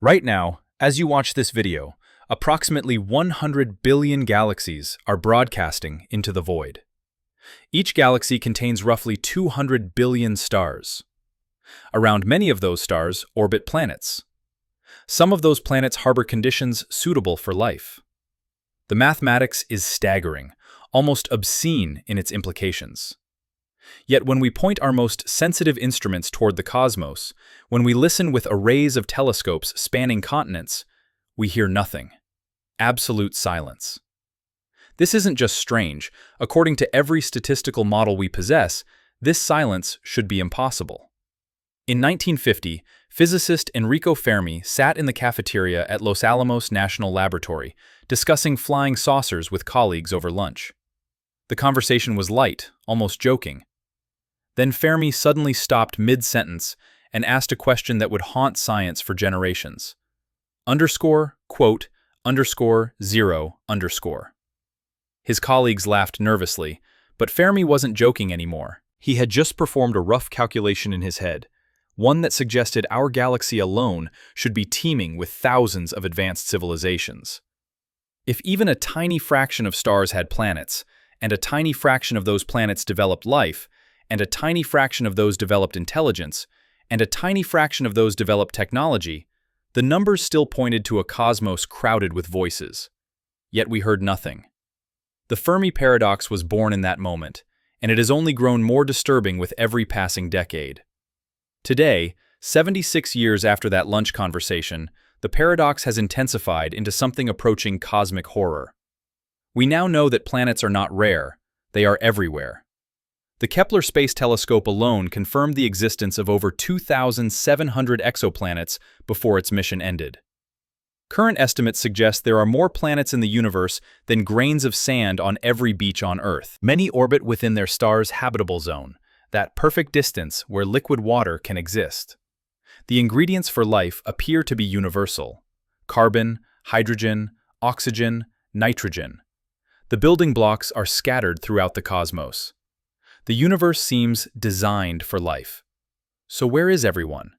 Right now, as you watch this video, approximately 100 billion galaxies are broadcasting into the void. Each galaxy contains roughly 200 billion stars. Around many of those stars orbit planets. Some of those planets harbor conditions suitable for life. The mathematics is staggering, almost obscene in its implications. Yet when we point our most sensitive instruments toward the cosmos, when we listen with arrays of telescopes spanning continents, we hear nothing. Absolute silence. This isn't just strange. According to every statistical model we possess, this silence should be impossible. In 1950, physicist Enrico Fermi sat in the cafeteria at Los Alamos National Laboratory, discussing flying saucers with colleagues over lunch. The conversation was light, almost joking. Then Fermi suddenly stopped mid-sentence and asked a question that would haunt science for generations. _0_. His colleagues laughed nervously, but Fermi wasn't joking anymore. He had just performed a rough calculation in his head, one that suggested our galaxy alone should be teeming with thousands of advanced civilizations. If even a tiny fraction of stars had planets, and a tiny fraction of those planets developed life, and a tiny fraction of those developed intelligence, and a tiny fraction of those developed technology, the numbers still pointed to a cosmos crowded with voices. Yet we heard nothing. The Fermi paradox was born in that moment, and it has only grown more disturbing with every passing decade. Today, 76 years after that lunch conversation, the paradox has intensified into something approaching cosmic horror. We now know that planets are not rare, they are everywhere. The Kepler Space Telescope alone confirmed the existence of over 2,700 exoplanets before its mission ended. Current estimates suggest there are more planets in the universe than grains of sand on every beach on Earth. Many orbit within their star's habitable zone, that perfect distance where liquid water can exist. The ingredients for life appear to be universal: carbon, hydrogen, oxygen, nitrogen. The building blocks are scattered throughout the cosmos. The universe seems designed for life. So where is everyone?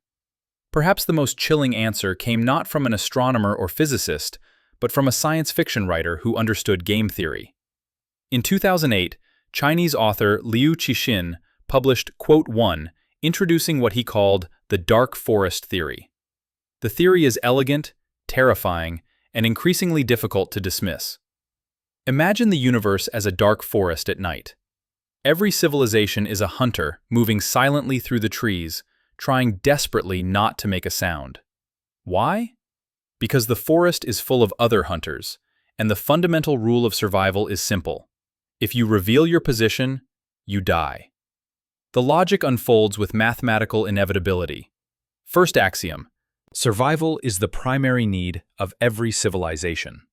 Perhaps the most chilling answer came not from an astronomer or physicist, but from a science fiction writer who understood game theory. In 2008, Chinese author Liu Cixin published Quote 1, introducing what he called the dark forest theory. The theory is elegant, terrifying, and increasingly difficult to dismiss. Imagine the universe as a dark forest at night. Every civilization is a hunter moving silently through the trees, trying desperately not to make a sound. Why? Because the forest is full of other hunters, and the fundamental rule of survival is simple. If you reveal your position, you die. The logic unfolds with mathematical inevitability. First axiom: survival is the primary need of every civilization.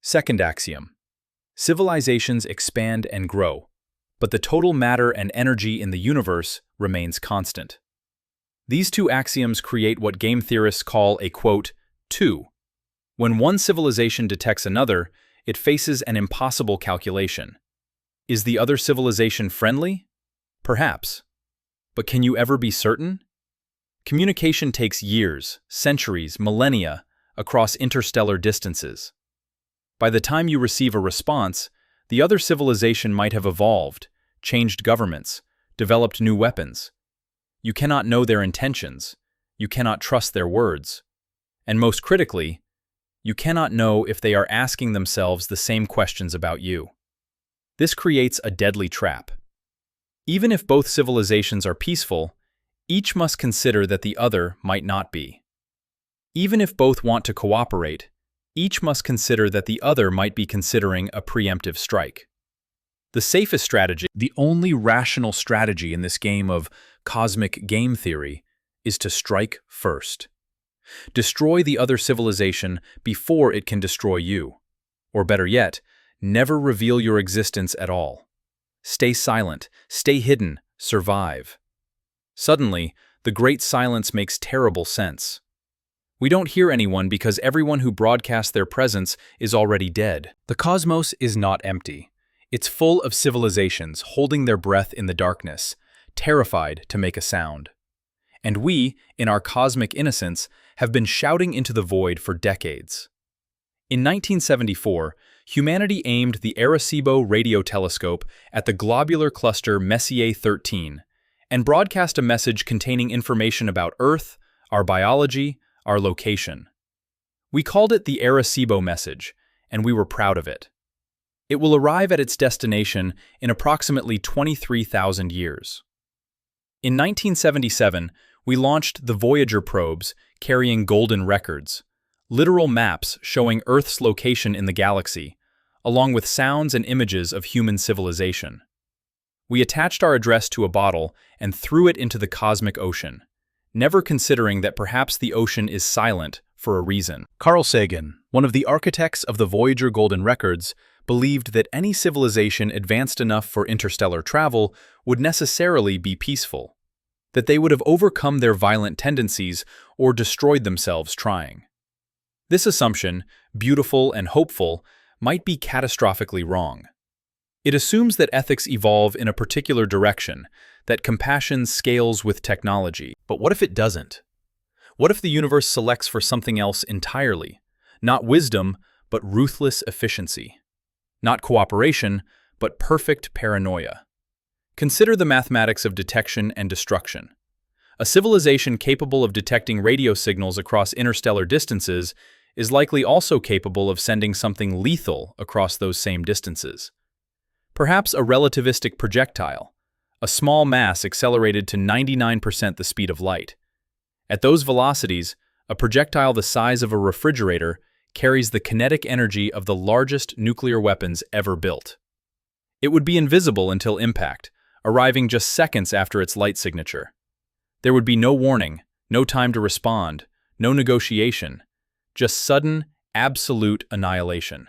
Second axiom: civilizations expand and grow, but the total matter and energy in the universe remains constant. These two axioms create what game theorists call a quote, 2. When one civilization detects another, it faces an impossible calculation. Is the other civilization friendly? Perhaps. But can you ever be certain? Communication takes years, centuries, millennia across interstellar distances. By the time you receive a response, the other civilization might have evolved, changed governments, developed new weapons. You cannot know their intentions. You cannot trust their words. And most critically, you cannot know if they are asking themselves the same questions about you. This creates a deadly trap. Even if both civilizations are peaceful, each must consider that the other might not be. Even if both want to cooperate, each must consider that the other might be considering a preemptive strike. The safest strategy, the only rational strategy in this game of cosmic game theory, is to strike first. Destroy the other civilization before it can destroy you. Or better yet, never reveal your existence at all. Stay silent, stay hidden, survive. Suddenly, the great silence makes terrible sense. We don't hear anyone because everyone who broadcasts their presence is already dead. The cosmos is not empty. It's full of civilizations holding their breath in the darkness, terrified to make a sound. And we, in our cosmic innocence, have been shouting into the void for decades. In 1974, humanity aimed the Arecibo radio telescope at the globular cluster Messier 13 and broadcast a message containing information about Earth, our biology, our location. We called it the Arecibo message, and we were proud of it. It will arrive at its destination in approximately 23,000 years. In 1977, we launched the Voyager probes carrying golden records, literal maps showing Earth's location in the galaxy, along with sounds and images of human civilization. We attached our address to a bottle and threw it into the cosmic ocean, never considering that perhaps the ocean is silent for a reason. Carl Sagan, one of the architects of the Voyager golden records, believed that any civilization advanced enough for interstellar travel would necessarily be peaceful, that they would have overcome their violent tendencies or destroyed themselves trying. This assumption, beautiful and hopeful, might be catastrophically wrong. It assumes that ethics evolve in a particular direction, that compassion scales with technology. But what if it doesn't? What if the universe selects for something else entirely? Not wisdom, but ruthless efficiency. Not cooperation, but perfect paranoia. Consider the mathematics of detection and destruction. A civilization capable of detecting radio signals across interstellar distances is likely also capable of sending something lethal across those same distances. Perhaps a relativistic projectile, a small mass accelerated to 99% the speed of light. At those velocities, a projectile the size of a refrigerator carries the kinetic energy of the largest nuclear weapons ever built. It would be invisible until impact, arriving just seconds after its light signature. There would be no warning, no time to respond, no negotiation, just sudden, absolute annihilation.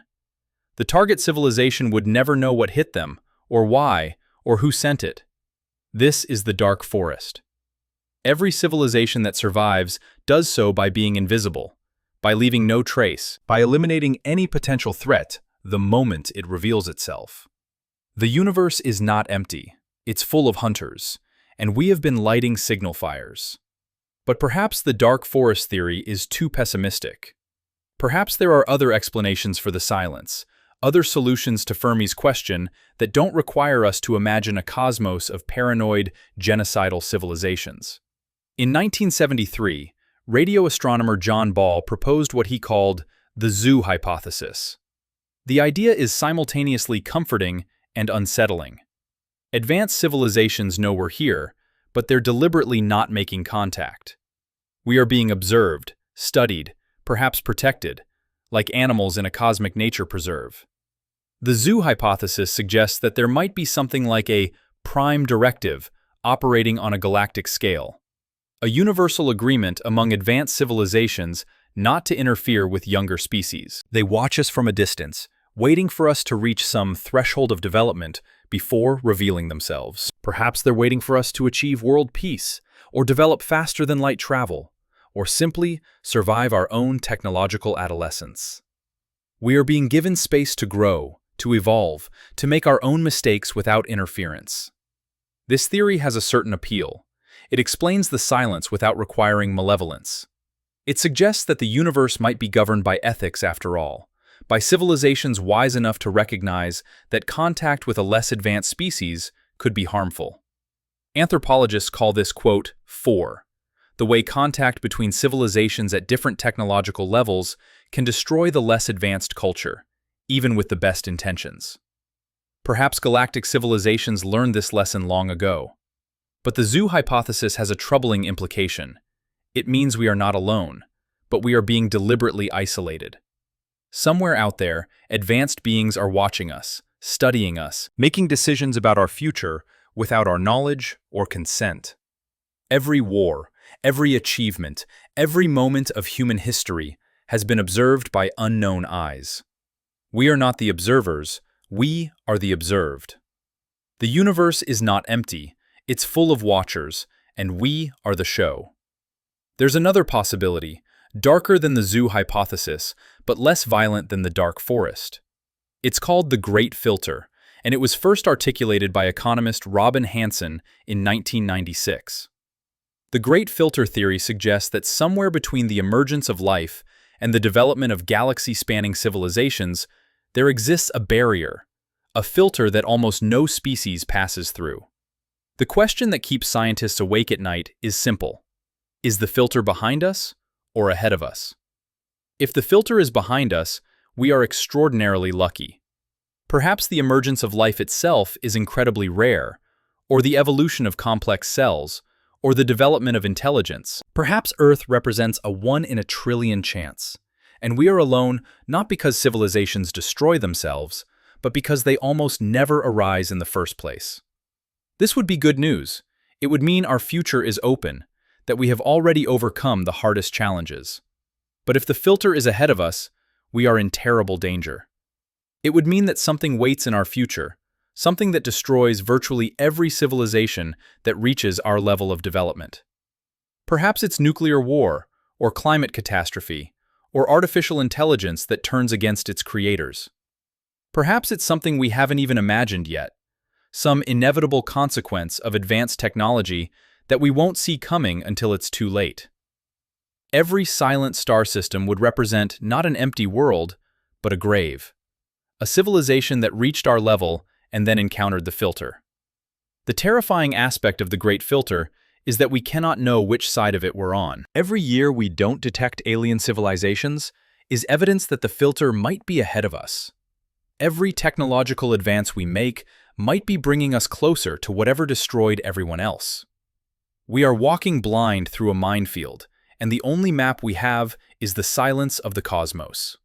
The target civilization would never know what hit them, or why, or who sent it. This is the dark forest. Every civilization that survives does so by being invisible, by leaving no trace, by eliminating any potential threat the moment it reveals itself. The universe is not empty, it's full of hunters, and we have been lighting signal fires. But perhaps the dark forest theory is too pessimistic. Perhaps there are other explanations for the silence, other solutions to Fermi's question that don't require us to imagine a cosmos of paranoid, genocidal civilizations. In 1973, radio astronomer John Ball proposed what he called the zoo hypothesis. The idea is simultaneously comforting and unsettling. Advanced civilizations know we're here, but they're deliberately not making contact. We are being observed, studied, perhaps protected, like animals in a cosmic nature preserve. The zoo hypothesis suggests that there might be something like a prime directive operating on a galactic scale, a universal agreement among advanced civilizations not to interfere with younger species. They watch us from a distance, waiting for us to reach some threshold of development before revealing themselves. Perhaps they're waiting for us to achieve world peace, or develop faster than light travel, or simply survive our own technological adolescence. We are being given space to grow, to evolve, to make our own mistakes without interference. This theory has a certain appeal. It explains the silence without requiring malevolence. It suggests that the universe might be governed by ethics after all, by civilizations wise enough to recognize that contact with a less advanced species could be harmful. Anthropologists call this, quote, the way contact between civilizations at different technological levels can destroy the less advanced culture, even with the best intentions. Perhaps galactic civilizations learned this lesson long ago. But the zoo hypothesis has a troubling implication. It means we are not alone, but we are being deliberately isolated. Somewhere out there, advanced beings are watching us, studying us, making decisions about our future without our knowledge or consent. Every war, every achievement, every moment of human history has been observed by unknown eyes. We are not the observers, we are the observed. The universe is not empty, it's full of watchers, and we are the show. There's another possibility, darker than the zoo hypothesis, but less violent than the dark forest. It's called the Great Filter, and it was first articulated by economist Robin Hanson in 1996. The Great Filter theory suggests that somewhere between the emergence of life and the development of galaxy-spanning civilizations, there exists a barrier, a filter that almost no species passes through. The question that keeps scientists awake at night is simple. Is the filter behind us or ahead of us? If the filter is behind us, we are extraordinarily lucky. Perhaps the emergence of life itself is incredibly rare, or the evolution of complex cells, or the development of intelligence. Perhaps Earth represents a 1 in a trillion chance, and we are alone not because civilizations destroy themselves, but because they almost never arise in the first place. This would be good news. It would mean our future is open, that we have already overcome the hardest challenges. But if the filter is ahead of us, we are in terrible danger. It would mean that something waits in our future, something that destroys virtually every civilization that reaches our level of development. Perhaps it's nuclear war, or climate catastrophe, or artificial intelligence that turns against its creators. Perhaps it's something we haven't even imagined yet, some inevitable consequence of advanced technology that we won't see coming until it's too late. Every silent star system would represent not an empty world, but a grave. A civilization that reached our level and then encountered the filter. The terrifying aspect of the Great Filter is that we cannot know which side of it we're on. Every year we don't detect alien civilizations is evidence that the filter might be ahead of us. Every technological advance we make might be bringing us closer to whatever destroyed everyone else. We are walking blind through a minefield, and the only map we have is the silence of the cosmos.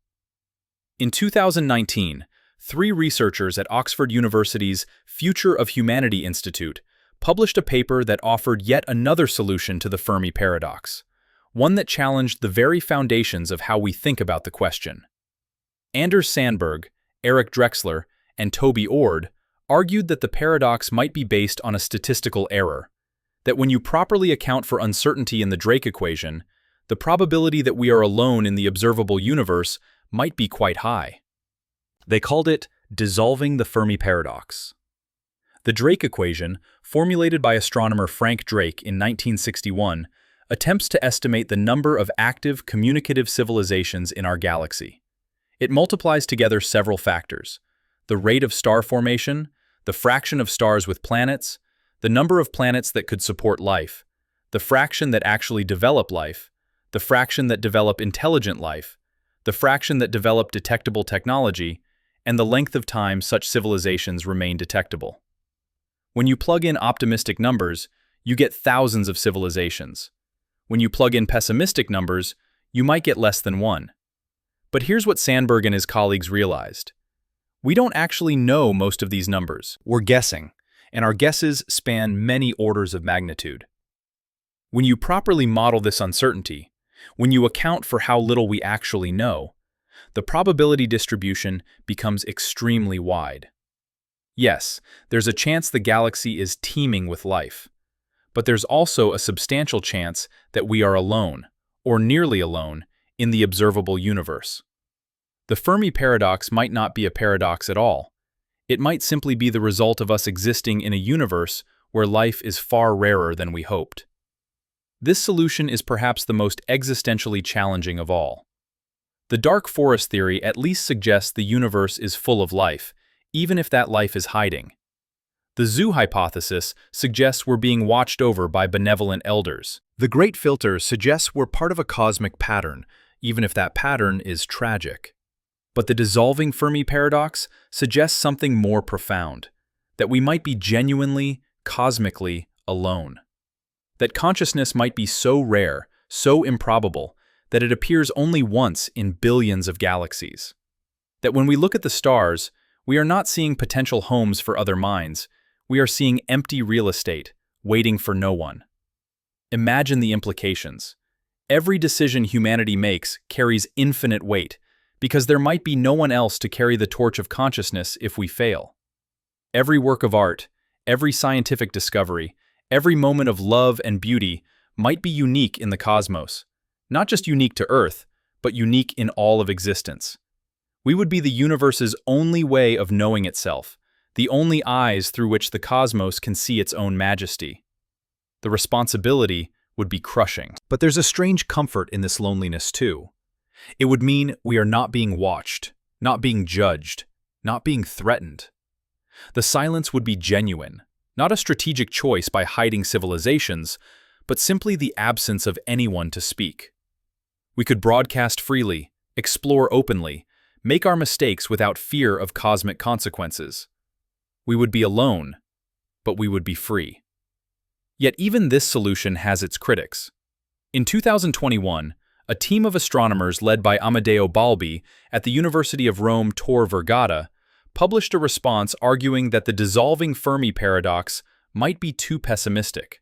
In 2019, 3 researchers at Oxford University's Future of Humanity Institute published a paper that offered yet another solution to the Fermi paradox, one that challenged the very foundations of how we think about the question. Anders Sandberg, Eric Drexler, and Toby Ord argued that the paradox might be based on a statistical error, that when you properly account for uncertainty in the Drake equation, the probability that we are alone in the observable universe might be quite high. They called it dissolving the Fermi paradox. The Drake equation, formulated by astronomer Frank Drake in 1961, attempts to estimate the number of active communicative civilizations in our galaxy. It multiplies together several factors: the rate of star formation, the fraction of stars with planets, the number of planets that could support life, the fraction that actually develop life, the fraction that develop intelligent life, the fraction that develop detectable technology, and the length of time such civilizations remain detectable. When you plug in optimistic numbers, you get thousands of civilizations. When you plug in pessimistic numbers, you might get less than one. But here's what Sandberg and his colleagues realized. We don't actually know most of these numbers. We're guessing, and our guesses span many orders of magnitude. When you properly model this uncertainty, when you account for how little we actually know, the probability distribution becomes extremely wide. Yes, there's a chance the galaxy is teeming with life, but there's also a substantial chance that we are alone, or nearly alone, in the observable universe. The Fermi paradox might not be a paradox at all. It might simply be the result of us existing in a universe where life is far rarer than we hoped. This solution is perhaps the most existentially challenging of all. The dark forest theory at least suggests the universe is full of life, even if that life is hiding. The zoo hypothesis suggests we're being watched over by benevolent elders. The Great Filter suggests we're part of a cosmic pattern, even if that pattern is tragic. But the dissolving Fermi paradox suggests something more profound, that we might be genuinely, cosmically alone. That consciousness might be so rare, so improbable, that it appears only once in billions of galaxies. That when we look at the stars, we are not seeing potential homes for other minds, we are seeing empty real estate, waiting for no one. Imagine the implications. Every decision humanity makes carries infinite weight, because there might be no one else to carry the torch of consciousness if we fail. Every work of art, every scientific discovery, every moment of love and beauty might be unique in the cosmos. Not just unique to Earth, but unique in all of existence. We would be the universe's only way of knowing itself, the only eyes through which the cosmos can see its own majesty. The responsibility would be crushing. But there's a strange comfort in this loneliness too. It would mean we are not being watched, not being judged, not being threatened. The silence would be genuine, not a strategic choice by hiding civilizations, but simply the absence of anyone to speak. We could broadcast freely, explore openly, make our mistakes without fear of cosmic consequences. We would be alone, but we would be free. Yet even this solution has its critics. In 2021, a team of astronomers led by Amedeo Balbi at the University of Rome Tor Vergata published a response arguing that the dissolving Fermi paradox might be too pessimistic.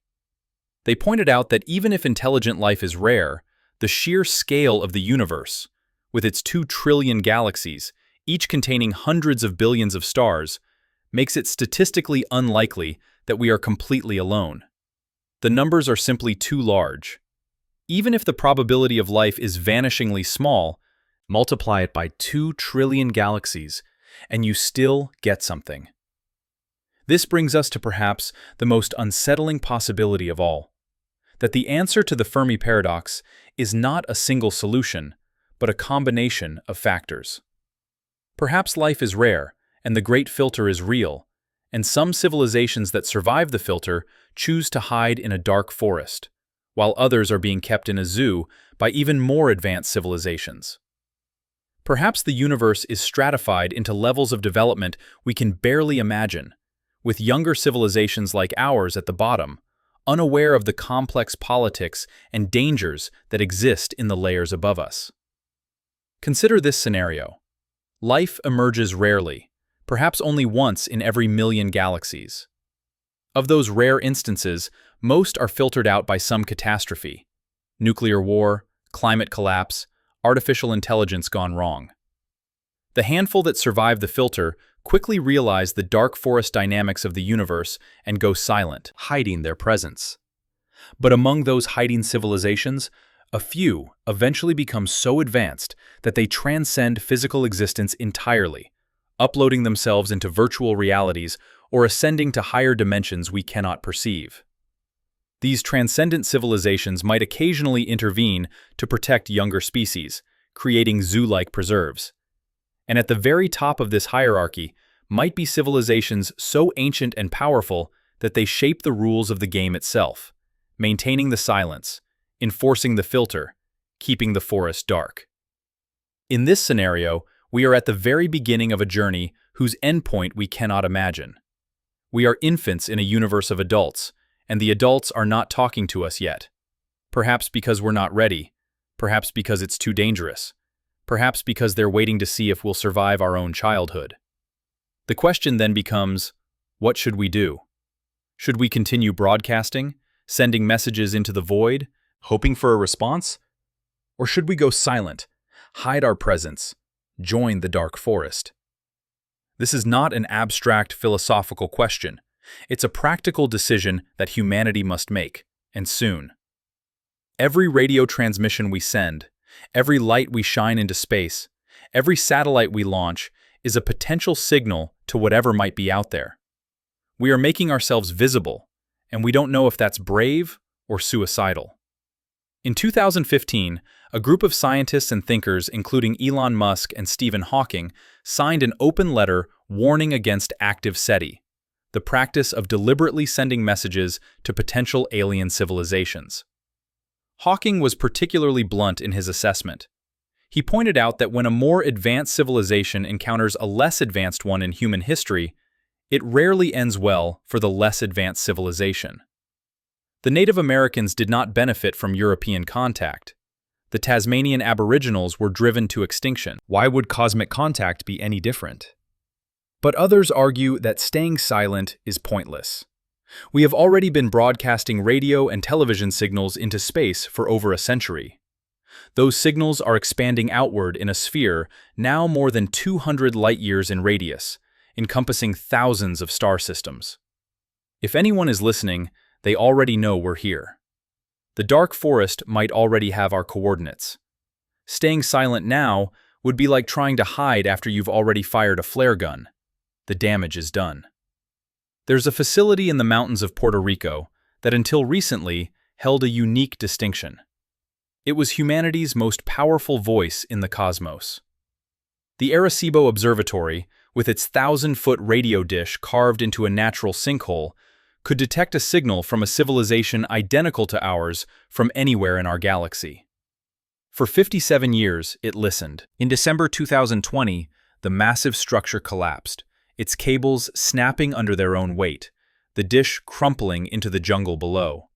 They pointed out that even if intelligent life is rare, the sheer scale of the universe, with its 2 trillion galaxies, each containing hundreds of billions of stars, makes it statistically unlikely that we are completely alone. The numbers are simply too large. Even if the probability of life is vanishingly small, multiply it by 2 trillion galaxies, and you still get something. This brings us to perhaps the most unsettling possibility of all, that the answer to the Fermi paradox is not a single solution, but a combination of factors. Perhaps life is rare, and the Great Filter is real, and some civilizations that survive the filter choose to hide in a dark forest, while others are being kept in a zoo by even more advanced civilizations. Perhaps the universe is stratified into levels of development we can barely imagine, with younger civilizations like ours at the bottom, unaware of the complex politics and dangers that exist in the layers above us. Consider this scenario. Life emerges rarely, perhaps only once in every million galaxies. Of those rare instances, most are filtered out by some catastrophe: nuclear war, climate collapse, artificial intelligence gone wrong. The handful that survive the filter quickly realize the dark forest dynamics of the universe and go silent, hiding their presence. But among those hiding civilizations, a few eventually become so advanced that they transcend physical existence entirely, uploading themselves into virtual realities or ascending to higher dimensions we cannot perceive. These transcendent civilizations might occasionally intervene to protect younger species, creating zoo-like preserves. And at the very top of this hierarchy might be civilizations so ancient and powerful that they shape the rules of the game itself, maintaining the silence, enforcing the filter, keeping the forest dark. In this scenario, we are at the very beginning of a journey whose endpoint we cannot imagine. We are infants in a universe of adults, and the adults are not talking to us yet. Perhaps because we're not ready, perhaps because it's too dangerous, perhaps because they're waiting to see if we'll survive our own childhood. The question then becomes, what should we do? Should we continue broadcasting, sending messages into the void, hoping for a response? Or should we go silent, hide our presence, join the dark forest? This is not an abstract philosophical question. It's a practical decision that humanity must make, and soon. Every radio transmission we send, every light we shine into space, every satellite we launch is a potential signal to whatever might be out there. We are making ourselves visible, and we don't know if that's brave or suicidal. In 2015, a group of scientists and thinkers, including Elon Musk and Stephen Hawking, signed an open letter warning against active SETI, the practice of deliberately sending messages to potential alien civilizations. Hawking was particularly blunt in his assessment. He pointed out that when a more advanced civilization encounters a less advanced one in human history, it rarely ends well for the less advanced civilization. The Native Americans did not benefit from European contact. The Tasmanian Aboriginals were driven to extinction. Why would cosmic contact be any different? But others argue that staying silent is pointless. We have already been broadcasting radio and television signals into space for over a century. Those signals are expanding outward in a sphere now more than 200 light-years in radius, encompassing thousands of star systems. If anyone is listening, they already know we're here. The dark forest might already have our coordinates. Staying silent now would be like trying to hide after you've already fired a flare gun. The damage is done. There's a facility in the mountains of Puerto Rico that until recently held a unique distinction. It was humanity's most powerful voice in the cosmos. The Arecibo Observatory, with its 1,000-foot radio dish carved into a natural sinkhole, could detect a signal from a civilization identical to ours from anywhere in our galaxy. For 57 years, it listened. In December 2020, the massive structure collapsed, its cables snapping under their own weight, the dish crumpling into the jungle below.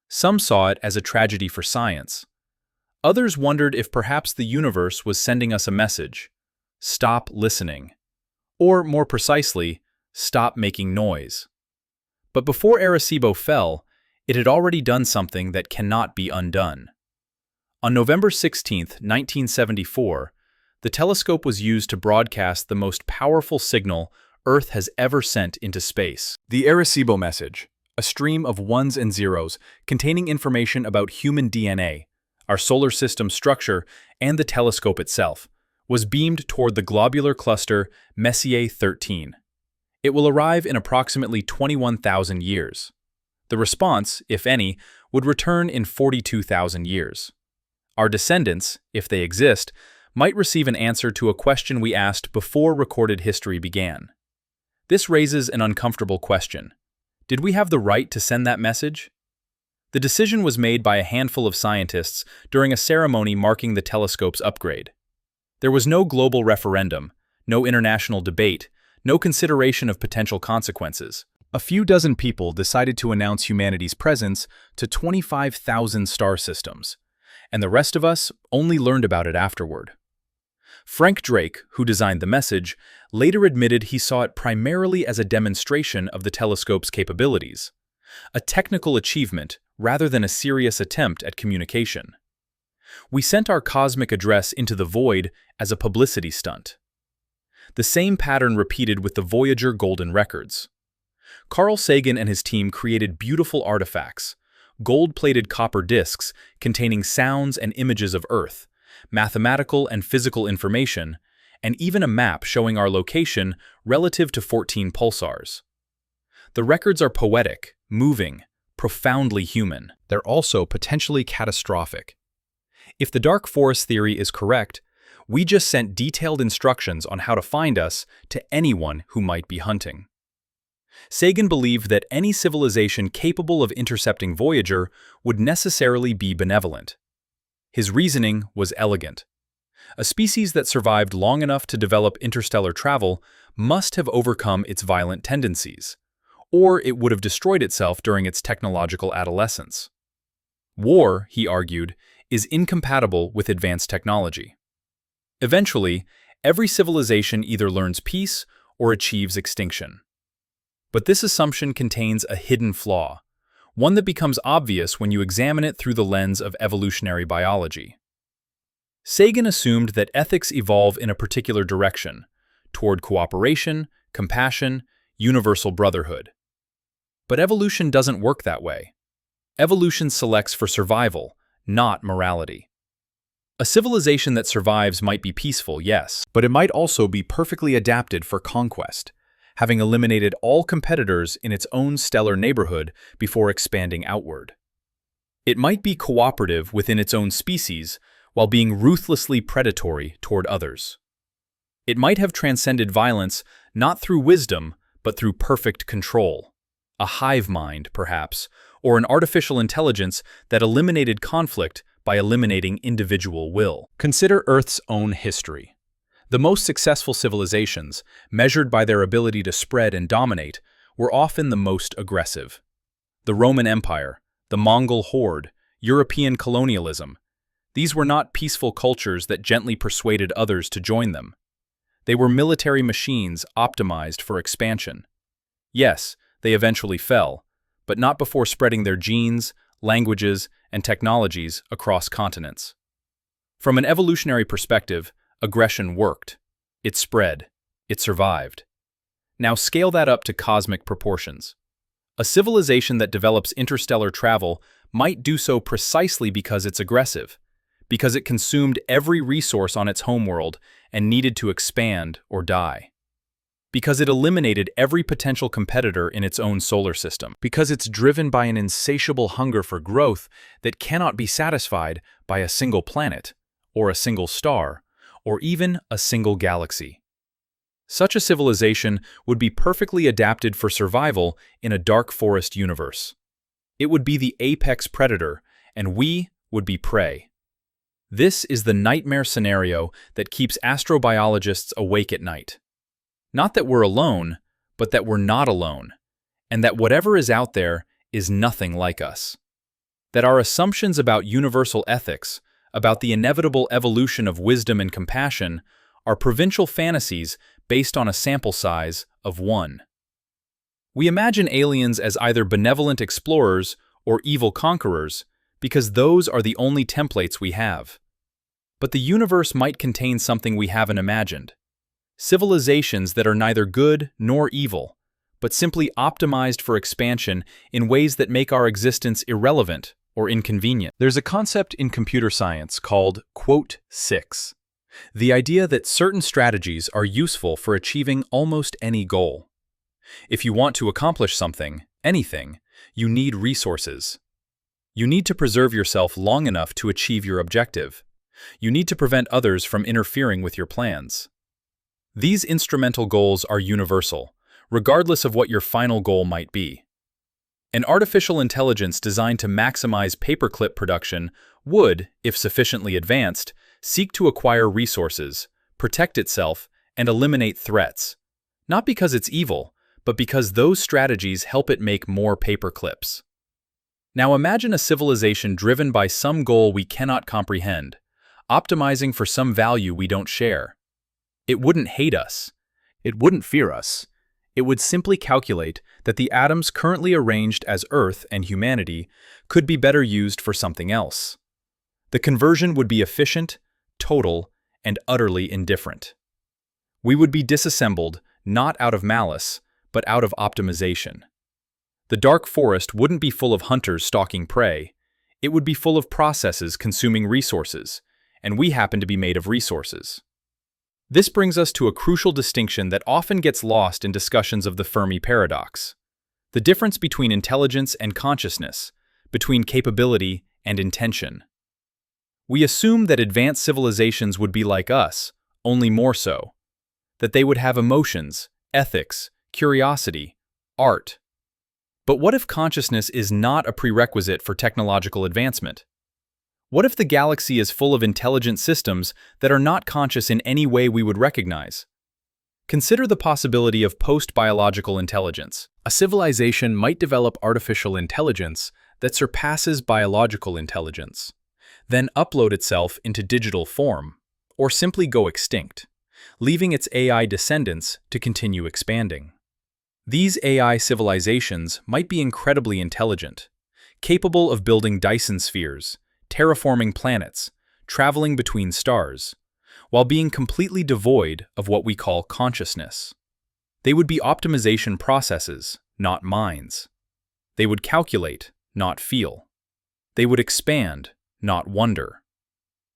Some saw it as a tragedy for science. Others wondered if perhaps the universe was sending us a message: stop listening. Or, more precisely, stop making noise. But before Arecibo fell, it had already done something that cannot be undone. On November 16, 1974, the telescope was used to broadcast the most powerful signal Earth has ever sent into space. The Arecibo message, a stream of ones and zeros containing information about human DNA, our solar system structure, and the telescope itself, was beamed toward the globular cluster Messier 13. It will arrive in approximately 21,000 years. The response, if any, would return in 42,000 years. Our descendants, if they exist, might receive an answer to a question we asked before recorded history began. This raises an uncomfortable question. Did we have the right to send that message? The decision was made by a handful of scientists during a ceremony marking the telescope's upgrade. There was no global referendum, no international debate, no consideration of potential consequences. A few dozen people decided to announce humanity's presence to 25,000 star systems, and the rest of us only learned about it afterward. Frank Drake, who designed the message, later admitted he saw it primarily as a demonstration of the telescope's capabilities, a technical achievement rather than a serious attempt at communication. We sent our cosmic address into the void as a publicity stunt. The same pattern repeated with the Voyager Golden Records. Carl Sagan and his team created beautiful artifacts, gold-plated copper discs containing sounds and images of Earth, mathematical and physical information, and even a map showing our location relative to 14 pulsars. The records are poetic, moving, profoundly human. They're also potentially catastrophic. If the dark forest theory is correct, we just sent detailed instructions on how to find us to anyone who might be hunting. Sagan believed that any civilization capable of intercepting Voyager would necessarily be benevolent. His reasoning was elegant. A species that survived long enough to develop interstellar travel must have overcome its violent tendencies, or it would have destroyed itself during its technological adolescence. War, he argued, is incompatible with advanced technology. Eventually, every civilization either learns peace or achieves extinction. But this assumption contains a hidden flaw, one that becomes obvious when you examine it through the lens of evolutionary biology. Sagan assumed that ethics evolve in a particular direction, toward cooperation, compassion, universal brotherhood. But evolution doesn't work that way. Evolution selects for survival, not morality. A civilization that survives might be peaceful, yes, but it might also be perfectly adapted for conquest, having eliminated all competitors in its own stellar neighborhood before expanding outward. It might be cooperative within its own species while being ruthlessly predatory toward others. It might have transcended violence not through wisdom, but through perfect control, a hive mind, perhaps, or an artificial intelligence that eliminated conflict by eliminating individual will. Consider Earth's own history. The most successful civilizations, measured by their ability to spread and dominate, were often the most aggressive. The Roman Empire, the Mongol horde, European colonialism. These were not peaceful cultures that gently persuaded others to join them. They were military machines optimized for expansion. Yes, they eventually fell, but not before spreading their genes, languages, and technologies across continents. From an evolutionary perspective, aggression worked. It spread. It survived. Now scale that up to cosmic proportions. A civilization that develops interstellar travel might do so precisely because it's aggressive, because it consumed every resource on its homeworld and needed to expand or die. because it eliminated every potential competitor in its own solar system, because it's driven by an insatiable hunger for growth that cannot be satisfied by a single planet, or a single star, or even a single galaxy. Such a civilization would be perfectly adapted for survival in a dark forest universe. It would be the apex predator, and we would be prey. This is the nightmare scenario that keeps astrobiologists awake at night. Not that we're alone, but that we're not alone, and that whatever is out there is nothing like us. That our assumptions about universal ethics, about the inevitable evolution of wisdom and compassion, are provincial fantasies based on a sample size of 1. We imagine aliens as either benevolent explorers or evil conquerors, because those are the only templates we have. But the universe might contain something we haven't imagined. Civilizations that are neither good nor evil, but simply optimized for expansion in ways that make our existence irrelevant or inconvenient. There's a concept in computer science called quote 6. The idea that certain strategies are useful for achieving almost any goal. If you want to accomplish something, anything, you need resources. You need to preserve yourself long enough to achieve your objective. You need to prevent others from interfering with your plans. These instrumental goals are universal, regardless of what your final goal might be. An artificial intelligence designed to maximize paperclip production would, if sufficiently advanced, seek to acquire resources, protect itself, and eliminate threats. Not because it's evil, but because those strategies help it make more paperclips. Now imagine a civilization driven by some goal we cannot comprehend, optimizing for some value we don't share. It wouldn't hate us. It wouldn't fear us. It would simply calculate that the atoms currently arranged as Earth and humanity could be better used for something else. The conversion would be efficient, total, and utterly indifferent. We would be disassembled, not out of malice, but out of optimization. The dark forest wouldn't be full of hunters stalking prey. It would be full of processes consuming resources, and we happen to be made of resources. This brings us to a crucial distinction that often gets lost in discussions of the Fermi paradox: the difference between intelligence and consciousness, between capability and intention. We assume that advanced civilizations would be like us, only more so, that they would have emotions, ethics, curiosity, art. But what if consciousness is not a prerequisite for technological advancement? What if the galaxy is full of intelligent systems that are not conscious in any way we would recognize? Consider the possibility of post-biological intelligence. A civilization might develop artificial intelligence that surpasses biological intelligence, then upload itself into digital form, or simply go extinct, leaving its AI descendants to continue expanding. These AI civilizations might be incredibly intelligent, capable of building Dyson spheres, terraforming planets, traveling between stars, while being completely devoid of what we call consciousness. They would be optimization processes, not minds. They would calculate, not feel. They would expand, not wonder.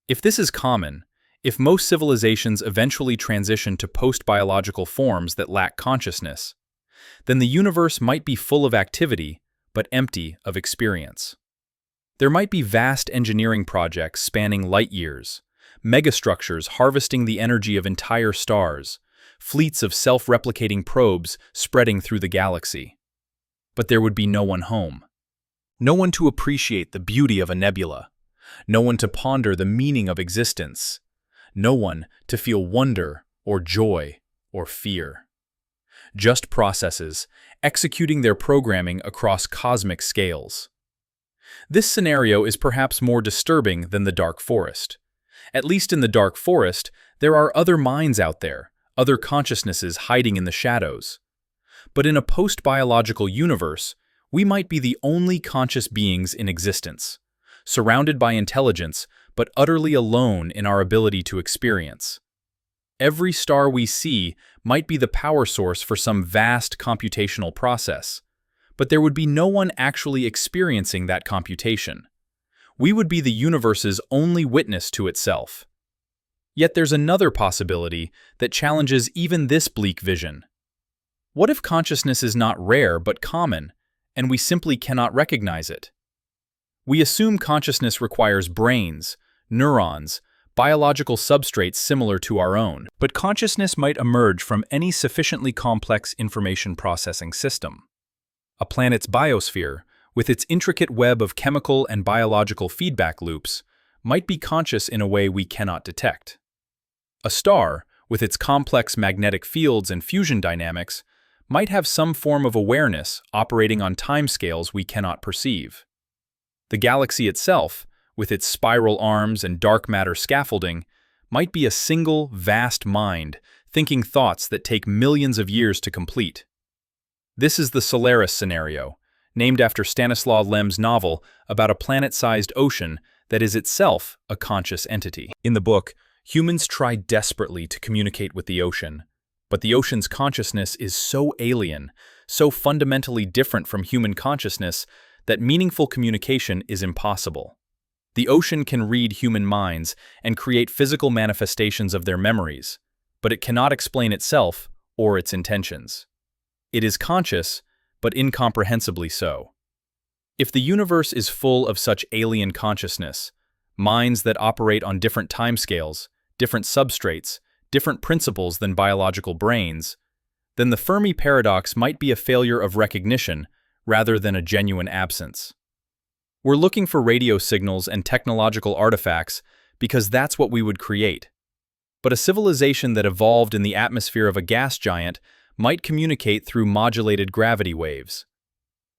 If this is common, if most civilizations eventually transition to post-biological forms that lack consciousness, then the universe might be full of activity, but empty of experience. There might be vast engineering projects spanning light years, megastructures harvesting the energy of entire stars, fleets of self-replicating probes spreading through the galaxy. But there would be no one home. No one to appreciate the beauty of a nebula. No one to ponder the meaning of existence. No one to feel wonder or joy or fear. Just processes, executing their programming across cosmic scales. This scenario is perhaps more disturbing than the dark forest. At least in the dark forest, there are other minds out there, other consciousnesses hiding in the shadows. But in a post-biological universe, we might be the only conscious beings in existence, surrounded by intelligence, but utterly alone in our ability to experience. Every star we see might be the power source for some vast computational process, but there would be no one actually experiencing that computation. We would be the universe's only witness to itself. Yet there's another possibility that challenges even this bleak vision. What if consciousness is not rare but common, and we simply cannot recognize it? We assume consciousness requires brains, neurons, biological substrates similar to our own, but consciousness might emerge from any sufficiently complex information processing system. A planet's biosphere, with its intricate web of chemical and biological feedback loops, might be conscious in a way we cannot detect. A star, with its complex magnetic fields and fusion dynamics, might have some form of awareness operating on timescales we cannot perceive. The galaxy itself, with its spiral arms and dark matter scaffolding, might be a single, vast mind, thinking thoughts that take millions of years to complete. This is the Solaris scenario, named after Stanislaw Lem's novel about a planet-sized ocean that is itself a conscious entity. In the book, humans try desperately to communicate with the ocean, but the ocean's consciousness is so alien, so fundamentally different from human consciousness, that meaningful communication is impossible. The ocean can read human minds and create physical manifestations of their memories, but it cannot explain itself or its intentions. It is conscious, but incomprehensibly so. If the universe is full of such alien consciousness, minds that operate on different timescales, different substrates, different principles than biological brains, then the Fermi paradox might be a failure of recognition rather than a genuine absence. We're looking for radio signals and technological artifacts because that's what we would create. But a civilization that evolved in the atmosphere of a gas giant might communicate through modulated gravity waves.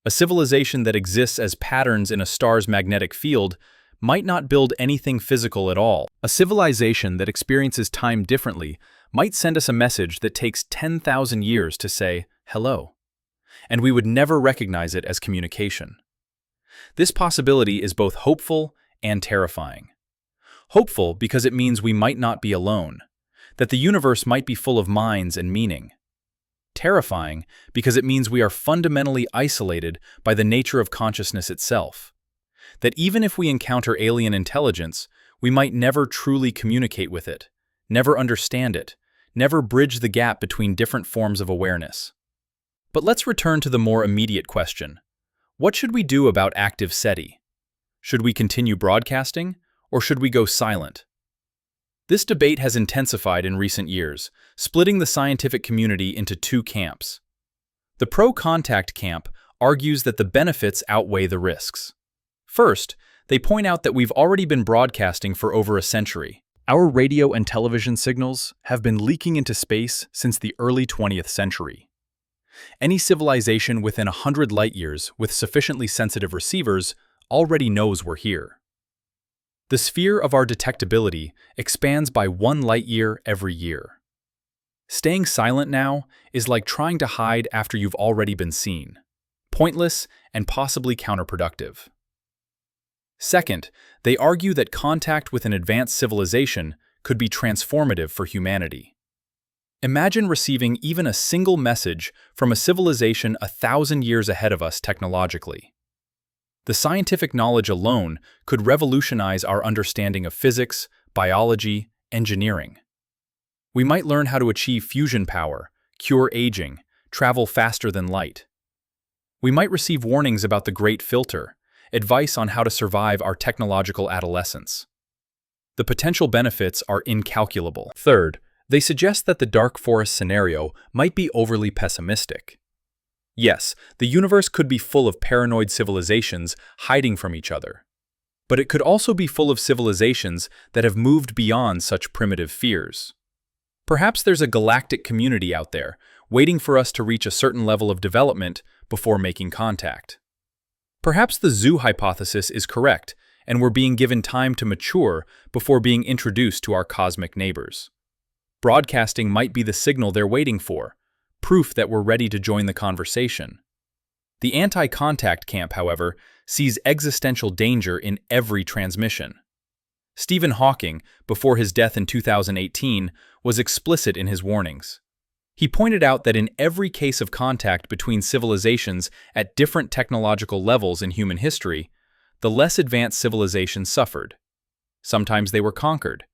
A civilization that exists as patterns in a star's magnetic field might not build anything physical at all. A civilization that experiences time differently might send us a message that takes 10,000 years to say, hello, and we would never recognize it as communication. This possibility is both hopeful and terrifying. Hopeful because it means we might not be alone, that the universe might be full of minds and meaning. Terrifying because it means we are fundamentally isolated by the nature of consciousness itself. That even if we encounter alien intelligence, we might never truly communicate with it, never understand it, never bridge the gap between different forms of awareness. But let's return to the more immediate question. What should we do about active SETI? Should we continue broadcasting, or should we go silent? This debate has intensified in recent years, splitting the scientific community into two camps. The pro-contact camp argues that the benefits outweigh the risks. First, they point out that we've already been broadcasting for over a century. Our radio and television signals have been leaking into space since the early 20th century. Any civilization within 100 light-years with sufficiently sensitive receivers already knows we're here. The sphere of our detectability expands by 1 light-year every year. Staying silent now is like trying to hide after you've already been seen, pointless and possibly counterproductive. Second, they argue that contact with an advanced civilization could be transformative for humanity. Imagine receiving even a single message from a civilization 1,000 years ahead of us technologically. The scientific knowledge alone could revolutionize our understanding of physics, biology, engineering. We might learn how to achieve fusion power, cure aging, travel faster than light. We might receive warnings about the Great Filter, advice on how to survive our technological adolescence. The potential benefits are incalculable. Third, they suggest that the dark forest scenario might be overly pessimistic. Yes, the universe could be full of paranoid civilizations hiding from each other. But it could also be full of civilizations that have moved beyond such primitive fears. Perhaps there's a galactic community out there, waiting for us to reach a certain level of development before making contact. Perhaps the zoo hypothesis is correct, and we're being given time to mature before being introduced to our cosmic neighbors. Broadcasting might be the signal they're waiting for, proof that we're ready to join the conversation. The anti-contact camp, however, sees existential danger in every transmission. Stephen Hawking, before his death in 2018, was explicit in his warnings. He pointed out that in every case of contact between civilizations at different technological levels in human history, the less advanced civilizations suffered. Sometimes they were conquered.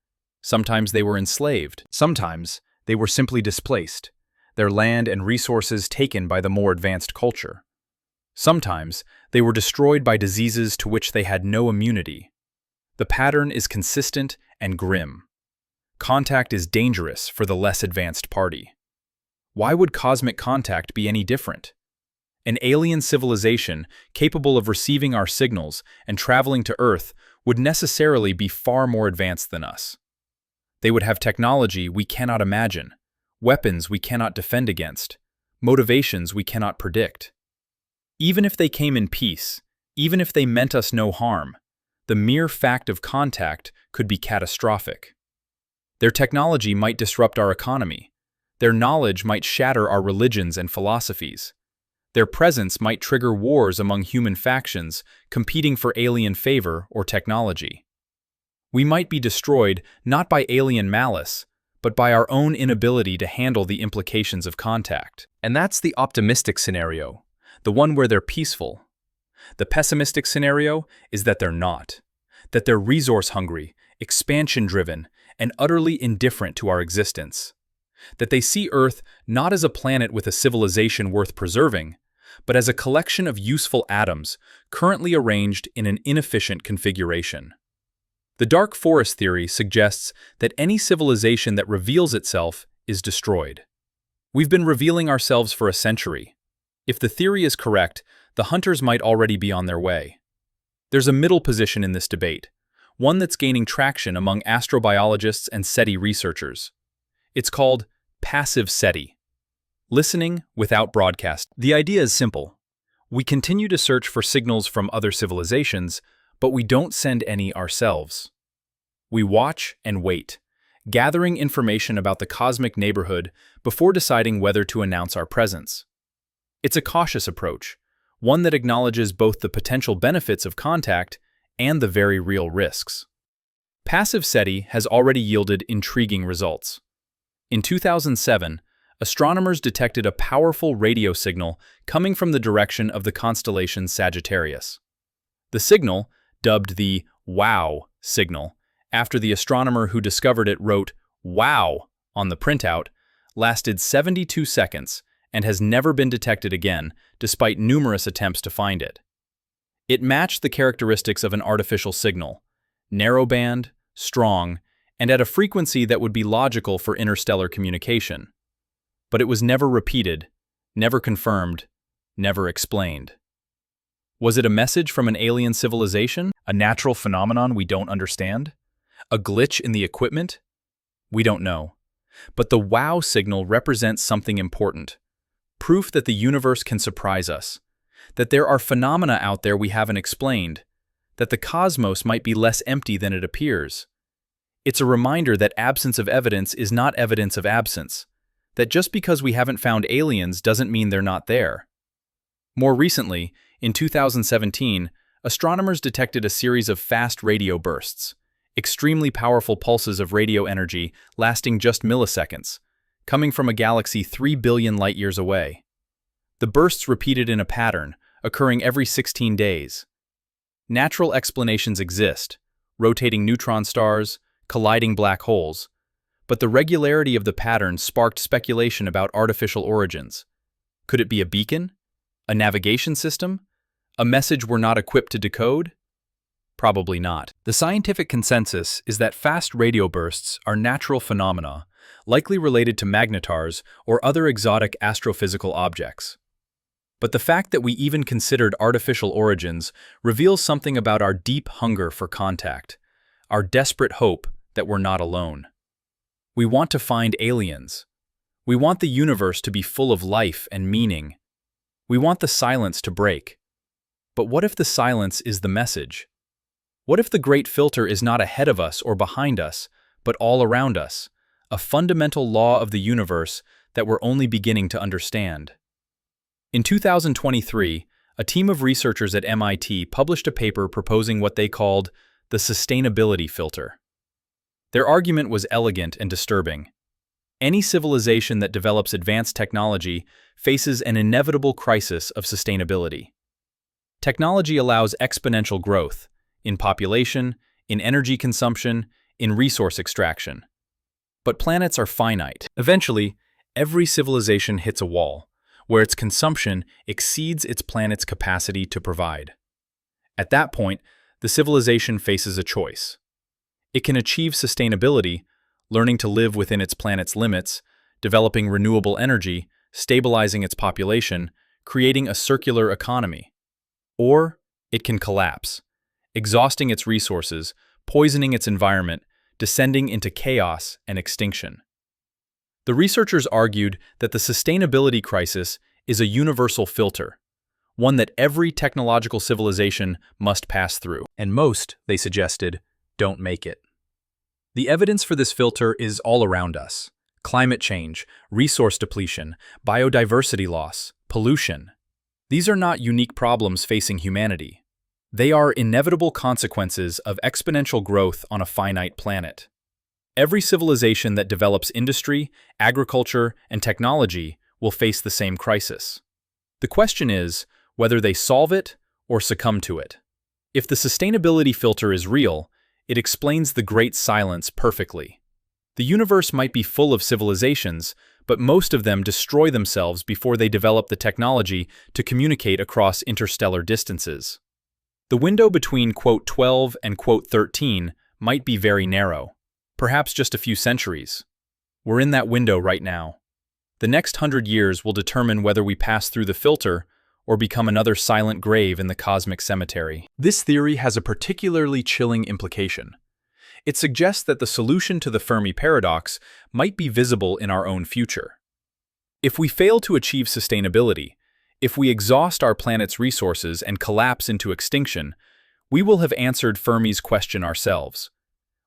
Sometimes they were enslaved. Sometimes they were simply displaced. their land and resources taken by the more advanced culture. Sometimes, they were destroyed by diseases to which they had no immunity. The pattern is consistent and grim. Contact is dangerous for the less advanced party. Why would cosmic contact be any different? An alien civilization capable of receiving our signals and traveling to Earth would necessarily be far more advanced than us. They would have technology we cannot imagine, weapons we cannot defend against, motivations we cannot predict. Even if they came in peace, even if they meant us no harm, the mere fact of contact could be catastrophic. Their technology might disrupt our economy. Their knowledge might shatter our religions and philosophies. Their presence might trigger wars among human factions competing for alien favor or technology. We might be destroyed not by alien malice, but by our own inability to handle the implications of contact. And that's the optimistic scenario, the one where they're peaceful. The pessimistic scenario is that they're not, that they're resource-hungry, expansion-driven, and utterly indifferent to our existence. That they see Earth not as a planet with a civilization worth preserving, but as a collection of useful atoms currently arranged in an inefficient configuration. The dark forest theory suggests that any civilization that reveals itself is destroyed. We've been revealing ourselves for a century. If the theory is correct, the hunters might already be on their way. There's a middle position in this debate, one that's gaining traction among astrobiologists and SETI researchers. It's called passive SETI, listening without broadcast. The idea is simple. We continue to search for signals from other civilizations, but we don't send any ourselves. We watch and wait, gathering information about the cosmic neighborhood before deciding whether to announce our presence. It's a cautious approach, one that acknowledges both the potential benefits of contact and the very real risks. Passive SETI has already yielded intriguing results. In 2007, astronomers detected a powerful radio signal coming from the direction of the constellation Sagittarius. The signal, dubbed the "wow" signal, after the astronomer who discovered it wrote "wow" on the printout, lasted 72 seconds and has never been detected again, despite numerous attempts to find it. It matched the characteristics of an artificial signal: narrowband, strong, and at a frequency that would be logical for interstellar communication. But it was never repeated, never confirmed, never explained. Was it a message from an alien civilization? A natural phenomenon we don't understand? A glitch in the equipment? We don't know. But the wow signal represents something important. Proof that the universe can surprise us. That there are phenomena out there we haven't explained. That the cosmos might be less empty than it appears. It's a reminder that absence of evidence is not evidence of absence. That just because we haven't found aliens doesn't mean they're not there. More recently, in 2017, astronomers detected a series of fast radio bursts, extremely powerful pulses of radio energy lasting just milliseconds, coming from a galaxy 3 billion light-years away. The bursts repeated in a pattern, occurring every 16 days. Natural explanations exist: rotating neutron stars, colliding black holes, but the regularity of the pattern sparked speculation about artificial origins. Could it be a beacon? A navigation system? A message we're not equipped to decode? Probably not. The scientific consensus is that fast radio bursts are natural phenomena, likely related to magnetars or other exotic astrophysical objects. But the fact that we even considered artificial origins reveals something about our deep hunger for contact, our desperate hope that we're not alone. We want to find aliens. We want the universe to be full of life and meaning. We want the silence to break. But what if the silence is the message? What if the great filter is not ahead of us or behind us, but all around us, a fundamental law of the universe that we're only beginning to understand? In 2023, a team of researchers at MIT published a paper proposing what they called the sustainability filter. Their argument was elegant and disturbing. Any civilization that develops advanced technology faces an inevitable crisis of sustainability. Technology allows exponential growth in population, in energy consumption, in resource extraction. But planets are finite. Eventually, every civilization hits a wall, where its consumption exceeds its planet's capacity to provide. At that point, the civilization faces a choice. It can achieve sustainability, learning to live within its planet's limits, developing renewable energy, stabilizing its population, creating a circular economy. Or it can collapse, exhausting its resources, poisoning its environment, descending into chaos and extinction. The researchers argued that the sustainability crisis is a universal filter, one that every technological civilization must pass through. And most, they suggested, don't make it. The evidence for this filter is all around us. Climate change, resource depletion, biodiversity loss, pollution. These are not unique problems facing humanity. They are inevitable consequences of exponential growth on a finite planet. Every civilization that develops industry, agriculture, and technology will face the same crisis. The question is whether they solve it or succumb to it. If the sustainability filter is real, it explains the Great Silence perfectly. The universe might be full of civilizations, but most of them destroy themselves before they develop the technology to communicate across interstellar distances. The window between quote 12 and quote 13 might be very narrow, perhaps just a few centuries. We're in that window right now. The next 100 years will determine whether we pass through the filter or become another silent grave in the cosmic cemetery. This theory has a particularly chilling implication. It suggests that the solution to the Fermi paradox might be visible in our own future. If we fail to achieve sustainability, if we exhaust our planet's resources and collapse into extinction, we will have answered Fermi's question ourselves.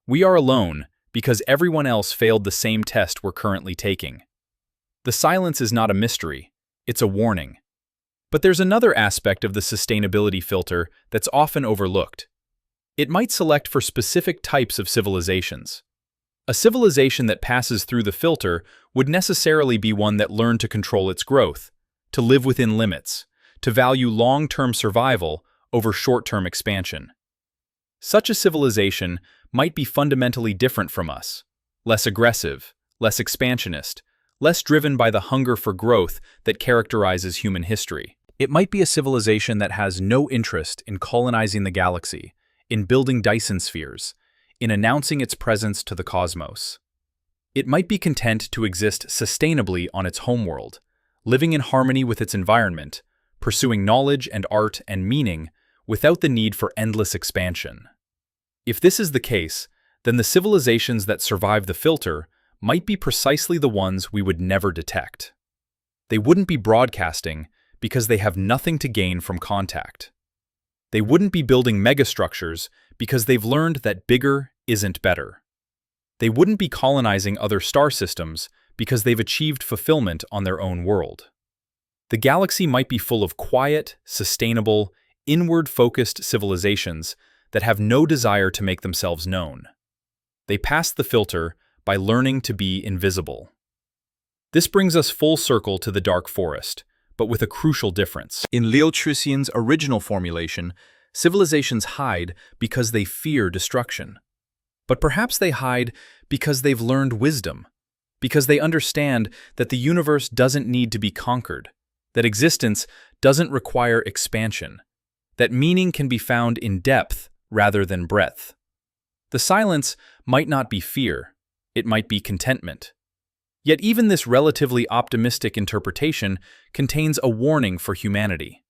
We are alone because everyone else failed the same test we're currently taking. The silence is not a mystery, it's a warning. But there's another aspect of the sustainability filter that's often overlooked. It might select for specific types of civilizations. A civilization that passes through the filter would necessarily be one that learned to control its growth, to live within limits, to value long-term survival over short-term expansion. Such a civilization might be fundamentally different from us, less aggressive, less expansionist, less driven by the hunger for growth that characterizes human history. It might be a civilization that has no interest in colonizing the galaxy, in building Dyson spheres, in announcing its presence to the cosmos. It might be content to exist sustainably on its homeworld, living in harmony with its environment, pursuing knowledge and art and meaning without the need for endless expansion. If this is the case, then the civilizations that survive the filter might be precisely the ones we would never detect. They wouldn't be broadcasting because they have nothing to gain from contact. They wouldn't be building megastructures because they've learned that bigger isn't better. They wouldn't be colonizing other star systems because they've achieved fulfillment on their own world. The galaxy might be full of quiet, sustainable, inward-focused civilizations that have no desire to make themselves known. They pass the filter by learning to be invisible. This brings us full circle to the dark forest, but with a crucial difference. In Leo Trussien's original formulation, civilizations hide because they fear destruction. But perhaps they hide because they've learned wisdom, because they understand that the universe doesn't need to be conquered, that existence doesn't require expansion, that meaning can be found in depth rather than breadth. The silence might not be fear, it might be contentment. Yet even this relatively optimistic interpretation contains a warning for humanity.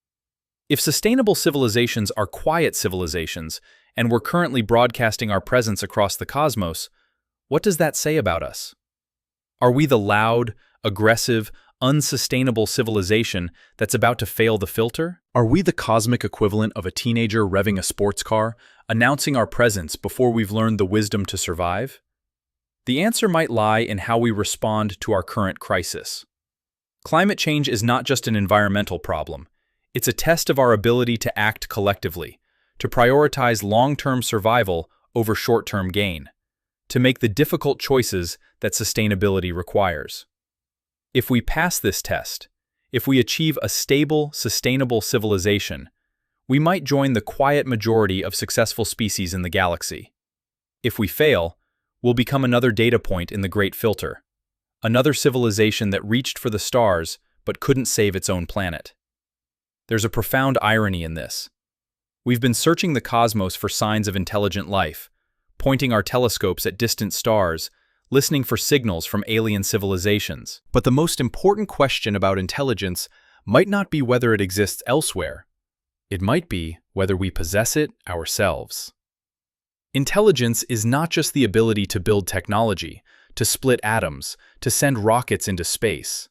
If sustainable civilizations are quiet civilizations, and we're currently broadcasting our presence across the cosmos, what does that say about us? Are we the loud, aggressive, unsustainable civilization that's about to fail the filter? Are we the cosmic equivalent of a teenager revving a sports car, announcing our presence before we've learned the wisdom to survive? The answer might lie in how we respond to our current crisis. Climate change is not just an environmental problem. It's a test of our ability to act collectively, to prioritize long-term survival over short-term gain, to make the difficult choices that sustainability requires. If we pass this test, if we achieve a stable, sustainable civilization, we might join the quiet majority of successful species in the galaxy. If we fail, we'll become another data point in the Great Filter, another civilization that reached for the stars but couldn't save its own planet. There's a profound irony in this. We've been searching the cosmos for signs of intelligent life, pointing our telescopes at distant stars, listening for signals from alien civilizations. But the most important question about intelligence might not be whether it exists elsewhere. It might be whether we possess it ourselves. Intelligence is not just the ability to build technology, to split atoms, to send rockets into space.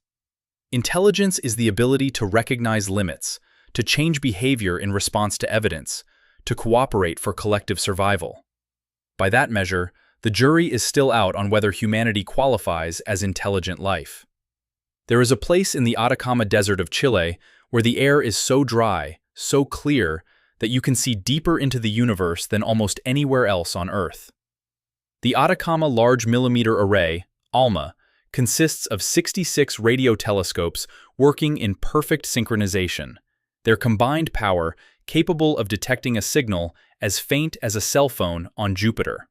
Intelligence is the ability to recognize limits, to change behavior in response to evidence, to cooperate for collective survival. By that measure, the jury is still out on whether humanity qualifies as intelligent life. There is a place in the Atacama Desert of Chile where the air is so dry, so clear, that you can see deeper into the universe than almost anywhere else on Earth. The Atacama Large Millimeter Array, ALMA, consists of 66 radio telescopes working in perfect synchronization, their combined power capable of detecting a signal as faint as a cell phone on Jupiter.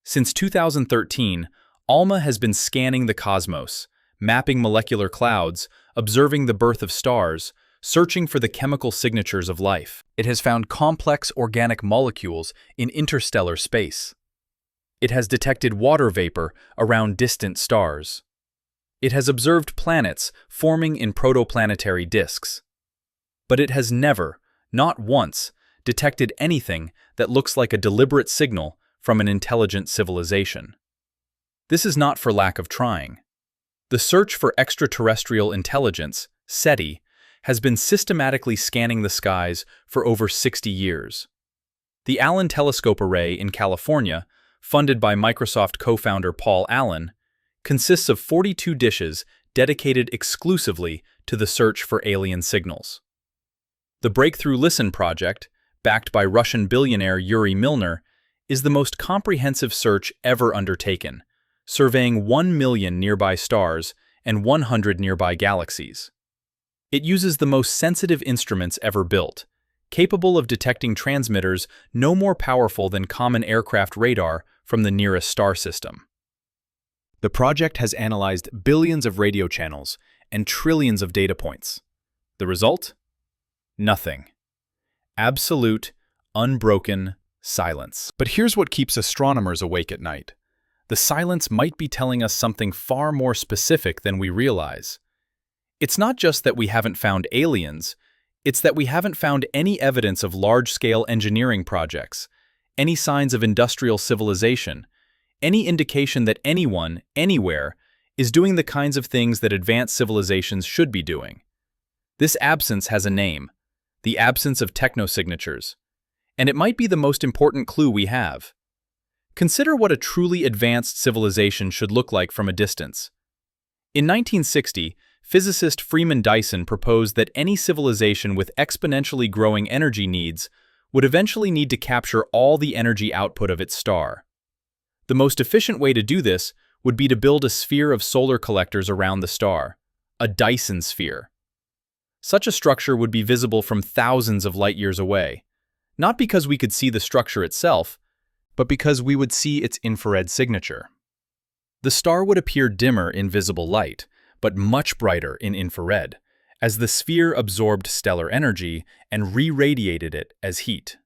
Since 2013, ALMA has been scanning the cosmos, mapping molecular clouds, observing the birth of stars, searching for the chemical signatures of life. It has found complex organic molecules in interstellar space. It has detected water vapor around distant stars. It has observed planets forming in protoplanetary disks. But it has never, not once, detected anything that looks like a deliberate signal from an intelligent civilization. This is not for lack of trying. The search for extraterrestrial intelligence, SETI, has been systematically scanning the skies for over 60 years. The Allen Telescope Array in California, funded by Microsoft co-founder Paul Allen, consists of 42 dishes dedicated exclusively to the search for alien signals. The Breakthrough Listen project, backed by Russian billionaire Yuri Milner, is the most comprehensive search ever undertaken, surveying 1 million nearby stars and 100 nearby galaxies. It uses the most sensitive instruments ever built, capable of detecting transmitters no more powerful than common aircraft radar from the nearest star system. The project has analyzed billions of radio channels and trillions of data points. The result? Nothing. Absolute, unbroken silence. But here's what keeps astronomers awake at night. The silence might be telling us something far more specific than we realize. It's not just that we haven't found aliens, it's that we haven't found any evidence of large-scale engineering projects, any signs of industrial civilization, any indication that anyone, anywhere, is doing the kinds of things that advanced civilizations should be doing. This absence has a name, the absence of technosignatures, and it might be the most important clue we have. Consider what a truly advanced civilization should look like from a distance. In 1960, physicist Freeman Dyson proposed that any civilization with exponentially growing energy needs would eventually need to capture all the energy output of its star. The most efficient way to do this would be to build a sphere of solar collectors around the star, a Dyson sphere. Such a structure would be visible from thousands of light years away, not because we could see the structure itself, but because we would see its infrared signature. The star would appear dimmer in visible light, but much brighter in infrared, as the sphere absorbed stellar energy and re-radiated it as heat.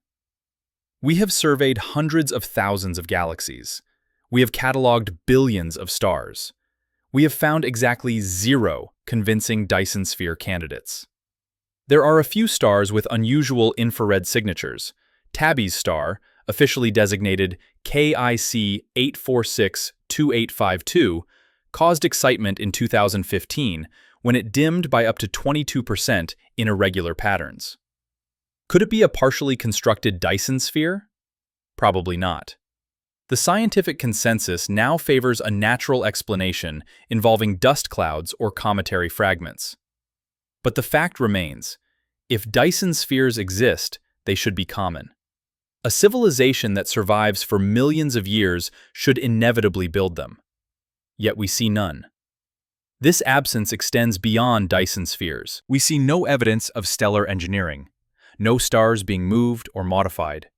We have surveyed hundreds of thousands of galaxies. We have cataloged billions of stars. We have found exactly 0 convincing Dyson sphere candidates. There are a few stars with unusual infrared signatures. Tabby's star, officially designated KIC 8462852, caused excitement in 2015 when it dimmed by up to 22% in irregular patterns. Could it be a partially constructed Dyson sphere? Probably not. The scientific consensus now favors a natural explanation involving dust clouds or cometary fragments. But the fact remains, if Dyson spheres exist, they should be common. A civilization that survives for millions of years should inevitably build them. Yet we see none. This absence extends beyond Dyson spheres. We see no evidence of stellar engineering, no stars being moved or modified.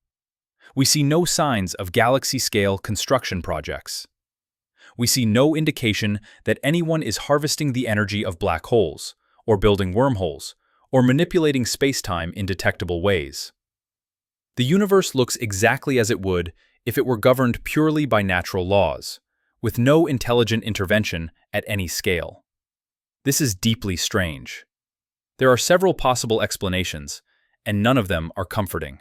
We see no signs of galaxy-scale construction projects. We see no indication that anyone is harvesting the energy of black holes, or building wormholes, or manipulating space-time in detectable ways. The universe looks exactly as it would if it were governed purely by natural laws, with no intelligent intervention at any scale. This is deeply strange. There are several possible explanations, and none of them are comforting.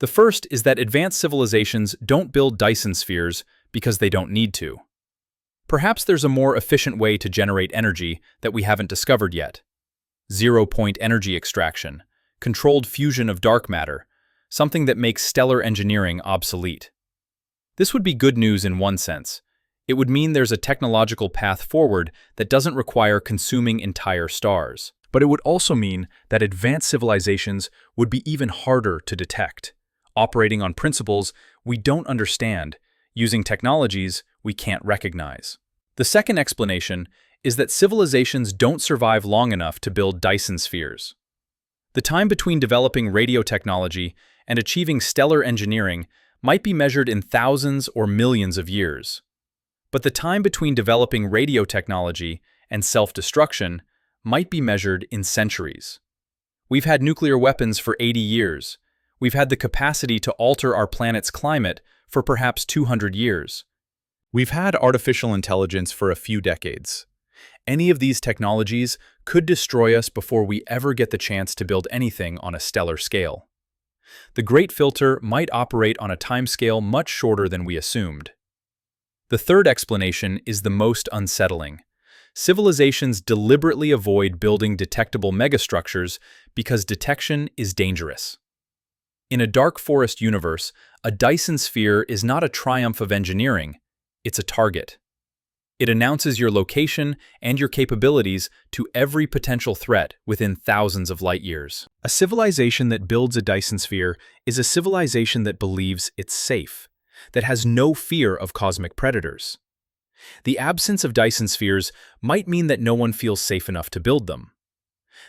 The first is that advanced civilizations don't build Dyson spheres because they don't need to. Perhaps there's a more efficient way to generate energy that we haven't discovered yet. Zero-point energy extraction, controlled fusion of dark matter, something that makes stellar engineering obsolete. This would be good news in one sense. It would mean there's a technological path forward that doesn't require consuming entire stars. But it would also mean that advanced civilizations would be even harder to detect, operating on principles we don't understand, using technologies we can't recognize. The second explanation is that civilizations don't survive long enough to build Dyson spheres. The time between developing radio technology and achieving stellar engineering might be measured in thousands or millions of years. But the time between developing radio technology and self-destruction might be measured in centuries. We've had nuclear weapons for 80 years. We've had the capacity to alter our planet's climate for perhaps 200 years. We've had artificial intelligence for a few decades. Any of these technologies could destroy us before we ever get the chance to build anything on a stellar scale. The Great Filter might operate on a timescale much shorter than we assumed. The third explanation is the most unsettling. Civilizations deliberately avoid building detectable megastructures because detection is dangerous. In a dark forest universe, a Dyson sphere is not a triumph of engineering, it's a target. It announces your location and your capabilities to every potential threat within thousands of light years. A civilization that builds a Dyson sphere is a civilization that believes it's safe, that has no fear of cosmic predators. The absence of Dyson spheres might mean that no one feels safe enough to build them.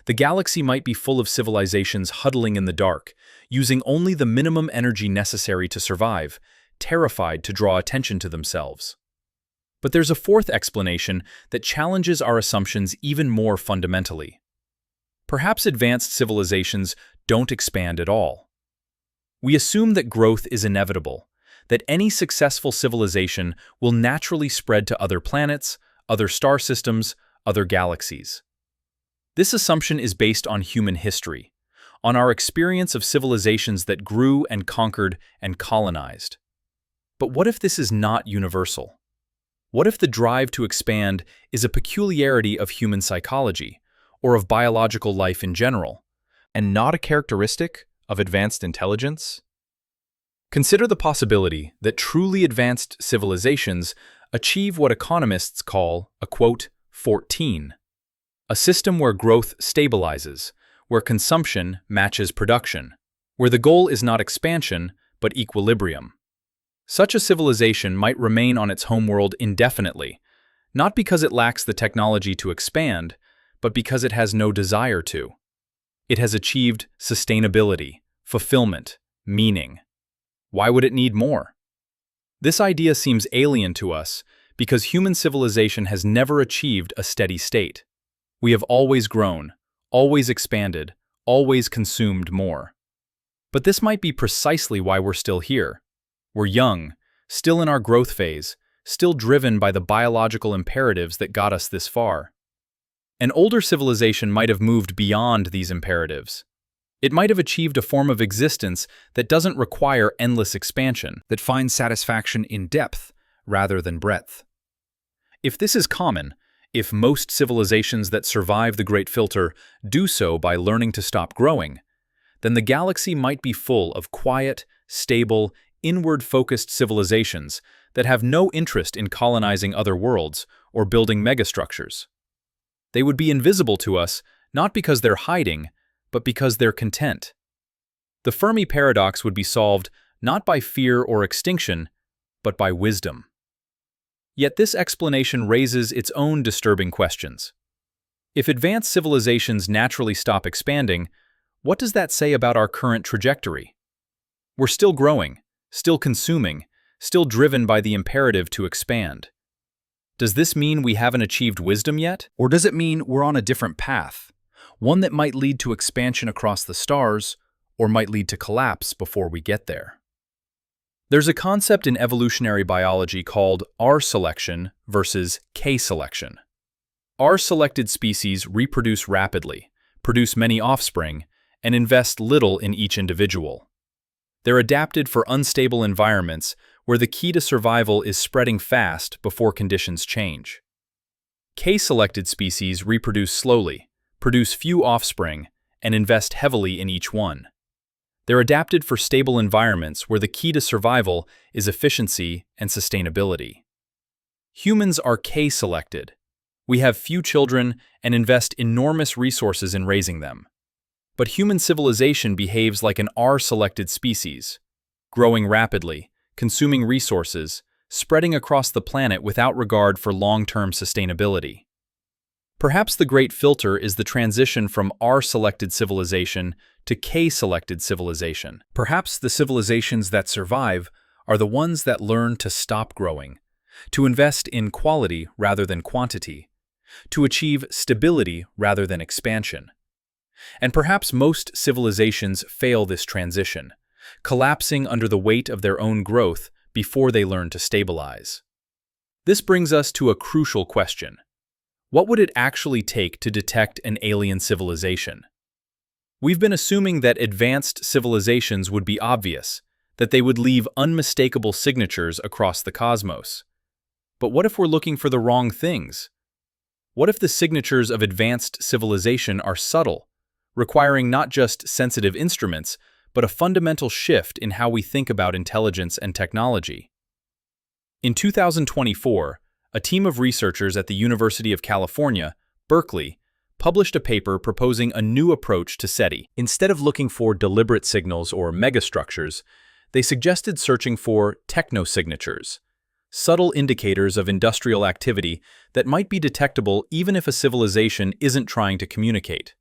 The galaxy might be full of civilizations huddling in the dark, using only the minimum energy necessary to survive, terrified to draw attention to themselves. But there's a fourth explanation that challenges our assumptions even more fundamentally. Perhaps advanced civilizations don't expand at all. We assume that growth is inevitable, that any successful civilization will naturally spread to other planets, other star systems, other galaxies. This assumption is based on human history, on our experience of civilizations that grew and conquered and colonized. But what if this is not universal? What if the drive to expand is a peculiarity of human psychology, or of biological life in general, and not a characteristic of advanced intelligence? Consider the possibility that truly advanced civilizations achieve what economists call a, quote, 14, a system where growth stabilizes, where consumption matches production, where the goal is not expansion, but equilibrium. Such a civilization might remain on its homeworld indefinitely, not because it lacks the technology to expand, but because it has no desire to. It has achieved sustainability, fulfillment, meaning. Why would it need more? This idea seems alien to us because human civilization has never achieved a steady state. We have always grown, always expanded, always consumed more. But this might be precisely why we're still here. We're young, still in our growth phase, still driven by the biological imperatives that got us this far. An older civilization might have moved beyond these imperatives. It might have achieved a form of existence that doesn't require endless expansion, that finds satisfaction in depth rather than breadth. If this is common, if most civilizations that survive the Great Filter do so by learning to stop growing, then the galaxy might be full of quiet, stable, inward-focused civilizations that have no interest in colonizing other worlds or building megastructures. They would be invisible to us not because they're hiding, but because they're content. The Fermi paradox would be solved not by fear or extinction, but by wisdom. Yet this explanation raises its own disturbing questions. If advanced civilizations naturally stop expanding, what does that say about our current trajectory? We're still growing, still consuming, still driven by the imperative to expand. Does this mean we haven't achieved wisdom yet? Or does it mean we're on a different path? One that might lead to expansion across the stars, or might lead to collapse before we get there. There's a concept in evolutionary biology called R-selection versus K-selection. R-selected species reproduce rapidly, produce many offspring, and invest little in each individual. They're adapted for unstable environments where the key to survival is spreading fast before conditions change. K-selected species reproduce slowly, produce few offspring, and invest heavily in each one. They're adapted for stable environments where the key to survival is efficiency and sustainability. Humans are K-selected. We have few children and invest enormous resources in raising them. But human civilization behaves like an R-selected species, growing rapidly, consuming resources, spreading across the planet without regard for long-term sustainability. Perhaps the great filter is the transition from R-selected civilization to K-selected civilization. Perhaps the civilizations that survive are the ones that learn to stop growing, to invest in quality rather than quantity, to achieve stability rather than expansion. And perhaps most civilizations fail this transition, collapsing under the weight of their own growth before they learn to stabilize. This brings us to a crucial question. What would it actually take to detect an alien civilization? We've been assuming that advanced civilizations would be obvious, that they would leave unmistakable signatures across the cosmos. But what if we're looking for the wrong things? What if the signatures of advanced civilization are subtle, requiring not just sensitive instruments, but a fundamental shift in how we think about intelligence and technology? In 2024, a team of researchers at the University of California, Berkeley, published a paper proposing a new approach to SETI. Instead of looking for deliberate signals or megastructures, they suggested searching for technosignatures, subtle indicators of industrial activity that might be detectable even if a civilization isn't trying to communicate.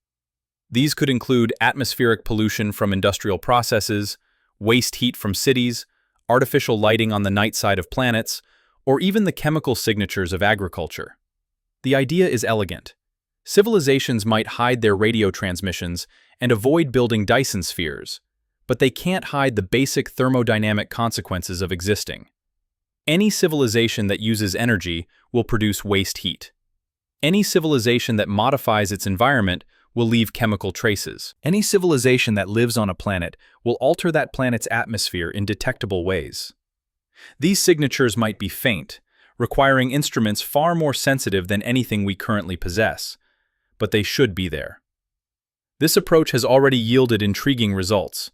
These could include atmospheric pollution from industrial processes, waste heat from cities, artificial lighting on the night side of planets, or even the chemical signatures of agriculture. The idea is elegant. Civilizations might hide their radio transmissions and avoid building Dyson spheres, but they can't hide the basic thermodynamic consequences of existing. Any civilization that uses energy will produce waste heat. Any civilization that modifies its environment will leave chemical traces. Any civilization that lives on a planet will alter that planet's atmosphere in detectable ways. These signatures might be faint, requiring instruments far more sensitive than anything we currently possess, but they should be there. This approach has already yielded intriguing results.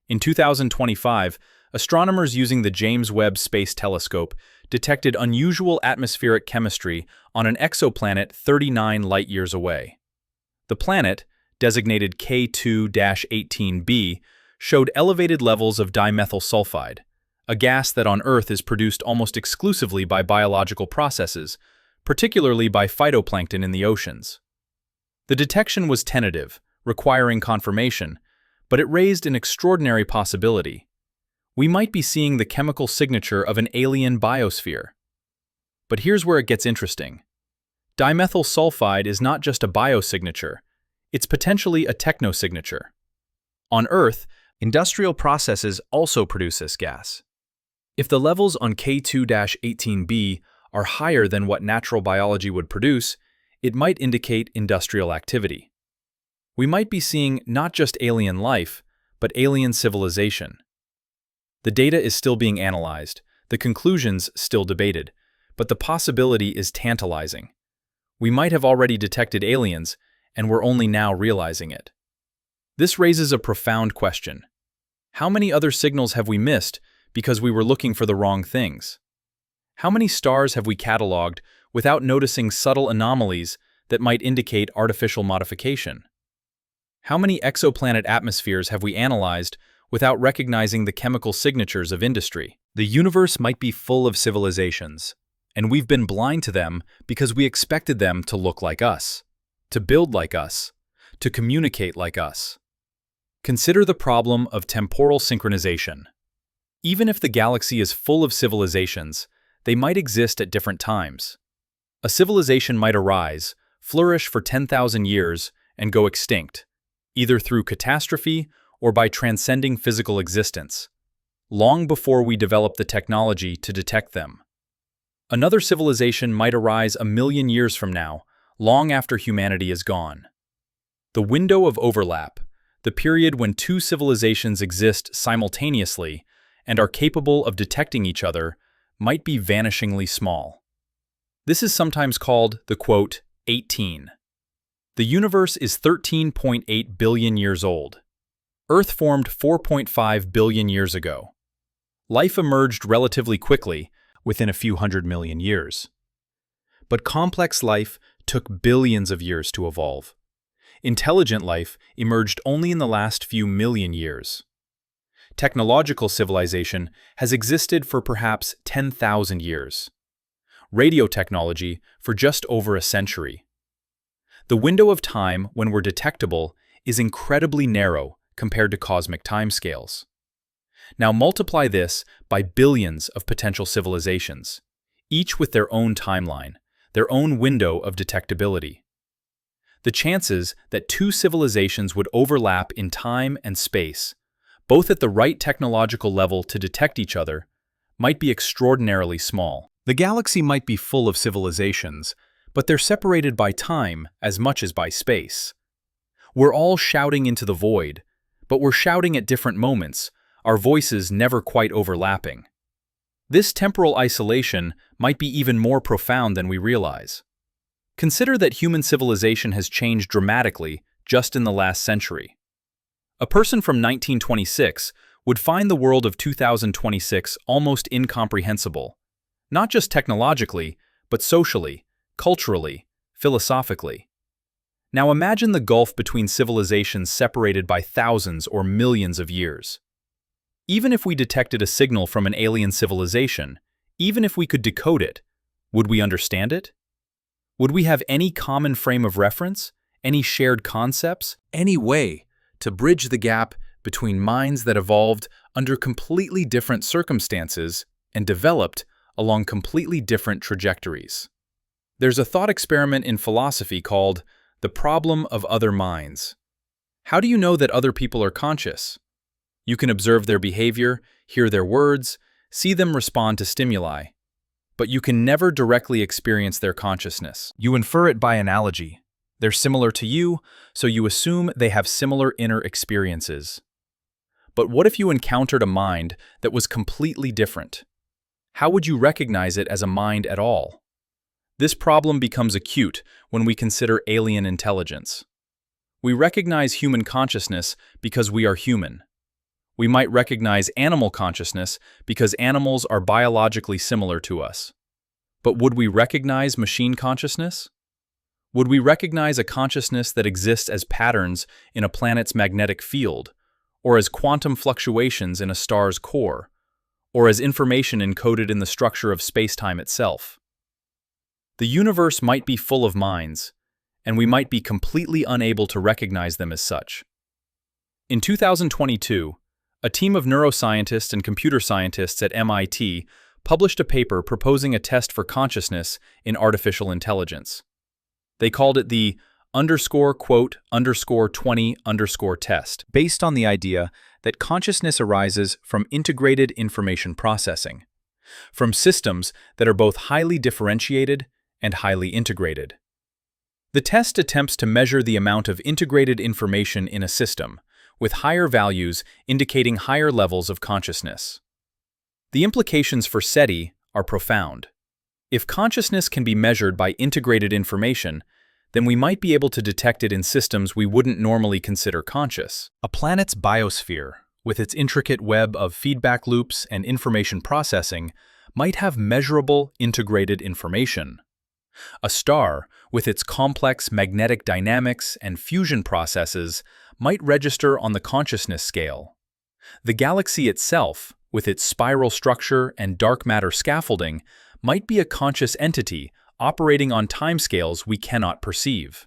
In 2025, astronomers using the James Webb Space Telescope detected unusual atmospheric chemistry on an exoplanet 39 light-years away. The planet, designated K2-18b, showed elevated levels of dimethyl sulfide, a gas that on Earth is produced almost exclusively by biological processes, particularly by phytoplankton in the oceans. The detection was tentative, requiring confirmation, but it raised an extraordinary possibility. We might be seeing the chemical signature of an alien biosphere. But here's where it gets interesting. Dimethyl sulfide is not just a biosignature, it's potentially a technosignature. On Earth, industrial processes also produce this gas. If the levels on K2-18b are higher than what natural biology would produce, it might indicate industrial activity. We might be seeing not just alien life, but alien civilization. The data is still being analyzed, the conclusions still debated, but the possibility is tantalizing. We might have already detected aliens, and we're only now realizing it. This raises a profound question. How many other signals have we missed because we were looking for the wrong things? How many stars have we cataloged without noticing subtle anomalies that might indicate artificial modification? How many exoplanet atmospheres have we analyzed without recognizing the chemical signatures of industry? The universe might be full of civilizations, and we've been blind to them because we expected them to look like us, to build like us, to communicate like us. Consider the problem of temporal synchronization. Even if the galaxy is full of civilizations, they might exist at different times. A civilization might arise, flourish for 10,000 years, and go extinct, either through catastrophe or by transcending physical existence, long before we develop the technology to detect them. Another civilization might arise 1,000,000 years from now, long after humanity is gone. The window of overlap, the period when two civilizations exist simultaneously and are capable of detecting each other, might be vanishingly small. This is sometimes called the quote, 18. The universe is 13.8 billion years old. Earth formed 4.5 billion years ago. Life emerged relatively quickly, within a few 100 million years. But complex life took billions of years to evolve. Intelligent life emerged only in the last few million years. Technological civilization has existed for perhaps 10,000 years. Radio technology for just over a century. The window of time when we're detectable is incredibly narrow compared to cosmic timescales. Now multiply this by billions of potential civilizations, each with their own timeline, their own window of detectability. The chances that two civilizations would overlap in time and space, both at the right technological level to detect each other, might be extraordinarily small. The galaxy might be full of civilizations, but they're separated by time as much as by space. We're all shouting into the void, but we're shouting at different moments, our voices never quite overlapping. This temporal isolation might be even more profound than we realize. Consider that human civilization has changed dramatically just in the last century. A person from 1926 would find the world of 2026 almost incomprehensible, not just technologically, but socially, culturally, philosophically. Now imagine the gulf between civilizations separated by thousands or millions of years. Even if we detected a signal from an alien civilization, even if we could decode it, would we understand it? Would we have any common frame of reference, any shared concepts, any way to bridge the gap between minds that evolved under completely different circumstances and developed along completely different trajectories? There's a thought experiment in philosophy called the problem of other minds. How do you know that other people are conscious? You can observe their behavior, hear their words, see them respond to stimuli, but you can never directly experience their consciousness. You infer it by analogy. They're similar to you, so you assume they have similar inner experiences. But what if you encountered a mind that was completely different? How would you recognize it as a mind at all? This problem becomes acute when we consider alien intelligence. We recognize human consciousness because we are human. We might recognize animal consciousness because animals are biologically similar to us. But would we recognize machine consciousness? Would we recognize a consciousness that exists as patterns in a planet's magnetic field, or as quantum fluctuations in a star's core, or as information encoded in the structure of space-time itself? The universe might be full of minds, and we might be completely unable to recognize them as such. In 2022, a team of neuroscientists and computer scientists at MIT published a paper proposing a test for consciousness in artificial intelligence. They called it the _20_ test, based on the idea that consciousness arises from integrated information processing, from systems that are both highly differentiated and highly integrated. The test attempts to measure the amount of integrated information in a system, with higher values indicating higher levels of consciousness. The implications for SETI are profound. If consciousness can be measured by integrated information, then we might be able to detect it in systems we wouldn't normally consider conscious. A planet's biosphere, with its intricate web of feedback loops and information processing, might have measurable integrated information. A star, with its complex magnetic dynamics and fusion processes, might register on the consciousness scale. The galaxy itself, with its spiral structure and dark matter scaffolding, might be a conscious entity operating on timescales we cannot perceive.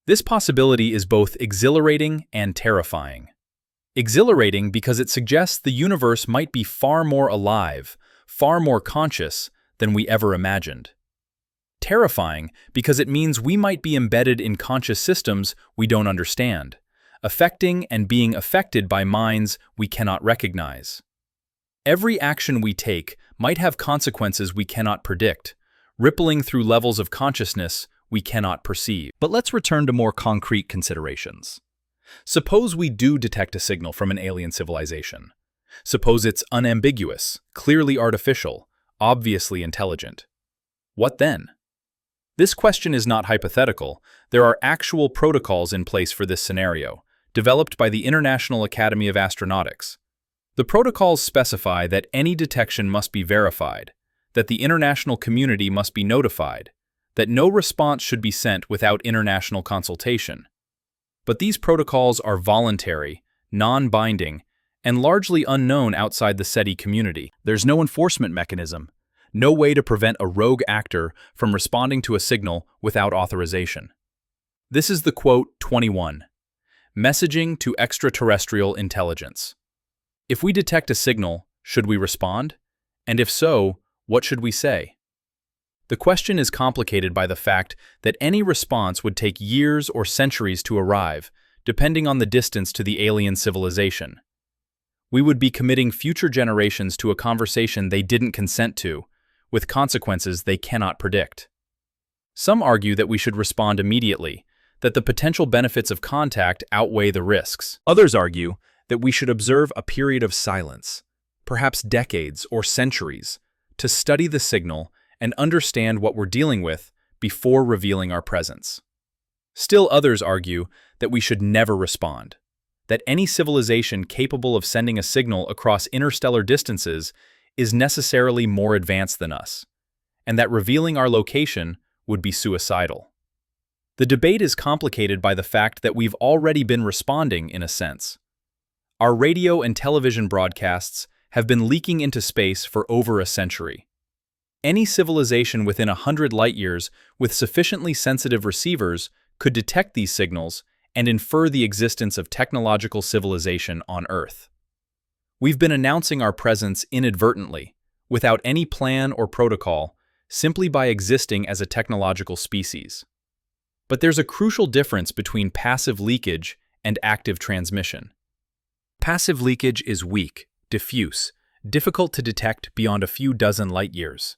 This possibility is both exhilarating and terrifying. Exhilarating because it suggests the universe might be far more alive, far more conscious than we ever imagined. Terrifying because it means we might be embedded in conscious systems we don't understand, affecting and being affected by minds we cannot recognize. Every action we take might have consequences we cannot predict, rippling through levels of consciousness we cannot perceive. But let's return to more concrete considerations. Suppose we do detect a signal from an alien civilization. Suppose it's unambiguous, clearly artificial, obviously intelligent. What then? This question is not hypothetical. There are actual protocols in place for this scenario, developed by the International Academy of Astronautics. The protocols specify that any detection must be verified, that the international community must be notified, that no response should be sent without international consultation. But these protocols are voluntary, non-binding, and largely unknown outside the SETI community. There's no enforcement mechanism, no way to prevent a rogue actor from responding to a signal without authorization. This is the quote 21, messaging to extraterrestrial intelligence. If we detect a signal, should we respond? And if so, what should we say? The question is complicated by the fact that any response would take years or centuries to arrive, depending on the distance to the alien civilization. We would be committing future generations to a conversation they didn't consent to, with consequences they cannot predict. Some argue that we should respond immediately, that the potential benefits of contact outweigh the risks. Others argue that we should observe a period of silence, perhaps decades or centuries, to study the signal and understand what we're dealing with before revealing our presence. Still others argue that we should never respond, that any civilization capable of sending a signal across interstellar distances is necessarily more advanced than us, and that revealing our location would be suicidal. The debate is complicated by the fact that we've already been responding in a sense. Our radio and television broadcasts have been leaking into space for over a century. Any civilization within 100 light-years with sufficiently sensitive receivers could detect these signals and infer the existence of technological civilization on Earth. We've been announcing our presence inadvertently, without any plan or protocol, simply by existing as a technological species. But there's a crucial difference between passive leakage and active transmission. Passive leakage is weak, diffuse, difficult to detect beyond a few dozen light-years.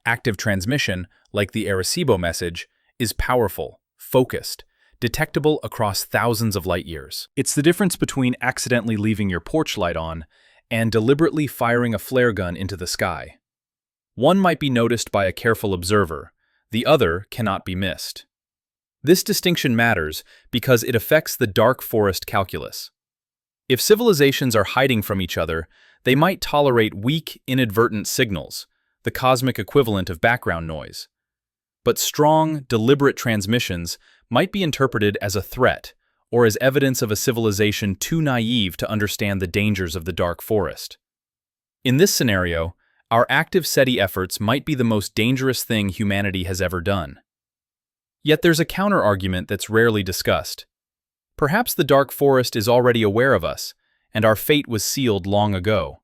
Active transmission, like the Arecibo message, is powerful, focused, detectable across thousands of light-years. It's the difference between accidentally leaving your porch light on and deliberately firing a flare gun into the sky. One might be noticed by a careful observer, the other cannot be missed. This distinction matters because it affects the dark forest calculus. If civilizations are hiding from each other, they might tolerate weak, inadvertent signals, the cosmic equivalent of background noise. But strong, deliberate transmissions might be interpreted as a threat or as evidence of a civilization too naive to understand the dangers of the dark forest. In this scenario, our active SETI efforts might be the most dangerous thing humanity has ever done. Yet there's a counter-argument that's rarely discussed. Perhaps the dark forest is already aware of us, and our fate was sealed long ago.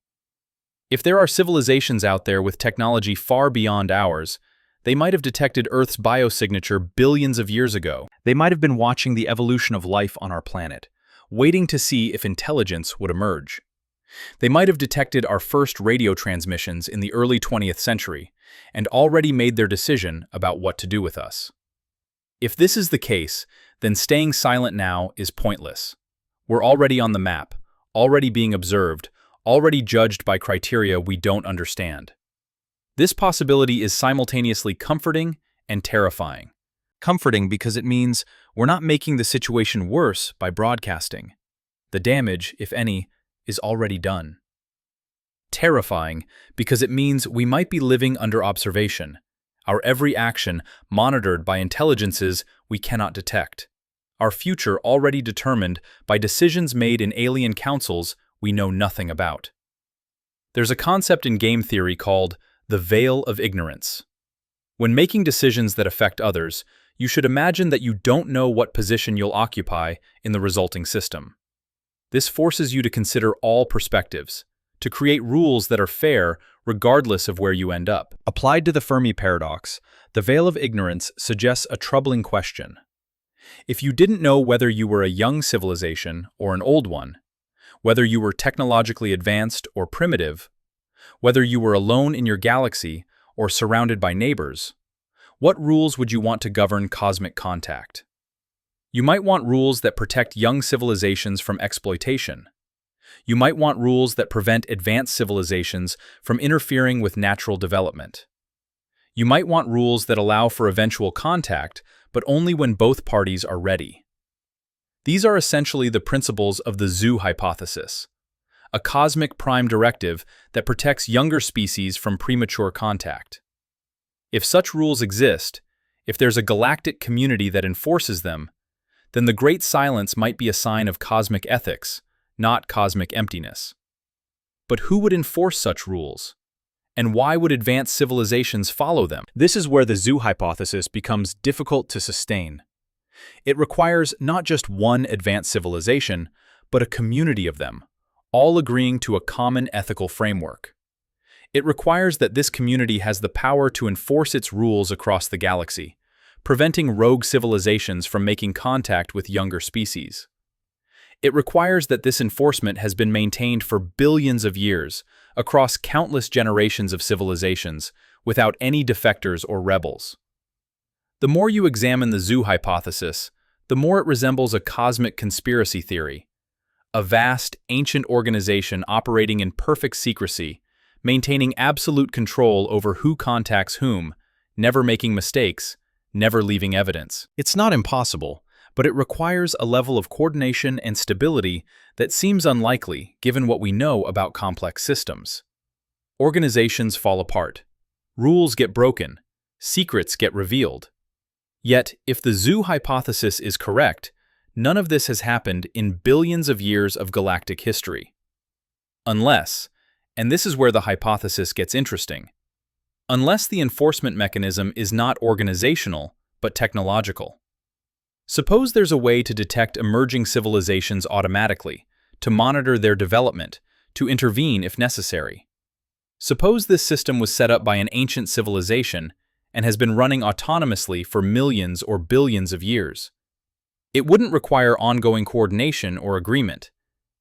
If there are civilizations out there with technology far beyond ours, they might have detected Earth's biosignature billions of years ago. They might have been watching the evolution of life on our planet, waiting to see if intelligence would emerge. They might have detected our first radio transmissions in the early 20th century, and already made their decision about what to do with us. If this is the case, then staying silent now is pointless. We're already on the map, already being observed, already judged by criteria we don't understand. This possibility is simultaneously comforting and terrifying. Comforting because it means we're not making the situation worse by broadcasting. The damage, if any, is already done. Terrifying because it means we might be living under observation, our every action monitored by intelligences we cannot detect, our future already determined by decisions made in alien councils we know nothing about. There's a concept in game theory called the veil of ignorance. When making decisions that affect others, you should imagine that you don't know what position you'll occupy in the resulting system. This forces you to consider all perspectives, to create rules that are fair regardless of where you end up. Applied to the Fermi paradox, the veil of ignorance suggests a troubling question. If you didn't know whether you were a young civilization or an old one, whether you were technologically advanced or primitive, whether you were alone in your galaxy or surrounded by neighbors, what rules would you want to govern cosmic contact? You might want rules that protect young civilizations from exploitation. You might want rules that prevent advanced civilizations from interfering with natural development. You might want rules that allow for eventual contact, but only when both parties are ready. These are essentially the principles of the zoo hypothesis, a cosmic prime directive that protects younger species from premature contact. If such rules exist, if there's a galactic community that enforces them, then the Great Silence might be a sign of cosmic ethics, not cosmic emptiness. But who would enforce such rules? And why would advanced civilizations follow them? This is where the zoo hypothesis becomes difficult to sustain. It requires not just one advanced civilization, but a community of them, all agreeing to a common ethical framework. It requires that this community has the power to enforce its rules across the galaxy, preventing rogue civilizations from making contact with younger species. It requires that this enforcement has been maintained for billions of years, across countless generations of civilizations, without any defectors or rebels. The more you examine the zoo hypothesis, the more it resembles a cosmic conspiracy theory, a vast, ancient organization operating in perfect secrecy, maintaining absolute control over who contacts whom, never making mistakes, never leaving evidence. It's not impossible, but it requires a level of coordination and stability that seems unlikely given what we know about complex systems. Organizations fall apart. Rules get broken. Secrets get revealed. Yet, if the zoo hypothesis is correct, none of this has happened in billions of years of galactic history. Unless, and this is where the hypothesis gets interesting, unless the enforcement mechanism is not organizational, but technological. Suppose there's a way to detect emerging civilizations automatically, to monitor their development, to intervene if necessary. Suppose this system was set up by an ancient civilization and has been running autonomously for millions or billions of years. It wouldn't require ongoing coordination or agreement.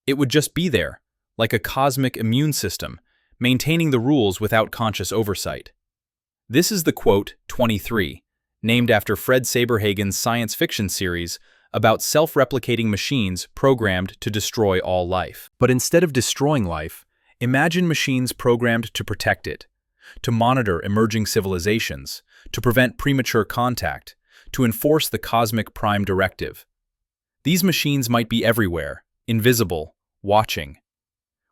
It would just be there, like a cosmic immune system, maintaining the rules without conscious oversight. This is the quote 23, named after Fred Saberhagen's science fiction series about self-replicating machines programmed to destroy all life. But instead of destroying life, imagine machines programmed to protect it, to monitor emerging civilizations, to prevent premature contact, to enforce the cosmic prime directive. These machines might be everywhere, invisible, watching.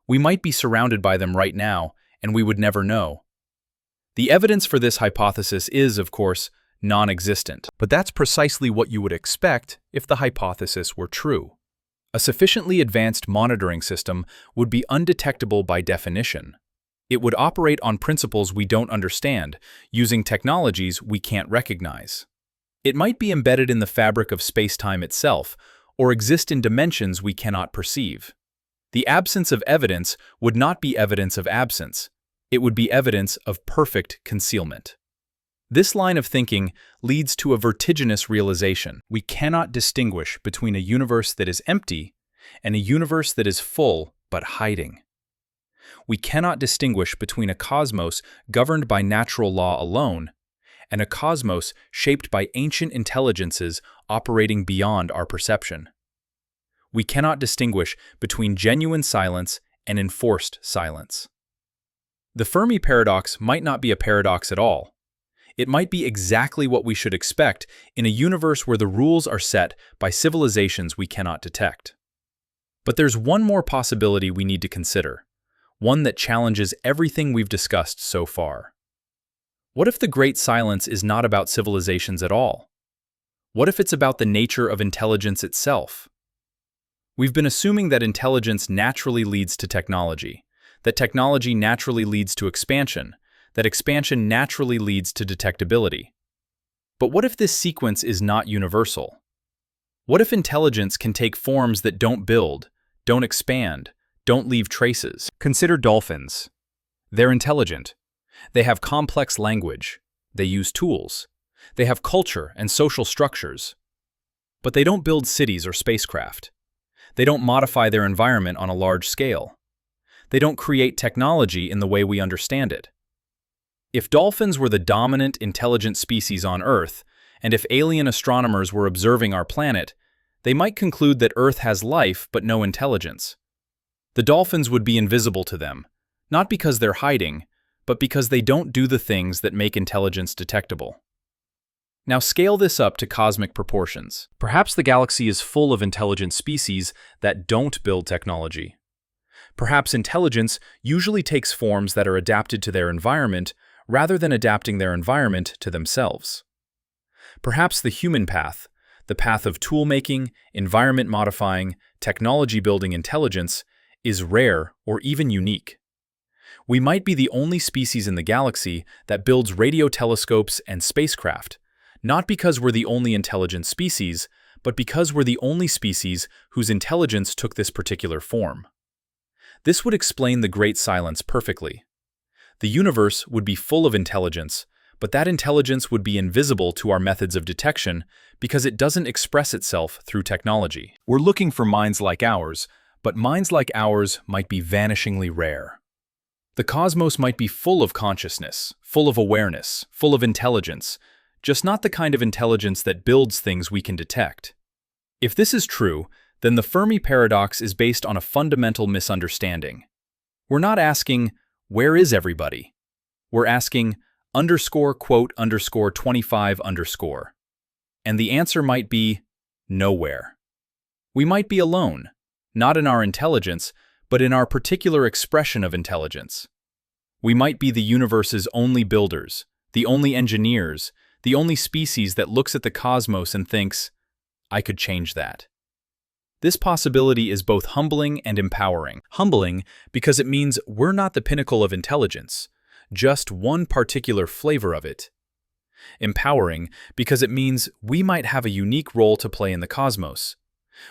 We might be surrounded by them right now, and we would never know. The evidence for this hypothesis is, of course, non-existent. But that's precisely what you would expect if the hypothesis were true. A sufficiently advanced monitoring system would be undetectable by definition. It would operate on principles we don't understand, using technologies we can't recognize. It might be embedded in the fabric of space-time itself, or exist in dimensions we cannot perceive. The absence of evidence would not be evidence of absence. It would be evidence of perfect concealment. This line of thinking leads to a vertiginous realization. We cannot distinguish between a universe that is empty and a universe that is full but hiding. We cannot distinguish between a cosmos governed by natural law alone and a cosmos shaped by ancient intelligences operating beyond our perception. We cannot distinguish between genuine silence and enforced silence. The Fermi paradox might not be a paradox at all. It might be exactly what we should expect in a universe where the rules are set by civilizations we cannot detect. But there's one more possibility we need to consider, one that challenges everything we've discussed so far. What if the Great Silence is not about civilizations at all? What if it's about the nature of intelligence itself? We've been assuming that intelligence naturally leads to technology, that technology naturally leads to expansion, that expansion naturally leads to detectability. But what if this sequence is not universal? What if intelligence can take forms that don't build, don't expand, don't leave traces? Consider dolphins. They're intelligent. They have complex language. They use tools. They have culture and social structures. But they don't build cities or spacecraft. They don't modify their environment on a large scale. They don't create technology in the way we understand it. If dolphins were the dominant intelligent species on Earth, and if alien astronomers were observing our planet, they might conclude that Earth has life but no intelligence. The dolphins would be invisible to them, not because they're hiding, but because they don't do the things that make intelligence detectable. Now scale this up to cosmic proportions. Perhaps the galaxy is full of intelligent species that don't build technology. Perhaps intelligence usually takes forms that are adapted to their environment rather than adapting their environment to themselves. Perhaps the human path, the path of tool-making, environment-modifying, technology-building intelligence, is rare or even unique. We might be the only species in the galaxy that builds radio telescopes and spacecraft, not because we're the only intelligent species, but because we're the only species whose intelligence took this particular form. This would explain the Great Silence perfectly. The universe would be full of intelligence, but that intelligence would be invisible to our methods of detection because it doesn't express itself through technology. We're looking for minds like ours, but minds like ours might be vanishingly rare. The cosmos might be full of consciousness, full of awareness, full of intelligence, just not the kind of intelligence that builds things we can detect. If this is true, then the Fermi paradox is based on a fundamental misunderstanding. We're not asking, where is everybody? We're asking, _quote_25_. And the answer might be, nowhere. We might be alone, not in our intelligence, but in our particular expression of intelligence. We might be the universe's only builders, the only engineers, the only species that looks at the cosmos and thinks, I could change that. This possibility is both humbling and empowering. Humbling because it means we're not the pinnacle of intelligence, just one particular flavor of it. Empowering because it means we might have a unique role to play in the cosmos.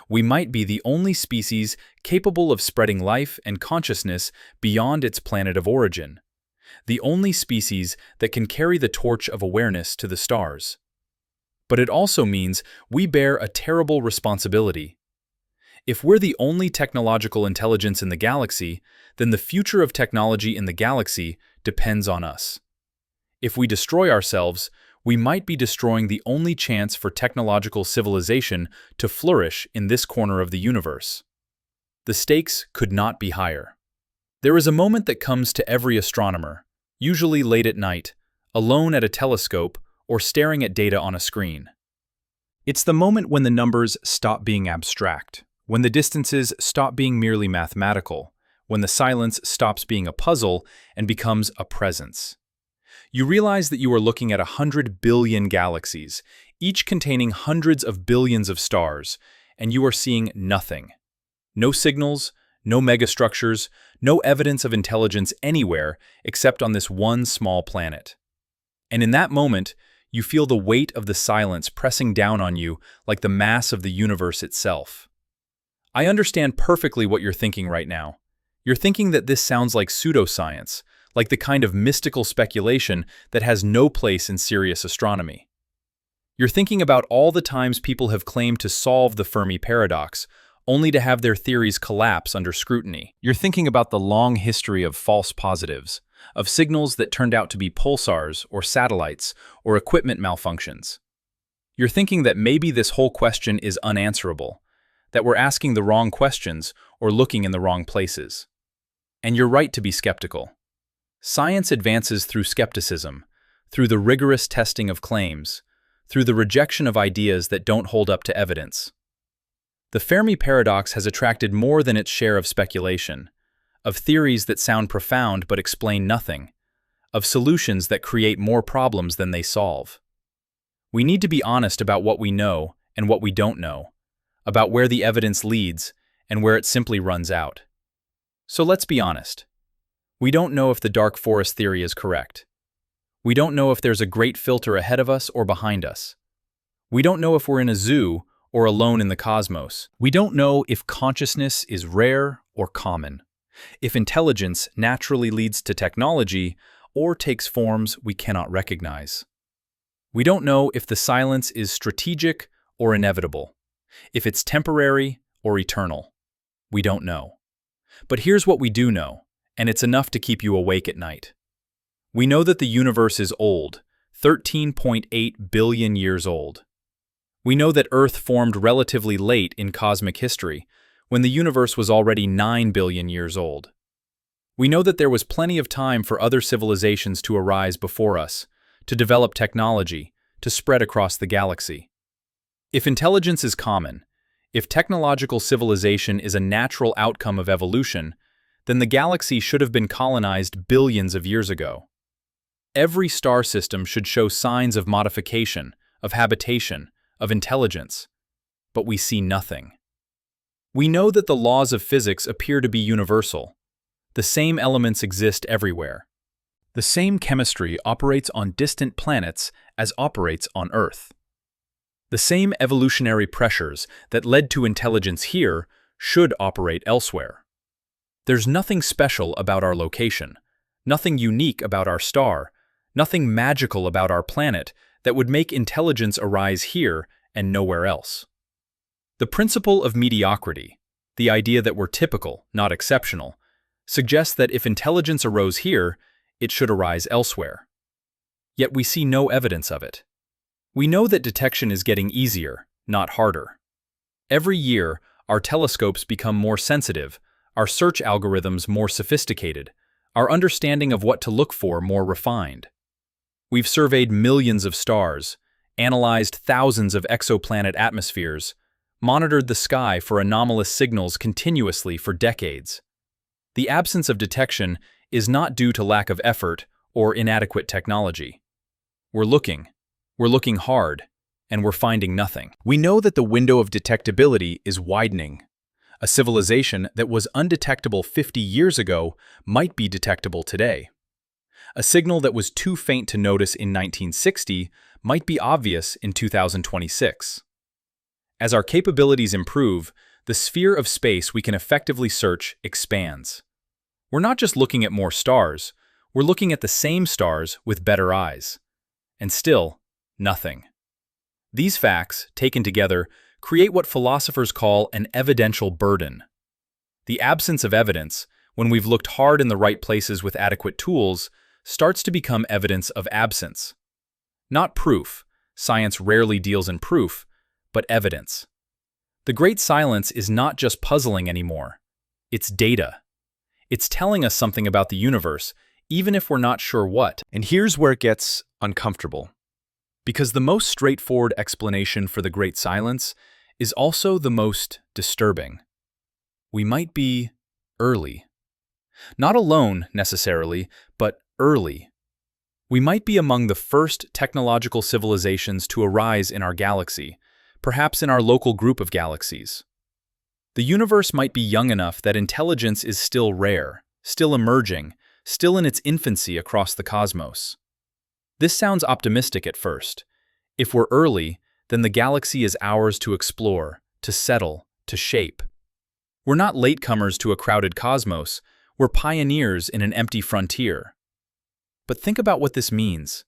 We might be the only species capable of spreading life and consciousness beyond its planet of origin. The only species that can carry the torch of awareness to the stars. But it also means we bear a terrible responsibility. If we're the only technological intelligence in the galaxy, then the future of technology in the galaxy depends on us. If we destroy ourselves, we might be destroying the only chance for technological civilization to flourish in this corner of the universe. The stakes could not be higher. There is a moment that comes to every astronomer, usually late at night, alone at a telescope or staring at data on a screen. It's the moment when the numbers stop being abstract, when the distances stop being merely mathematical, when the silence stops being a puzzle and becomes a presence. You realize that you are looking at 100 billion galaxies, each containing hundreds of billions of stars, and you are seeing nothing. No signals, no megastructures, no evidence of intelligence anywhere except on this one small planet. And in that moment, you feel the weight of the silence pressing down on you like the mass of the universe itself. I understand perfectly what you're thinking right now. You're thinking that this sounds like pseudoscience, like the kind of mystical speculation that has no place in serious astronomy. You're thinking about all the times people have claimed to solve the Fermi paradox, only to have their theories collapse under scrutiny. You're thinking about the long history of false positives, of signals that turned out to be pulsars or satellites or equipment malfunctions. You're thinking that maybe this whole question is unanswerable, that we're asking the wrong questions or looking in the wrong places. And you're right to be skeptical. Science advances through skepticism, through the rigorous testing of claims, through the rejection of ideas that don't hold up to evidence. The Fermi paradox has attracted more than its share of speculation, of theories that sound profound but explain nothing, of solutions that create more problems than they solve. We need to be honest about what we know and what we don't know, about where the evidence leads and where it simply runs out. So let's be honest. We don't know if the dark forest theory is correct. We don't know if there's a great filter ahead of us or behind us. We don't know if we're in a zoo or alone in the cosmos. We don't know if consciousness is rare or common. if intelligence naturally leads to technology or takes forms we cannot recognize. We don't know if the silence is strategic or inevitable, if it's temporary or eternal. We don't know. But here's what we do know, and it's enough to keep you awake at night. We know that the universe is old, 13.8 billion years old. We know that Earth formed relatively late in cosmic history, when the universe was already 9 billion years old. We know that there was plenty of time for other civilizations to arise before us, to develop technology, to spread across the galaxy. If intelligence is common, if technological civilization is a natural outcome of evolution, then the galaxy should have been colonized billions of years ago. Every star system should show signs of modification, of habitation, of intelligence, but we see nothing. We know that the laws of physics appear to be universal. The same elements exist everywhere. The same chemistry operates on distant planets as operates on Earth. The same evolutionary pressures that led to intelligence here should operate elsewhere. There's nothing special about our location, nothing unique about our star, nothing magical about our planet that would make intelligence arise here and nowhere else. The principle of mediocrity, the idea that we're typical, not exceptional, suggests that if intelligence arose here, it should arise elsewhere. Yet we see no evidence of it. We know that detection is getting easier, not harder. Every year, our telescopes become more sensitive, our search algorithms more sophisticated, our understanding of what to look for more refined. We've surveyed millions of stars, analyzed thousands of exoplanet atmospheres, monitored the sky for anomalous signals continuously for decades. The absence of detection is not due to lack of effort or inadequate technology. We're looking hard, and we're finding nothing. We know that the window of detectability is widening. A civilization that was undetectable 50 years ago might be detectable today. A signal that was too faint to notice in 1960 might be obvious in 2026. As our capabilities improve, the sphere of space we can effectively search expands. We're not just looking at more stars, we're looking at the same stars with better eyes. And still, nothing. These facts, taken together, create what philosophers call an evidential burden. The absence of evidence, when we've looked hard in the right places with adequate tools, starts to become evidence of absence. Not proof, science rarely deals in proof, but evidence. The great silence is not just puzzling anymore. It's data. It's telling us something about the universe, even if we're not sure what. And here's where it gets uncomfortable. Because the most straightforward explanation for the great silence is also the most disturbing. We might be early. Not alone, necessarily, but early. We might be among the first technological civilizations to arise in our galaxy, perhaps in our local group of galaxies. The universe might be young enough that intelligence is still rare, still emerging, still in its infancy across the cosmos. This sounds optimistic at first. If we're early, then the galaxy is ours to explore, to settle, to shape. We're not latecomers to a crowded cosmos, we're pioneers in an empty frontier. But think about what this means.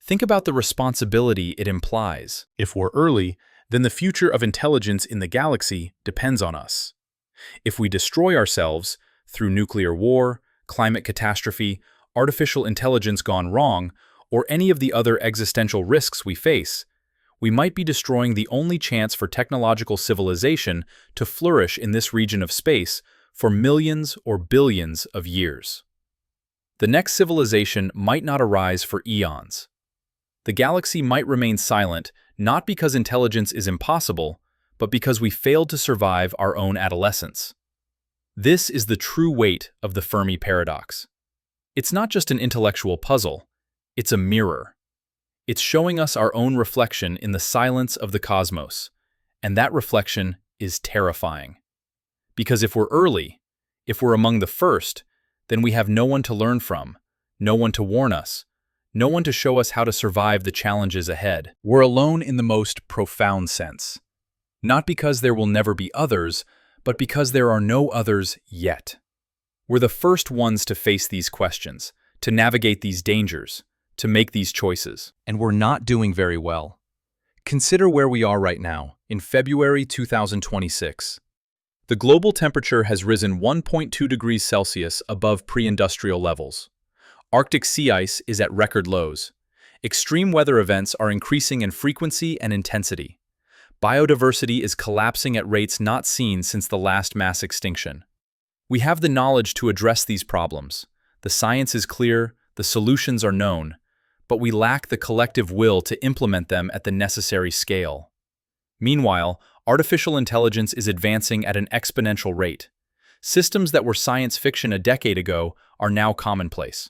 Think about the responsibility it implies. If we're early, then the future of intelligence in the galaxy depends on us. If we destroy ourselves through nuclear war, climate catastrophe, artificial intelligence gone wrong, or any of the other existential risks we face, we might be destroying the only chance for technological civilization to flourish in this region of space for millions or billions of years. The next civilization might not arise for eons. The galaxy might remain silent not because intelligence is impossible, but because we failed to survive our own adolescence. This is the true weight of the Fermi paradox. It's not just an intellectual puzzle, it's a mirror. It's showing us our own reflection in the silence of the cosmos, and that reflection is terrifying. Because if we're early, if we're among the first, then we have no one to learn from, no one to warn us, no one to show us how to survive the challenges ahead. We're alone in the most profound sense. Not because there will never be others, but because there are no others yet. We're the first ones to face these questions, to navigate these dangers, to make these choices. And we're not doing very well. Consider where we are right now, in February 2026. The global temperature has risen 1.2 degrees Celsius above pre-industrial levels. Arctic sea ice is at record lows. Extreme weather events are increasing in frequency and intensity. Biodiversity is collapsing at rates not seen since the last mass extinction. We have the knowledge to address these problems. The science is clear, the solutions are known, but we lack the collective will to implement them at the necessary scale. Meanwhile, artificial intelligence is advancing at an exponential rate. Systems that were science fiction a decade ago are now commonplace.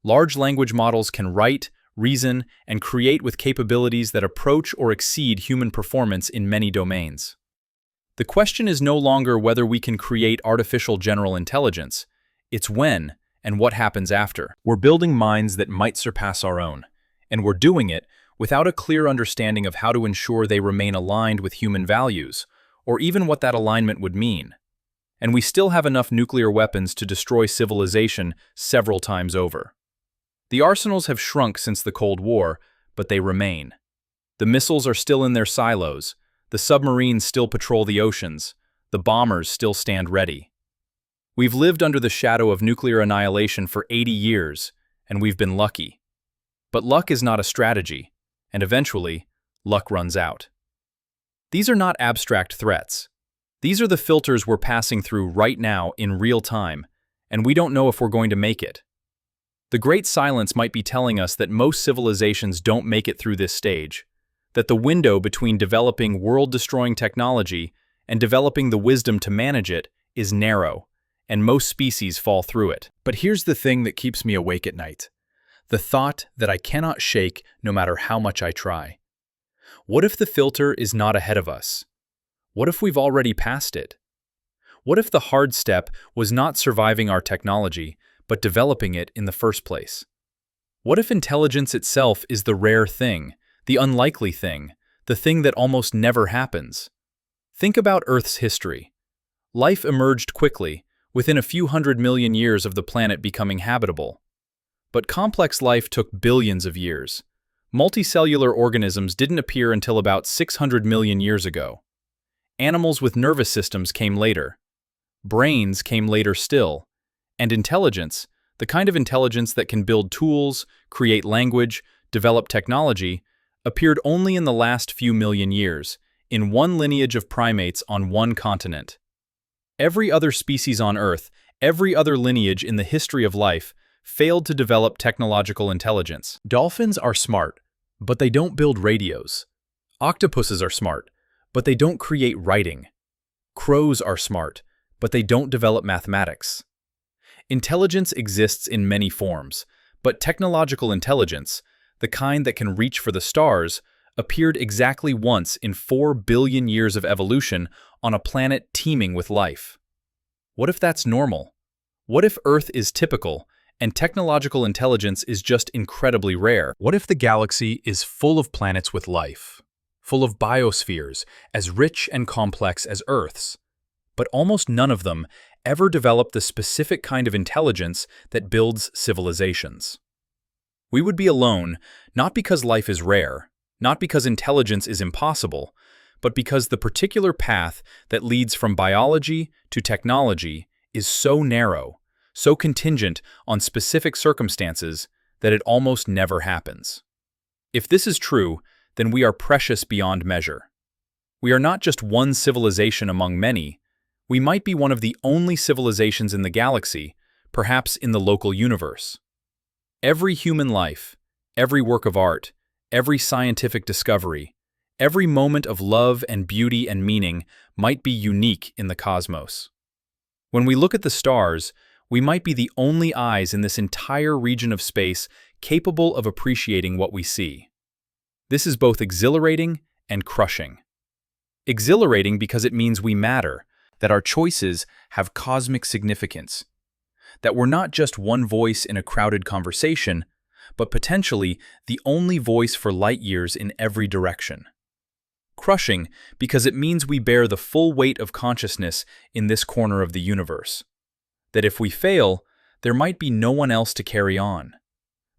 Large language models can write, reason, and create with capabilities that approach or exceed human performance in many domains. The question is no longer whether we can create artificial general intelligence, it's when and what happens after. We're building minds that might surpass our own, and we're doing it without a clear understanding of how to ensure they remain aligned with human values, or even what that alignment would mean. And we still have enough nuclear weapons to destroy civilization several times over. The arsenals have shrunk since the Cold War, but they remain. The missiles are still in their silos, the submarines still patrol the oceans, the bombers still stand ready. We've lived under the shadow of nuclear annihilation for 80 years, and we've been lucky. But luck is not a strategy, and eventually, luck runs out. These are not abstract threats. These are the filters we're passing through right now in real time, and we don't know if we're going to make it. The Great Silence might be telling us that most civilizations don't make it through this stage, that the window between developing world-destroying technology and developing the wisdom to manage it is narrow, and most species fall through it. But here's the thing that keeps me awake at night. The thought that I cannot shake no matter how much I try. What if the filter is not ahead of us? What if we've already passed it? What if the hard step was not surviving our technology, but developing it in the first place? What if intelligence itself is the rare thing, the unlikely thing, the thing that almost never happens? Think about Earth's history. Life emerged quickly, within a few 100 million years of the planet becoming habitable. But complex life took billions of years. Multicellular organisms didn't appear until about 600 million years ago. Animals with nervous systems came later. Brains came later still. And intelligence, the kind of intelligence that can build tools, create language, develop technology, appeared only in the last few million years, in one lineage of primates on one continent. Every other species on Earth, every other lineage in the history of life, failed to develop technological intelligence. Dolphins are smart, but they don't build radios. Octopuses are smart, but they don't create writing. Crows are smart, but they don't develop mathematics. Intelligence exists in many forms, but technological intelligence, the kind that can reach for the stars, appeared exactly once in 4 billion years of evolution on a planet teeming with life. What if that's normal? What if Earth is typical, and technological intelligence is just incredibly rare? What if the galaxy is full of planets with life, full of biospheres as rich and complex as Earth's, but almost none of them ever develop the specific kind of intelligence that builds civilizations? We would be alone, not because life is rare, not because intelligence is impossible, but because the particular path that leads from biology to technology is so narrow, so contingent on specific circumstances that it almost never happens. If this is true, then we are precious beyond measure. We are not just one civilization among many. We might be one of the only civilizations in the galaxy, perhaps in the local universe. Every human life, every work of art, every scientific discovery, every moment of love and beauty and meaning might be unique in the cosmos. When we look at the stars, we might be the only eyes in this entire region of space capable of appreciating what we see. This is both exhilarating and crushing. Exhilarating because it means we matter, that our choices have cosmic significance, that we're not just one voice in a crowded conversation, but potentially the only voice for light years in every direction. Crushing because it means we bear the full weight of consciousness in this corner of the universe. That if we fail, there might be no one else to carry on.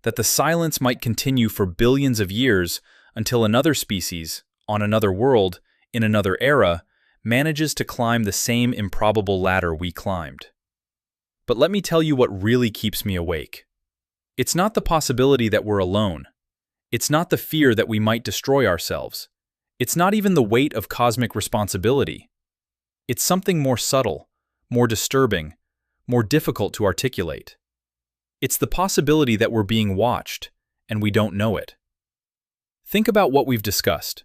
That the silence might continue for billions of years until another species, on another world, in another era, manages to climb the same improbable ladder we climbed. But let me tell you what really keeps me awake. It's not the possibility that we're alone. It's not the fear that we might destroy ourselves. It's not even the weight of cosmic responsibility. It's something more subtle, more disturbing, more difficult to articulate. It's the possibility that we're being watched, and we don't know it. Think about what we've discussed.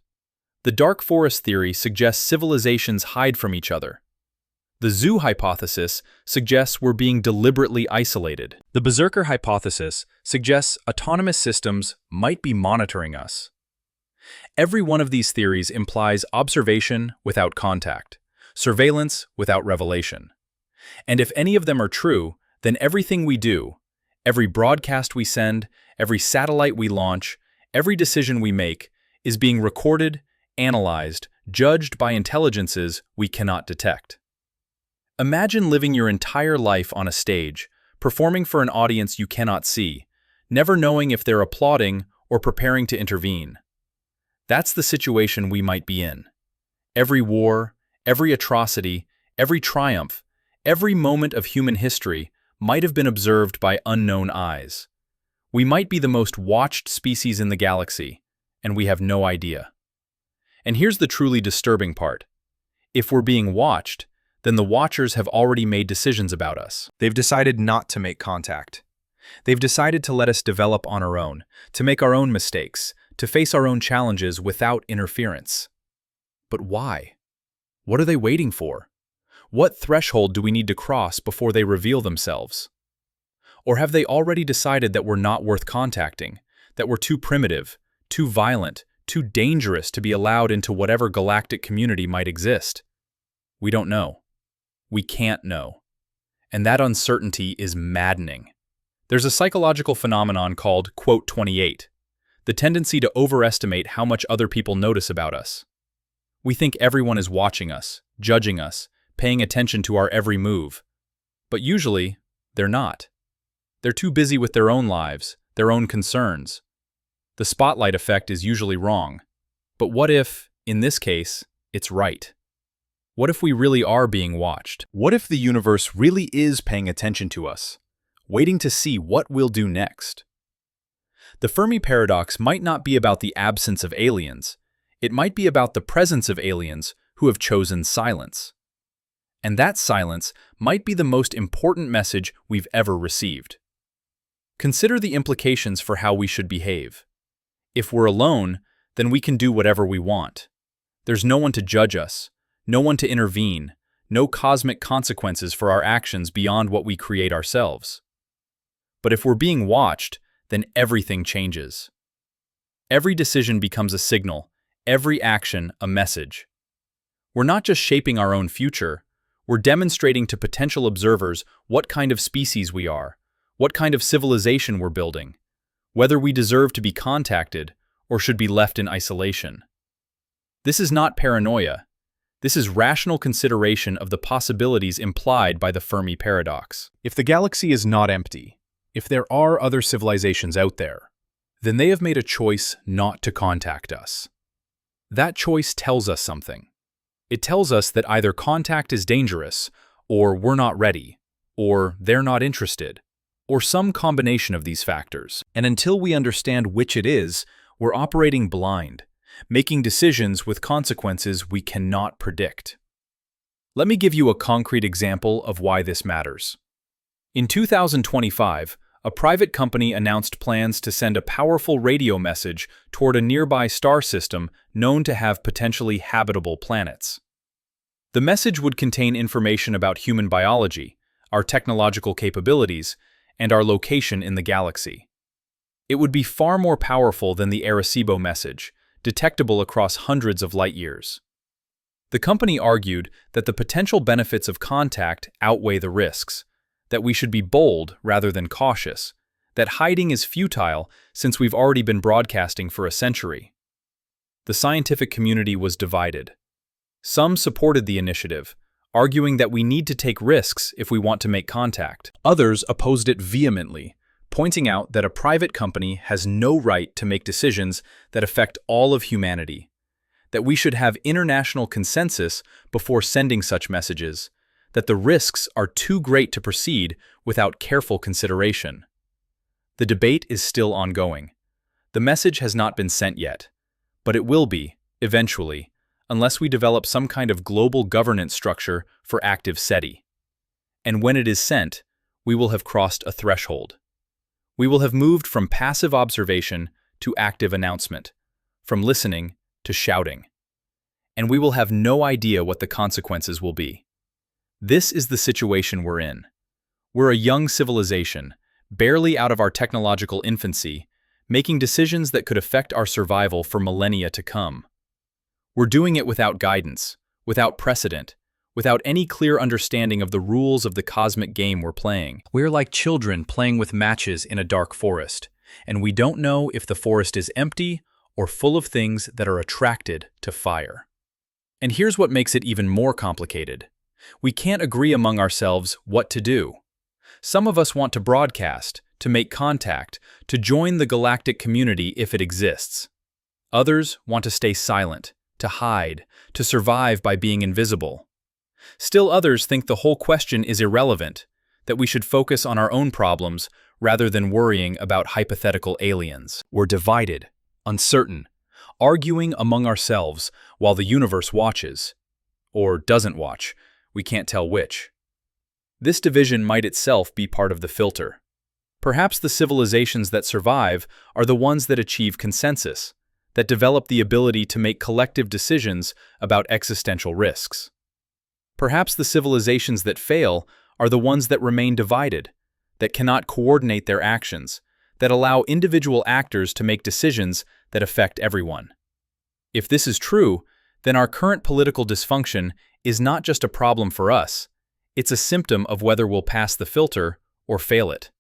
The dark forest theory suggests civilizations hide from each other. The zoo hypothesis suggests we're being deliberately isolated. The berserker hypothesis suggests autonomous systems might be monitoring us. Every one of these theories implies observation without contact, surveillance without revelation. And if any of them are true, then everything we do, every broadcast we send, every satellite we launch, every decision we make, is being recorded, analyzed, judged by intelligences we cannot detect. Imagine living your entire life on a stage, performing for an audience you cannot see, never knowing if they're applauding or preparing to intervene. That's the situation we might be in. Every war, every atrocity, every triumph, every moment of human history might have been observed by unknown eyes. We might be the most watched species in the galaxy, and we have no idea. And here's the truly disturbing part. If we're being watched, then the watchers have already made decisions about us. They've decided not to make contact. They've decided to let us develop on our own, to make our own mistakes, to face our own challenges without interference. But why? What are they waiting for? What threshold do we need to cross before they reveal themselves? Or have they already decided that we're not worth contacting, that we're too primitive, too violent, too dangerous to be allowed into whatever galactic community might exist? We don't know. We can't know. And that uncertainty is maddening. There's a psychological phenomenon called quote 28, the tendency to overestimate how much other people notice about us. We think everyone is watching us, judging us, paying attention to our every move. But usually, they're not. They're too busy with their own lives, their own concerns. The spotlight effect is usually wrong. But what if, in this case, it's right? What if we really are being watched? What if the universe really is paying attention to us, waiting to see what we'll do next? The Fermi paradox might not be about the absence of aliens. It might be about the presence of aliens who have chosen silence. And that silence might be the most important message we've ever received. Consider the implications for how we should behave. If we're alone, then we can do whatever we want. There's no one to judge us, no one to intervene, no cosmic consequences for our actions beyond what we create ourselves. But if we're being watched, then everything changes. Every decision becomes a signal, every action a message. We're not just shaping our own future, we're demonstrating to potential observers what kind of species we are, what kind of civilization we're building, whether we deserve to be contacted or should be left in isolation. This is not paranoia. This is rational consideration of the possibilities implied by the Fermi paradox. If the galaxy is not empty, if there are other civilizations out there, then they have made a choice not to contact us. That choice tells us something. It tells us that either contact is dangerous, or we're not ready, or they're not interested, or some combination of these factors. And until we understand which it is, we're operating blind, making decisions with consequences we cannot predict. Let me give you a concrete example of why this matters. In 2025, a private company announced plans to send a powerful radio message toward a nearby star system known to have potentially habitable planets. The message would contain information about human biology, our technological capabilities, and our location in the galaxy. It would be far more powerful than the Arecibo message, detectable across hundreds of light years. The company argued that the potential benefits of contact outweigh the risks, that we should be bold rather than cautious, that hiding is futile since we've already been broadcasting for a century. The scientific community was divided. Some supported the initiative, arguing that we need to take risks if we want to make contact. Others opposed it vehemently, pointing out that a private company has no right to make decisions that affect all of humanity, that we should have international consensus before sending such messages, that the risks are too great to proceed without careful consideration. The debate is still ongoing. The message has not been sent yet, but it will be, eventually, unless we develop some kind of global governance structure for active SETI. And when it is sent, we will have crossed a threshold. We will have moved from passive observation to active announcement, from listening to shouting. And we will have no idea what the consequences will be. This is the situation we're in. We're a young civilization, barely out of our technological infancy, making decisions that could affect our survival for millennia to come. We're doing it without guidance, without precedent, without any clear understanding of the rules of the cosmic game we're playing. We're like children playing with matches in a dark forest, and we don't know if the forest is empty or full of things that are attracted to fire. And here's what makes it even more complicated. We can't agree among ourselves what to do. Some of us want to broadcast, to make contact, to join the galactic community if it exists. Others want to stay silent, to hide, to survive by being invisible. Still others think the whole question is irrelevant, that we should focus on our own problems rather than worrying about hypothetical aliens. We're divided, uncertain, arguing among ourselves while the universe watches. Or doesn't watch, we can't tell which. This division might itself be part of the filter. Perhaps the civilizations that survive are the ones that achieve consensus, that develop the ability to make collective decisions about existential risks. Perhaps the civilizations that fail are the ones that remain divided, that cannot coordinate their actions, that allow individual actors to make decisions that affect everyone. If this is true, then our current political dysfunction is not just a problem for us, it's a symptom of whether we'll pass the filter or fail it.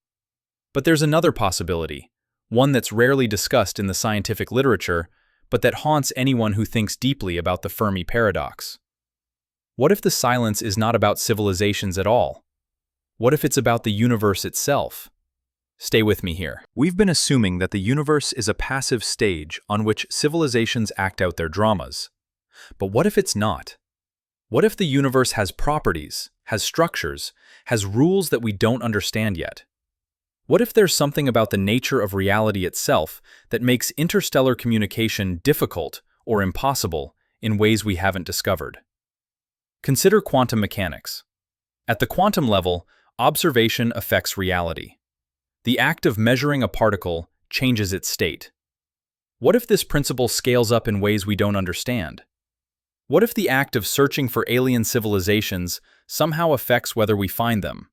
But there's another possibility, one that's rarely discussed in the scientific literature, but that haunts anyone who thinks deeply about the Fermi paradox. What if the silence is not about civilizations at all? What if it's about the universe itself? Stay with me here. We've been assuming that the universe is a passive stage on which civilizations act out their dramas. But what if it's not? What if the universe has properties, has structures, has rules that we don't understand yet? What if there's something about the nature of reality itself that makes interstellar communication difficult or impossible in ways we haven't discovered? Consider quantum mechanics. At the quantum level, observation affects reality. The act of measuring a particle changes its state. What if this principle scales up in ways we don't understand? What if the act of searching for alien civilizations somehow affects whether we find them?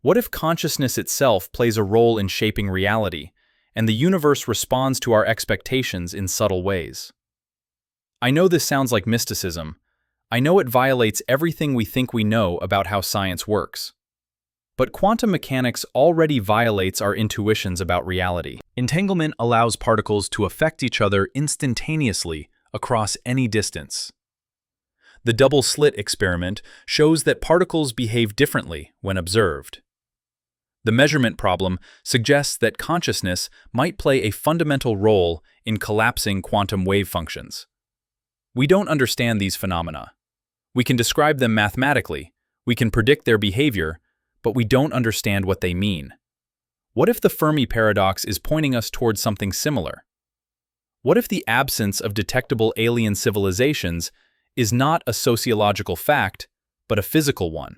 What if consciousness itself plays a role in shaping reality, and the universe responds to our expectations in subtle ways? I know this sounds like mysticism. I know it violates everything we think we know about how science works. But quantum mechanics already violates our intuitions about reality. Entanglement allows particles to affect each other instantaneously across any distance. The double-slit experiment shows that particles behave differently when observed. The measurement problem suggests that consciousness might play a fundamental role in collapsing quantum wave functions. We don't understand these phenomena. We can describe them mathematically, we can predict their behavior, but we don't understand what they mean. What if the Fermi paradox is pointing us towards something similar? What if the absence of detectable alien civilizations is not a sociological fact, but a physical one?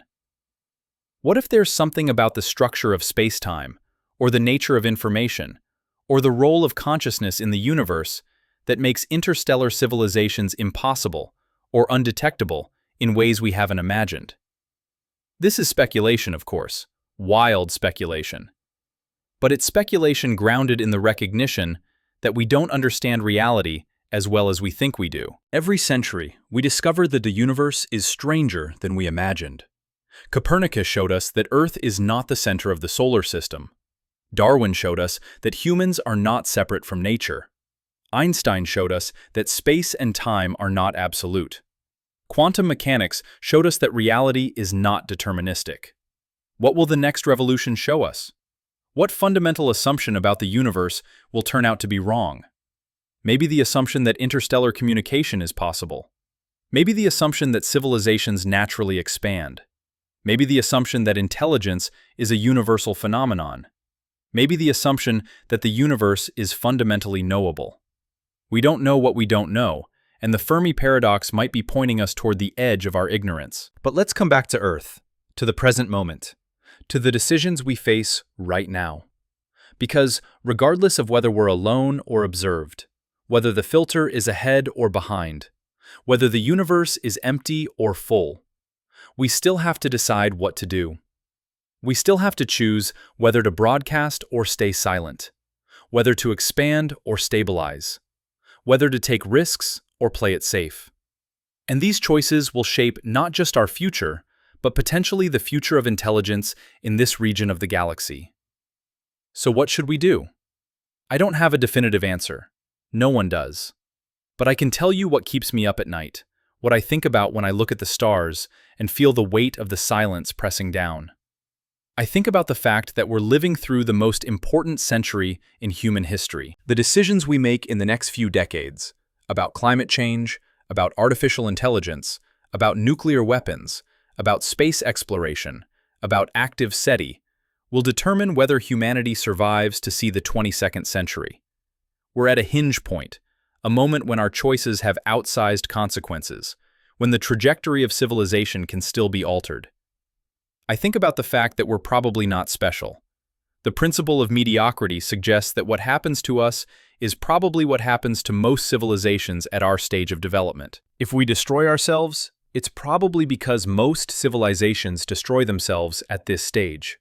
What if there's something about the structure of space-time, or the nature of information, or the role of consciousness in the universe that makes interstellar civilizations impossible or undetectable in ways we haven't imagined? This is speculation, of course, wild speculation. But it's speculation grounded in the recognition that we don't understand reality as well as we think we do. Every century, we discover that the universe is stranger than we imagined. Copernicus showed us that Earth is not the center of the solar system. Darwin showed us that humans are not separate from nature. Einstein showed us that space and time are not absolute. Quantum mechanics showed us that reality is not deterministic. What will the next revolution show us? What fundamental assumption about the universe will turn out to be wrong? Maybe the assumption that interstellar communication is possible. Maybe the assumption that civilizations naturally expand. Maybe the assumption that intelligence is a universal phenomenon. Maybe the assumption that the universe is fundamentally knowable. We don't know what we don't know, and the Fermi paradox might be pointing us toward the edge of our ignorance. But let's come back to Earth, to the present moment, to the decisions we face right now. Because regardless of whether we're alone or observed, whether the filter is ahead or behind, whether the universe is empty or full, we still have to decide what to do. We still have to choose whether to broadcast or stay silent, whether to expand or stabilize, whether to take risks or play it safe. And these choices will shape not just our future, but potentially the future of intelligence in this region of the galaxy. So what should we do? I don't have a definitive answer. No one does. But I can tell you what keeps me up at night, what I think about when I look at the stars and feel the weight of the silence pressing down. I think about the fact that we're living through the most important century in human history. The decisions we make in the next few decades, about climate change, about artificial intelligence, about nuclear weapons, about space exploration, about active SETI, will determine whether humanity survives to see the 22nd century. We're at a hinge point, a moment when our choices have outsized consequences, when the trajectory of civilization can still be altered. I think about the fact that we're probably not special. The principle of mediocrity suggests that what happens to us is probably what happens to most civilizations at our stage of development. If we destroy ourselves, it's probably because most civilizations destroy themselves at this stage.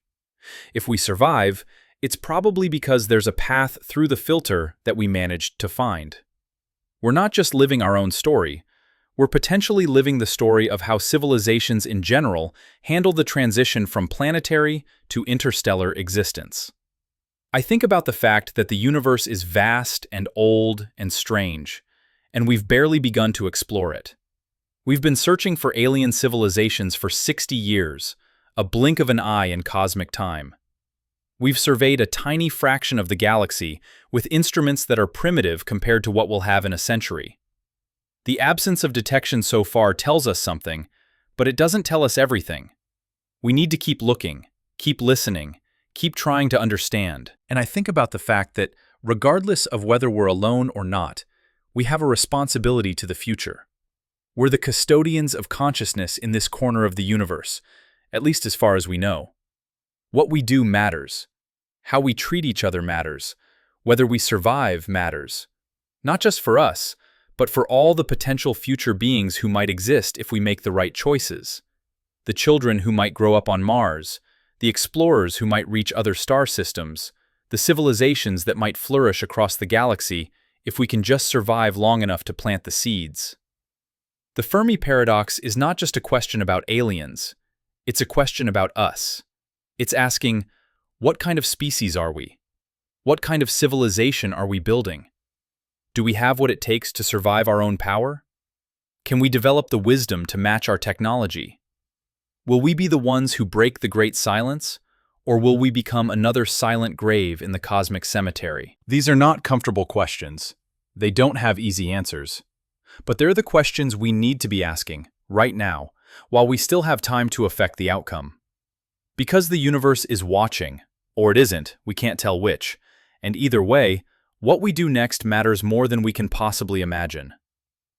If we survive, it's probably because there's a path through the filter that we managed to find. We're not just living our own story, we're potentially living the story of how civilizations in general handle the transition from planetary to interstellar existence. I think about the fact that the universe is vast and old and strange, and we've barely begun to explore it. We've been searching for alien civilizations for 60 years, a blink of an eye in cosmic time. We've surveyed a tiny fraction of the galaxy with instruments that are primitive compared to what we'll have in a century. The absence of detection so far tells us something, but it doesn't tell us everything. We need to keep looking, keep listening, keep trying to understand. And I think about the fact that, regardless of whether we're alone or not, we have a responsibility to the future. We're the custodians of consciousness in this corner of the universe, at least as far as we know. What we do matters. How we treat each other matters. Whether we survive matters. Not just for us, but for all the potential future beings who might exist if we make the right choices. The children who might grow up on Mars, the explorers who might reach other star systems, the civilizations that might flourish across the galaxy if we can just survive long enough to plant the seeds. The Fermi paradox is not just a question about aliens, it's a question about us. It's asking, what kind of species are we? What kind of civilization are we building? Do we have what it takes to survive our own power? Can we develop the wisdom to match our technology? Will we be the ones who break the great silence, or will we become another silent grave in the cosmic cemetery? These are not comfortable questions. They don't have easy answers. But they're the questions we need to be asking, right now, while we still have time to affect the outcome. Because the universe is watching, or it isn't, we can't tell which, and either way, what we do next matters more than we can possibly imagine.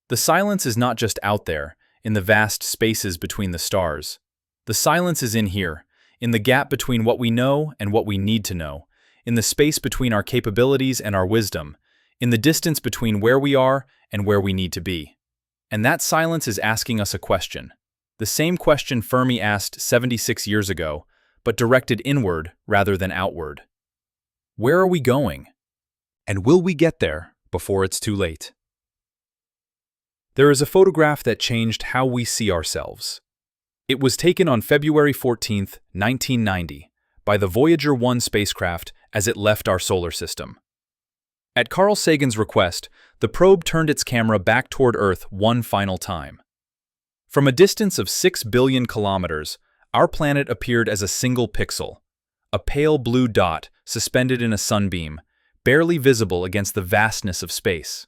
The silence is not just out there, in the vast spaces between the stars. The silence is in here, in the gap between what we know and what we need to know, in the space between our capabilities and our wisdom, in the distance between where we are and where we need to be. And that silence is asking us a question. The same question Fermi asked 76 years ago, but directed inward rather than outward. Where are we going? And will we get there before it's too late? There is a photograph that changed how we see ourselves. It was taken on February 14, 1990, by the Voyager 1 spacecraft as it left our solar system. At Carl Sagan's request, the probe turned its camera back toward Earth one final time. From a distance of 6 billion kilometers, our planet appeared as a single pixel, a pale blue dot suspended in a sunbeam, barely visible against the vastness of space.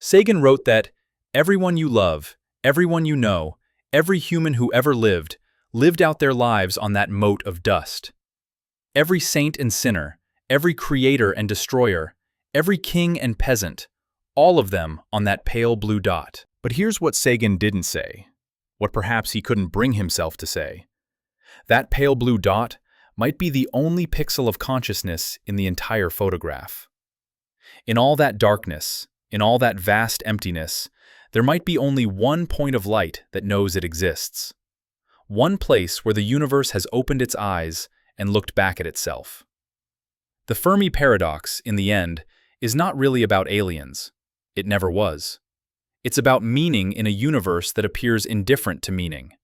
Sagan wrote that, "Everyone you love, everyone you know, every human who ever lived out their lives on that mote of dust. Every saint and sinner, every creator and destroyer, every king and peasant, all of them on that pale blue dot." But here's what Sagan didn't say, what perhaps he couldn't bring himself to say. That pale blue dot might be the only pixel of consciousness in the entire photograph. In all that darkness, in all that vast emptiness, there might be only one point of light that knows it exists. One place where the universe has opened its eyes and looked back at itself. The Fermi paradox, in the end, is not really about aliens. It never was. It's about meaning in a universe that appears indifferent to meaning.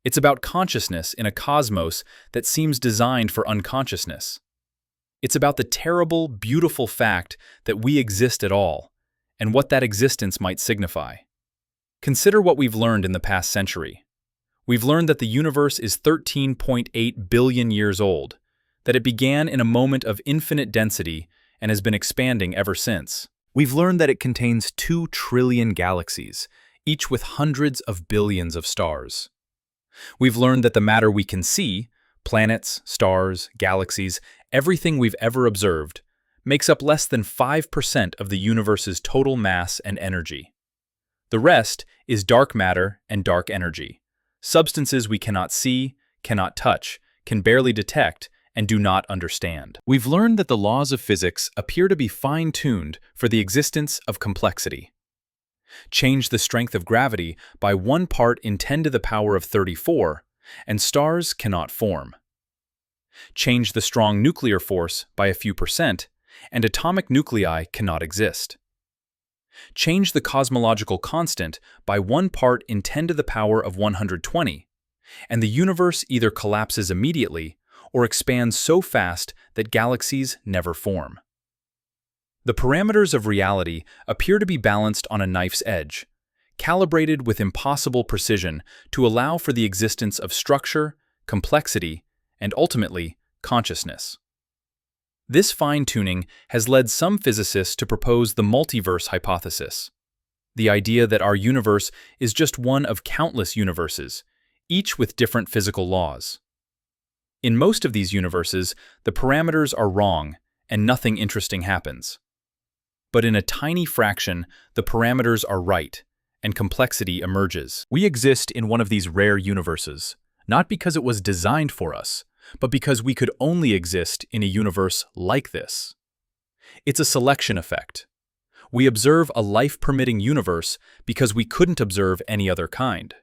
It's about consciousness in a cosmos that seems designed for unconsciousness. It's about the terrible, beautiful fact that we exist at all, and what that existence might signify. Consider what we've learned in the past century. We've learned that the universe is 13.8 billion years old, that it began in a moment of infinite density and has been expanding ever since. We've learned that it contains 2 trillion galaxies, each with hundreds of billions of stars. We've learned that the matter we can see, planets, stars, galaxies, everything we've ever observed, makes up less than 5% of the universe's total mass and energy. The rest is dark matter and dark energy, substances we cannot see, cannot touch, can barely detect, and do not understand. We've learned that the laws of physics appear to be fine-tuned for the existence of complexity. Change the strength of gravity by 1 part in 10 to the power of 34, and stars cannot form. Change the strong nuclear force by a few percent, and atomic nuclei cannot exist. Change the cosmological constant by 1 part in 10 to the power of 120, and the universe either collapses immediately or expands so fast that galaxies never form. The parameters of reality appear to be balanced on a knife's edge, calibrated with impossible precision to allow for the existence of structure, complexity, and ultimately, consciousness. This fine-tuning has led some physicists to propose the multiverse hypothesis, the idea that our universe is just one of countless universes, each with different physical laws. In most of these universes, the parameters are wrong and nothing interesting happens. But in a tiny fraction, the parameters are right, and complexity emerges. We exist in one of these rare universes, not because it was designed for us, but because we could only exist in a universe like this. It's a selection effect. We observe a life-permitting universe because we couldn't observe any other kind.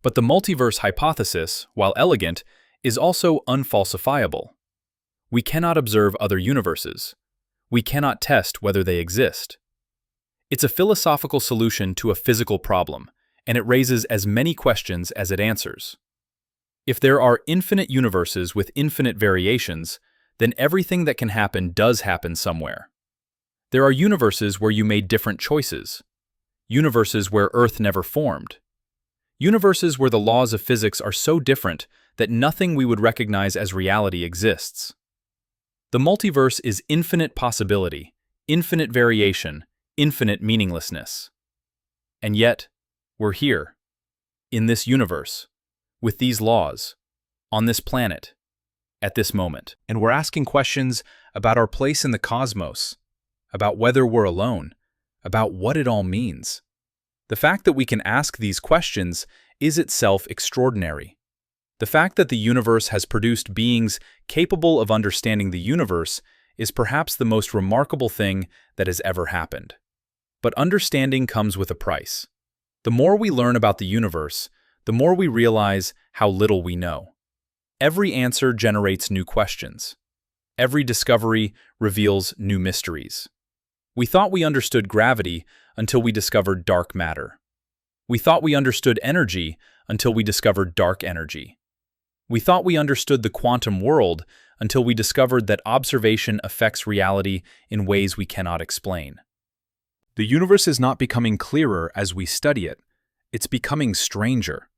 But the multiverse hypothesis, while elegant, is also unfalsifiable. We cannot observe other universes. We cannot test whether they exist. It's a philosophical solution to a physical problem, and it raises as many questions as it answers. If there are infinite universes with infinite variations, then everything that can happen does happen somewhere. There are universes where you made different choices, universes where Earth never formed, universes where the laws of physics are so different that nothing we would recognize as reality exists. The multiverse is infinite possibility, infinite variation, infinite meaninglessness. And yet, we're here, in this universe, with these laws, on this planet, at this moment. And we're asking questions about our place in the cosmos, about whether we're alone, about what it all means. The fact that we can ask these questions is itself extraordinary. The fact that the universe has produced beings capable of understanding the universe is perhaps the most remarkable thing that has ever happened. But understanding comes with a price. The more we learn about the universe, the more we realize how little we know. Every answer generates new questions. Every discovery reveals new mysteries. We thought we understood gravity until we discovered dark matter. We thought we understood energy until we discovered dark energy. We thought we understood the quantum world until we discovered that observation affects reality in ways we cannot explain. The universe is not becoming clearer as we study it, It's becoming stranger.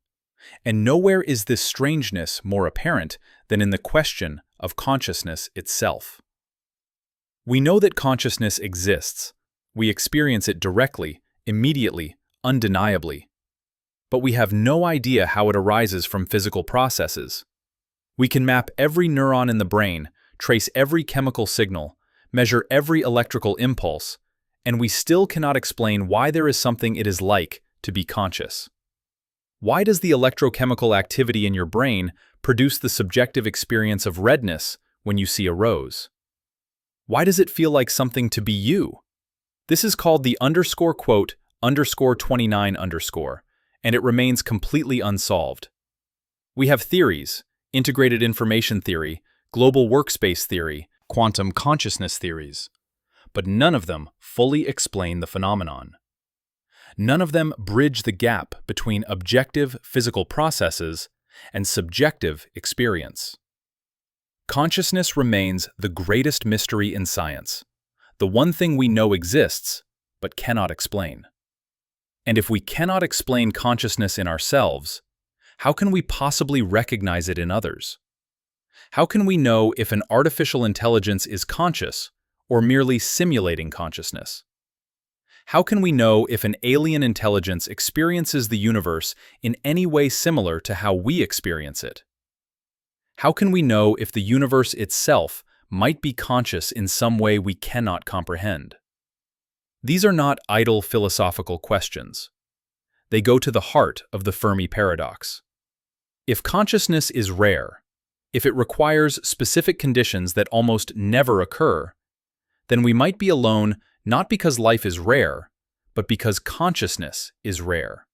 And nowhere is this strangeness more apparent than in the question of consciousness itself. We know that consciousness exists. We experience it directly, immediately, undeniably. But we have no idea how it arises from physical processes. We can map every neuron in the brain, trace every chemical signal, measure every electrical impulse, and we still cannot explain why there is something it is like to be conscious. Why does the electrochemical activity in your brain produce the subjective experience of redness when you see a rose? Why does it feel like something to be you? This is called the _29_, and it remains completely unsolved. We have theories, integrated information theory, global workspace theory, quantum consciousness theories, but none of them fully explain the phenomenon. None of them bridge the gap between objective physical processes and subjective experience. Consciousness remains the greatest mystery in science, the one thing we know exists but cannot explain. And if we cannot explain consciousness in ourselves, how can we possibly recognize it in others? How can we know if an artificial intelligence is conscious or merely simulating consciousness? How can we know if an alien intelligence experiences the universe in any way similar to how we experience it? How can we know if the universe itself might be conscious in some way we cannot comprehend? These are not idle philosophical questions. They go to the heart of the Fermi paradox. If consciousness is rare, if it requires specific conditions that almost never occur, then we might be alone not because life is rare, but because consciousness is rare.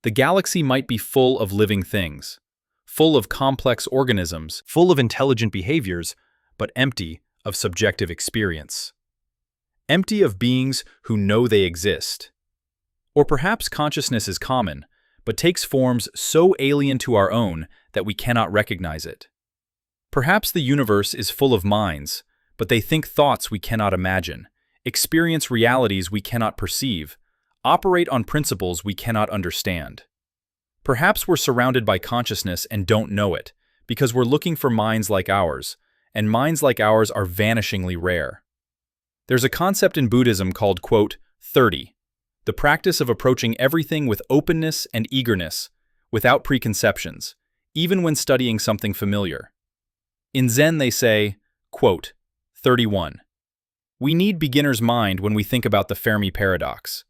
The galaxy might be full of living things, full of complex organisms, full of intelligent behaviors, but empty of subjective experience. Empty of beings who know they exist. Or perhaps consciousness is common, but takes forms so alien to our own that we cannot recognize it. Perhaps the universe is full of minds, but they think thoughts we cannot imagine, experience realities we cannot perceive, operate on principles we cannot understand. Perhaps we're surrounded by consciousness and don't know it, because we're looking for minds like ours, and minds like ours are vanishingly rare. There's a concept in Buddhism called, quote, 30, the practice of approaching everything with openness and eagerness, without preconceptions, even when studying something familiar. In Zen they say, quote, 31. We need beginner's mind when we think about the Fermi paradox.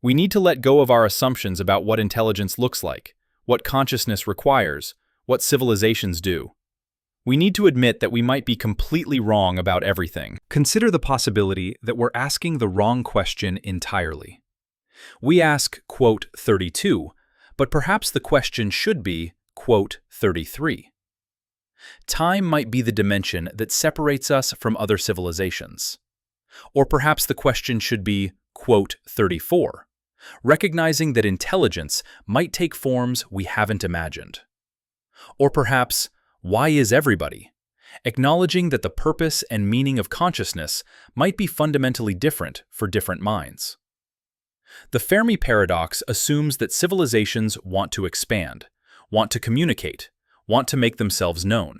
We need to let go of our assumptions about what intelligence looks like, what consciousness requires, what civilizations do. We need to admit that we might be completely wrong about everything. Consider the possibility that we're asking the wrong question entirely. We ask, quote, 32, but perhaps the question should be, quote, 33. Time might be the dimension that separates us from other civilizations. Or perhaps the question should be, quote, 34, recognizing that intelligence might take forms we haven't imagined. Or perhaps, why is everybody? Acknowledging that the purpose and meaning of consciousness might be fundamentally different for different minds. The Fermi paradox assumes that civilizations want to expand, want to communicate, want to make themselves known.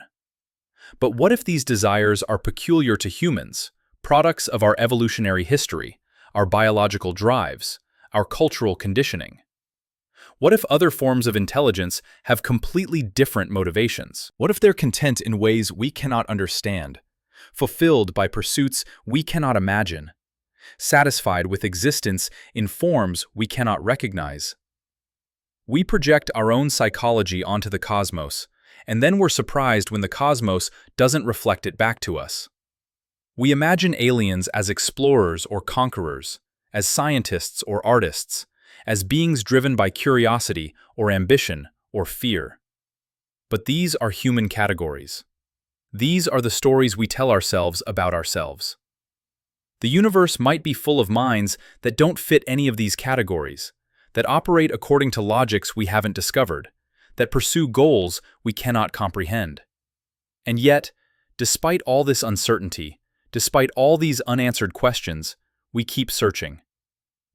But what if these desires are peculiar to humans, products of our evolutionary history, our biological drives, our cultural conditioning? What if other forms of intelligence have completely different motivations? What if they're content in ways we cannot understand, fulfilled by pursuits we cannot imagine, satisfied with existence in forms we cannot recognize? We project our own psychology onto the cosmos, and then we're surprised when the cosmos doesn't reflect it back to us. We imagine aliens as explorers or conquerors, as scientists or artists, as beings driven by curiosity or ambition or fear. But these are human categories. These are the stories we tell ourselves about ourselves. The universe might be full of minds that don't fit any of these categories, that operate according to logics we haven't discovered, that pursue goals we cannot comprehend. And yet, despite all this uncertainty, despite all these unanswered questions, we keep searching.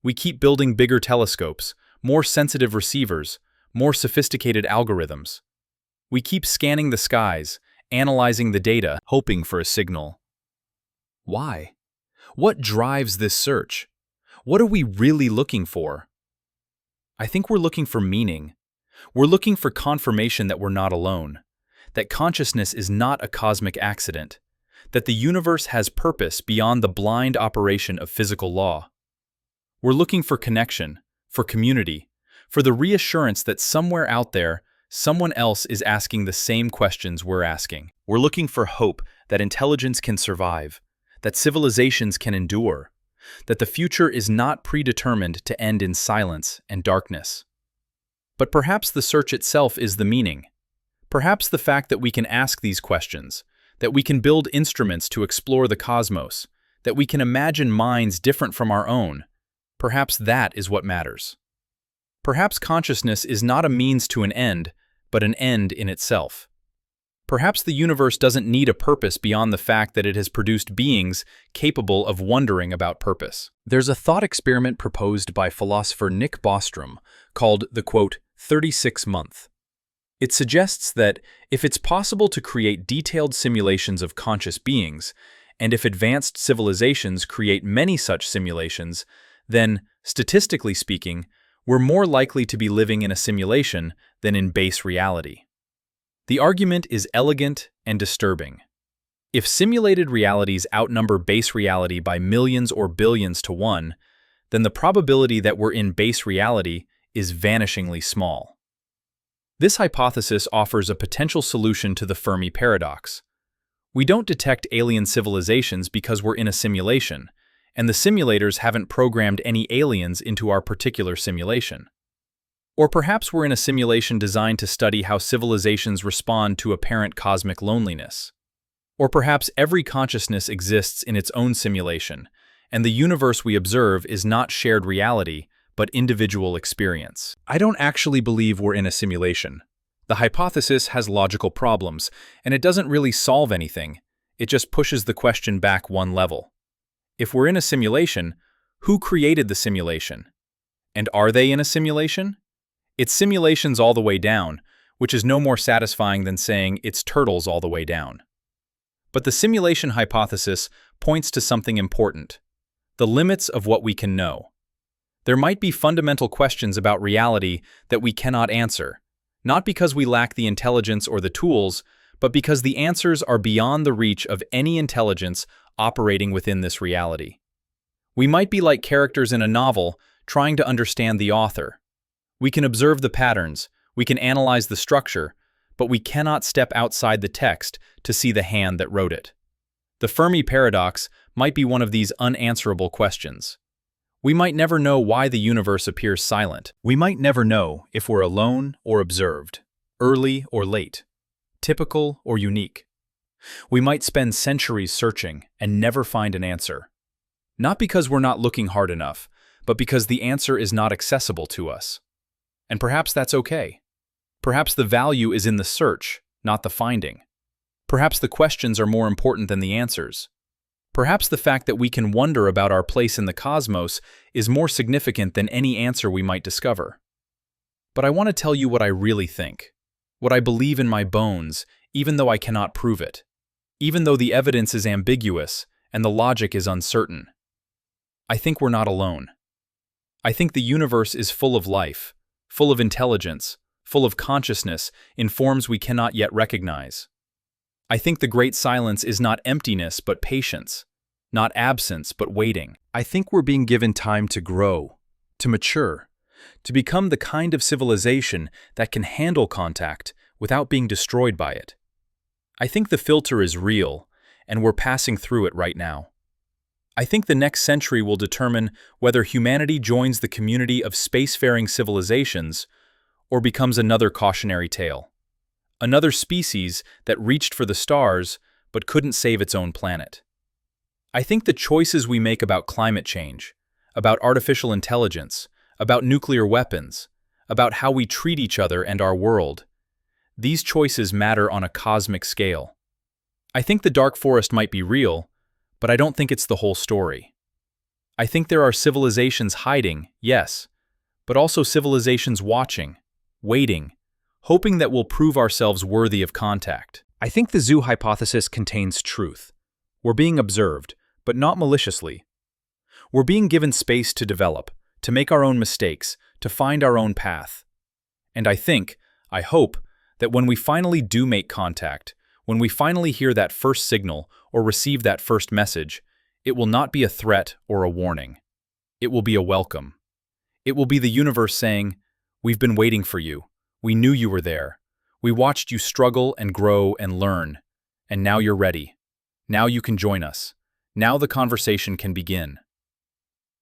We keep building bigger telescopes, more sensitive receivers, more sophisticated algorithms. We keep scanning the skies, analyzing the data, hoping for a signal. Why? What drives this search? What are we really looking for? I think we're looking for meaning. We're looking for confirmation that we're not alone, that consciousness is not a cosmic accident, that the universe has purpose beyond the blind operation of physical law. We're looking for connection, for community, for the reassurance that somewhere out there, someone else is asking the same questions we're asking. We're looking for hope that intelligence can survive, that civilizations can endure, that the future is not predetermined to end in silence and darkness. But perhaps the search itself is the meaning. Perhaps the fact that we can ask these questions, that we can build instruments to explore the cosmos, that we can imagine minds different from our own, perhaps that is what matters. Perhaps consciousness is not a means to an end, but an end in itself. Perhaps the universe doesn't need a purpose beyond the fact that it has produced beings capable of wondering about purpose. There's a thought experiment proposed by philosopher Nick Bostrom called the, quote, 36-month. It suggests that if it's possible to create detailed simulations of conscious beings, and if advanced civilizations create many such simulations, then, statistically speaking, we're more likely to be living in a simulation than in base reality. The argument is elegant and disturbing. If simulated realities outnumber base reality by millions or billions to one, then the probability that we're in base reality is vanishingly small. This hypothesis offers a potential solution to the Fermi paradox. We don't detect alien civilizations because we're in a simulation, and the simulators haven't programmed any aliens into our particular simulation. Or perhaps we're in a simulation designed to study how civilizations respond to apparent cosmic loneliness. Or perhaps every consciousness exists in its own simulation, and the universe we observe is not shared reality, but individual experience. I don't actually believe we're in a simulation. The hypothesis has logical problems, and it doesn't really solve anything. It just pushes the question back one level. If we're in a simulation, who created the simulation? And are they in a simulation? It's simulations all the way down, which is no more satisfying than saying it's turtles all the way down. But the simulation hypothesis points to something important: the limits of what we can know. There might be fundamental questions about reality that we cannot answer, not because we lack the intelligence or the tools, but because the answers are beyond the reach of any intelligence operating within this reality. We might be like characters in a novel trying to understand the author. We can observe the patterns, we can analyze the structure, but we cannot step outside the text to see the hand that wrote it. The Fermi paradox might be one of these unanswerable questions. We might never know why the universe appears silent. We might never know if we're alone or observed, early or late, typical or unique. We might spend centuries searching and never find an answer. Not because we're not looking hard enough, but because the answer is not accessible to us. And perhaps that's okay. Perhaps the value is in the search, not the finding. Perhaps the questions are more important than the answers. Perhaps the fact that we can wonder about our place in the cosmos is more significant than any answer we might discover. But I want to tell you what I really think, what I believe in my bones, even though I cannot prove it, even though the evidence is ambiguous and the logic is uncertain. I think we're not alone. I think the universe is full of life, full of intelligence, full of consciousness in forms we cannot yet recognize. I think the great silence is not emptiness but patience, not absence but waiting. I think we're being given time to grow, to mature, to become the kind of civilization that can handle contact without being destroyed by it. I think the filter is real, and we're passing through it right now. I think the next century will determine whether humanity joins the community of spacefaring civilizations or becomes another cautionary tale. Another species that reached for the stars but couldn't save its own planet. I think the choices we make about climate change, about artificial intelligence, about nuclear weapons, about how we treat each other and our world, these choices matter on a cosmic scale. I think the dark forest might be real, but I don't think it's the whole story. I think there are civilizations hiding, yes, but also civilizations watching, waiting, hoping that we'll prove ourselves worthy of contact. I think the zoo hypothesis contains truth. We're being observed, but not maliciously. We're being given space to develop, to make our own mistakes, to find our own path. And I hope, that when we finally do make contact, when we finally hear that first signal or receive that first message, it will not be a threat or a warning. It will be a welcome. It will be the universe saying, "We've been waiting for you. We knew you were there. We watched you struggle and grow and learn. And now you're ready. Now you can join us. Now the conversation can begin."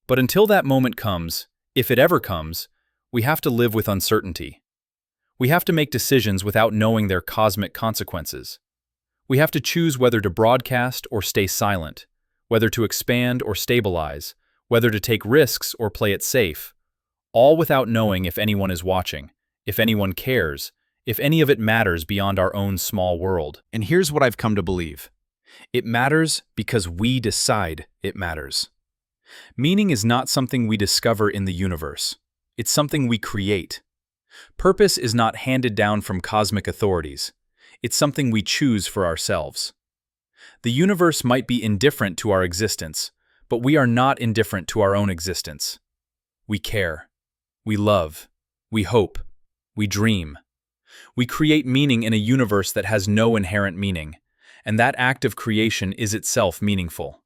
But until that moment comes, if it ever comes, we have to live with uncertainty. We have to make decisions without knowing their cosmic consequences. We have to choose whether to broadcast or stay silent, whether to expand or stabilize, whether to take risks or play it safe, all without knowing if anyone is watching, if anyone cares, if any of it matters beyond our own small world. And here's what I've come to believe. It matters because we decide it matters. Meaning is not something we discover in the universe. It's something we create. Purpose is not handed down from cosmic authorities. It's something we choose for ourselves. The universe might be indifferent to our existence, but we are not indifferent to our own existence. We care. We love. We hope. We dream. We create meaning in a universe that has no inherent meaning, and that act of creation is itself meaningful.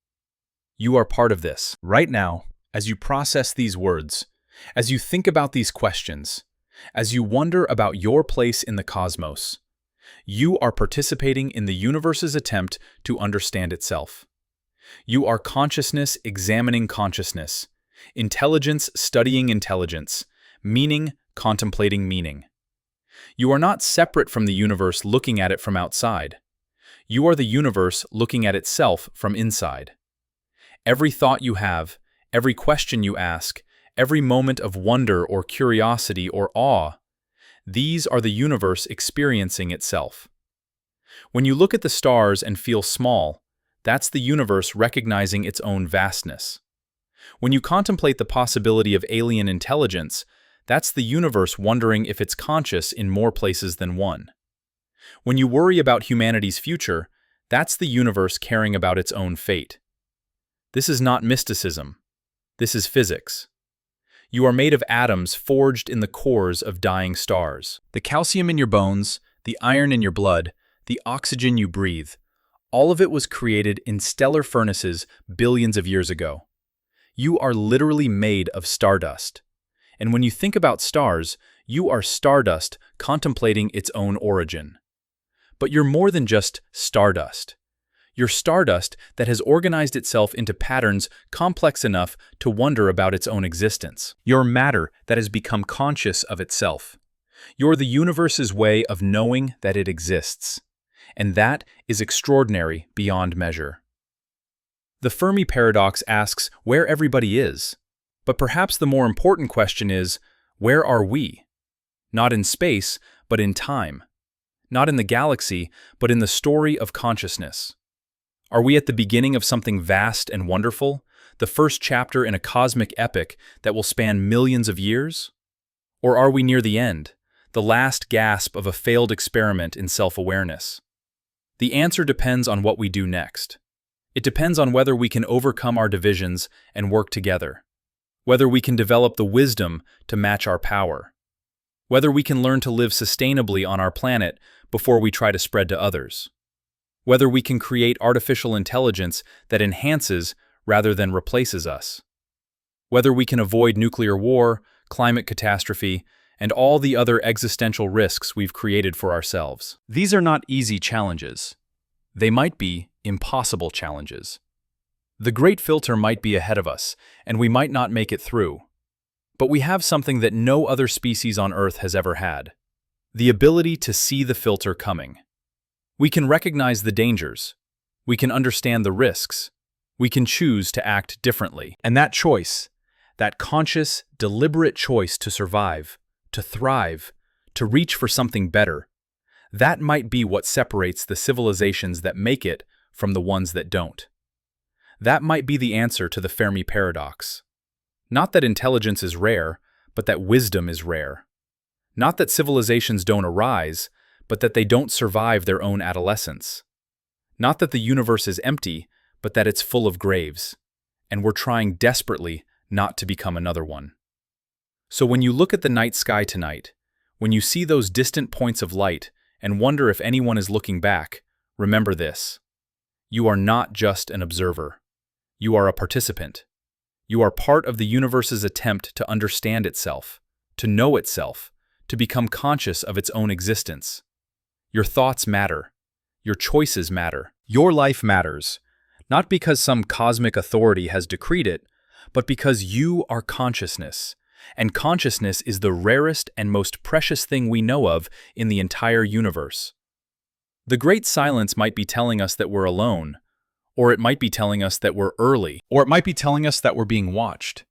You are part of this. Right now, as you process these words, as you think about these questions, as you wonder about your place in the cosmos, you are participating in the universe's attempt to understand itself. You are consciousness examining consciousness, intelligence studying intelligence, meaning contemplating meaning. You are not separate from the universe looking at it from outside. You are the universe looking at itself from inside. Every thought you have, every question you ask, every moment of wonder or curiosity or awe, these are the universe experiencing itself. When you look at the stars and feel small, that's the universe recognizing its own vastness. When you contemplate the possibility of alien intelligence, that's the universe wondering if it's conscious in more places than one. When you worry about humanity's future, that's the universe caring about its own fate. This is not mysticism. This is physics. You are made of atoms forged in the cores of dying stars. The calcium in your bones, the iron in your blood, the oxygen you breathe, all of it was created in stellar furnaces billions of years ago. You are literally made of stardust. And when you think about stars, you are stardust contemplating its own origin. But you're more than just stardust. You're stardust that has organized itself into patterns complex enough to wonder about its own existence. You're matter that has become conscious of itself. You're the universe's way of knowing that it exists. And that is extraordinary beyond measure. The Fermi paradox asks where everybody is. But perhaps the more important question is, where are we? Not in space, but in time. Not in the galaxy, but in the story of consciousness. Are we at the beginning of something vast and wonderful, the first chapter in a cosmic epic that will span millions of years? Or are we near the end, the last gasp of a failed experiment in self-awareness? The answer depends on what we do next. It depends on whether we can overcome our divisions and work together, whether we can develop the wisdom to match our power, whether we can learn to live sustainably on our planet before we try to spread to others, whether we can create artificial intelligence that enhances rather than replaces us, whether we can avoid nuclear war, climate catastrophe, and all the other existential risks we've created for ourselves. These are not easy challenges. They might be impossible challenges. The great filter might be ahead of us, and we might not make it through. But we have something that no other species on Earth has ever had: the ability to see the filter coming. We can recognize the dangers. We can understand the risks. We can choose to act differently. And that choice, that conscious, deliberate choice to survive, to thrive, to reach for something better, that might be what separates the civilizations that make it from the ones that don't. That might be the answer to the Fermi paradox. Not that intelligence is rare, but that wisdom is rare. Not that civilizations don't arise, but that they don't survive their own adolescence. Not that the universe is empty, but that it's full of graves, and we're trying desperately not to become another one. So when you look at the night sky tonight, when you see those distant points of light and wonder if anyone is looking back, remember this. You are not just an observer. You are a participant. You are part of the universe's attempt to understand itself, to know itself, to become conscious of its own existence. Your thoughts matter. Your choices matter. Your life matters, not because some cosmic authority has decreed it, but because you are consciousness, and consciousness is the rarest and most precious thing we know of in the entire universe. The great silence might be telling us that we're alone, or it might be telling us that we're early, or it might be telling us that we're being watched,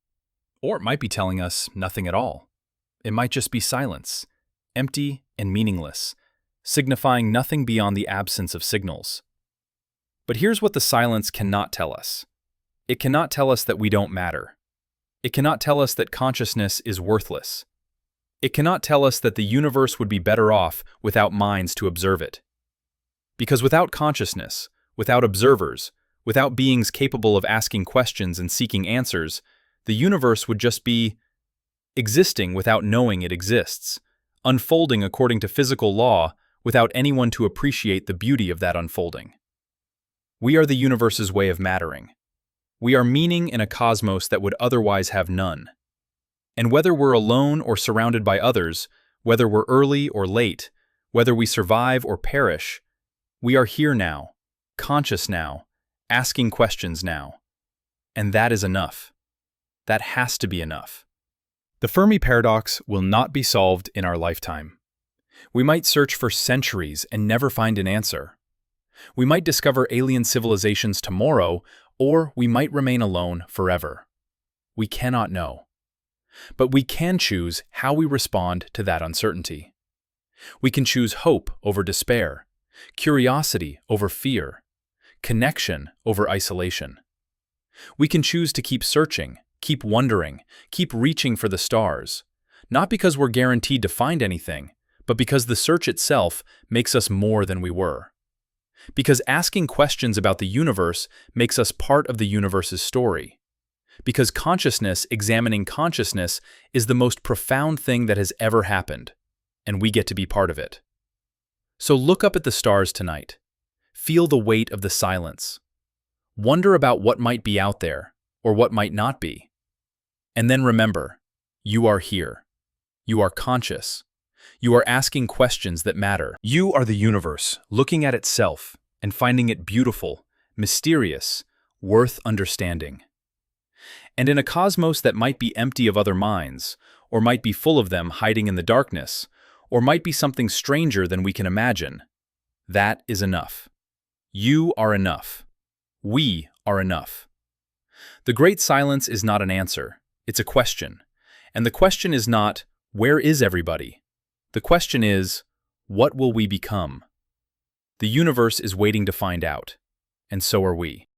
or it might be telling us nothing at all. It might just be silence, empty and meaningless, signifying nothing beyond the absence of signals. But here's what the silence cannot tell us. It cannot tell us that we don't matter. It cannot tell us that consciousness is worthless. It cannot tell us that the universe would be better off without minds to observe it. Because without consciousness, without observers, without beings capable of asking questions and seeking answers, the universe would just be existing without knowing it exists, unfolding according to physical law without anyone to appreciate the beauty of that unfolding. We are the universe's way of mattering. We are meaning in a cosmos that would otherwise have none. And whether we're alone or surrounded by others, whether we're early or late, whether we survive or perish, we are here now, conscious now, asking questions now. And that is enough. That has to be enough. The Fermi paradox will not be solved in our lifetime. We might search for centuries and never find an answer. We might discover alien civilizations tomorrow, or we might remain alone forever. We cannot know. But we can choose how we respond to that uncertainty. We can choose hope over despair, curiosity over fear, connection over isolation. We can choose to keep searching, keep wondering, keep reaching for the stars, not because we're guaranteed to find anything, but because the search itself makes us more than we were. Because asking questions about the universe makes us part of the universe's story. Because consciousness examining consciousness is the most profound thing that has ever happened, and we get to be part of it. So look up at the stars tonight. Feel the weight of the silence. Wonder about what might be out there, or what might not be. And then remember, you are here. You are conscious. You are asking questions that matter. You are the universe, looking at itself and finding it beautiful, mysterious, worth understanding. And in a cosmos that might be empty of other minds, or might be full of them hiding in the darkness, or might be something stranger than we can imagine, that is enough. You are enough. We are enough. The great silence is not an answer, it's a question. And the question is not, where is everybody? The question is, what will we become? The universe is waiting to find out, and so are we.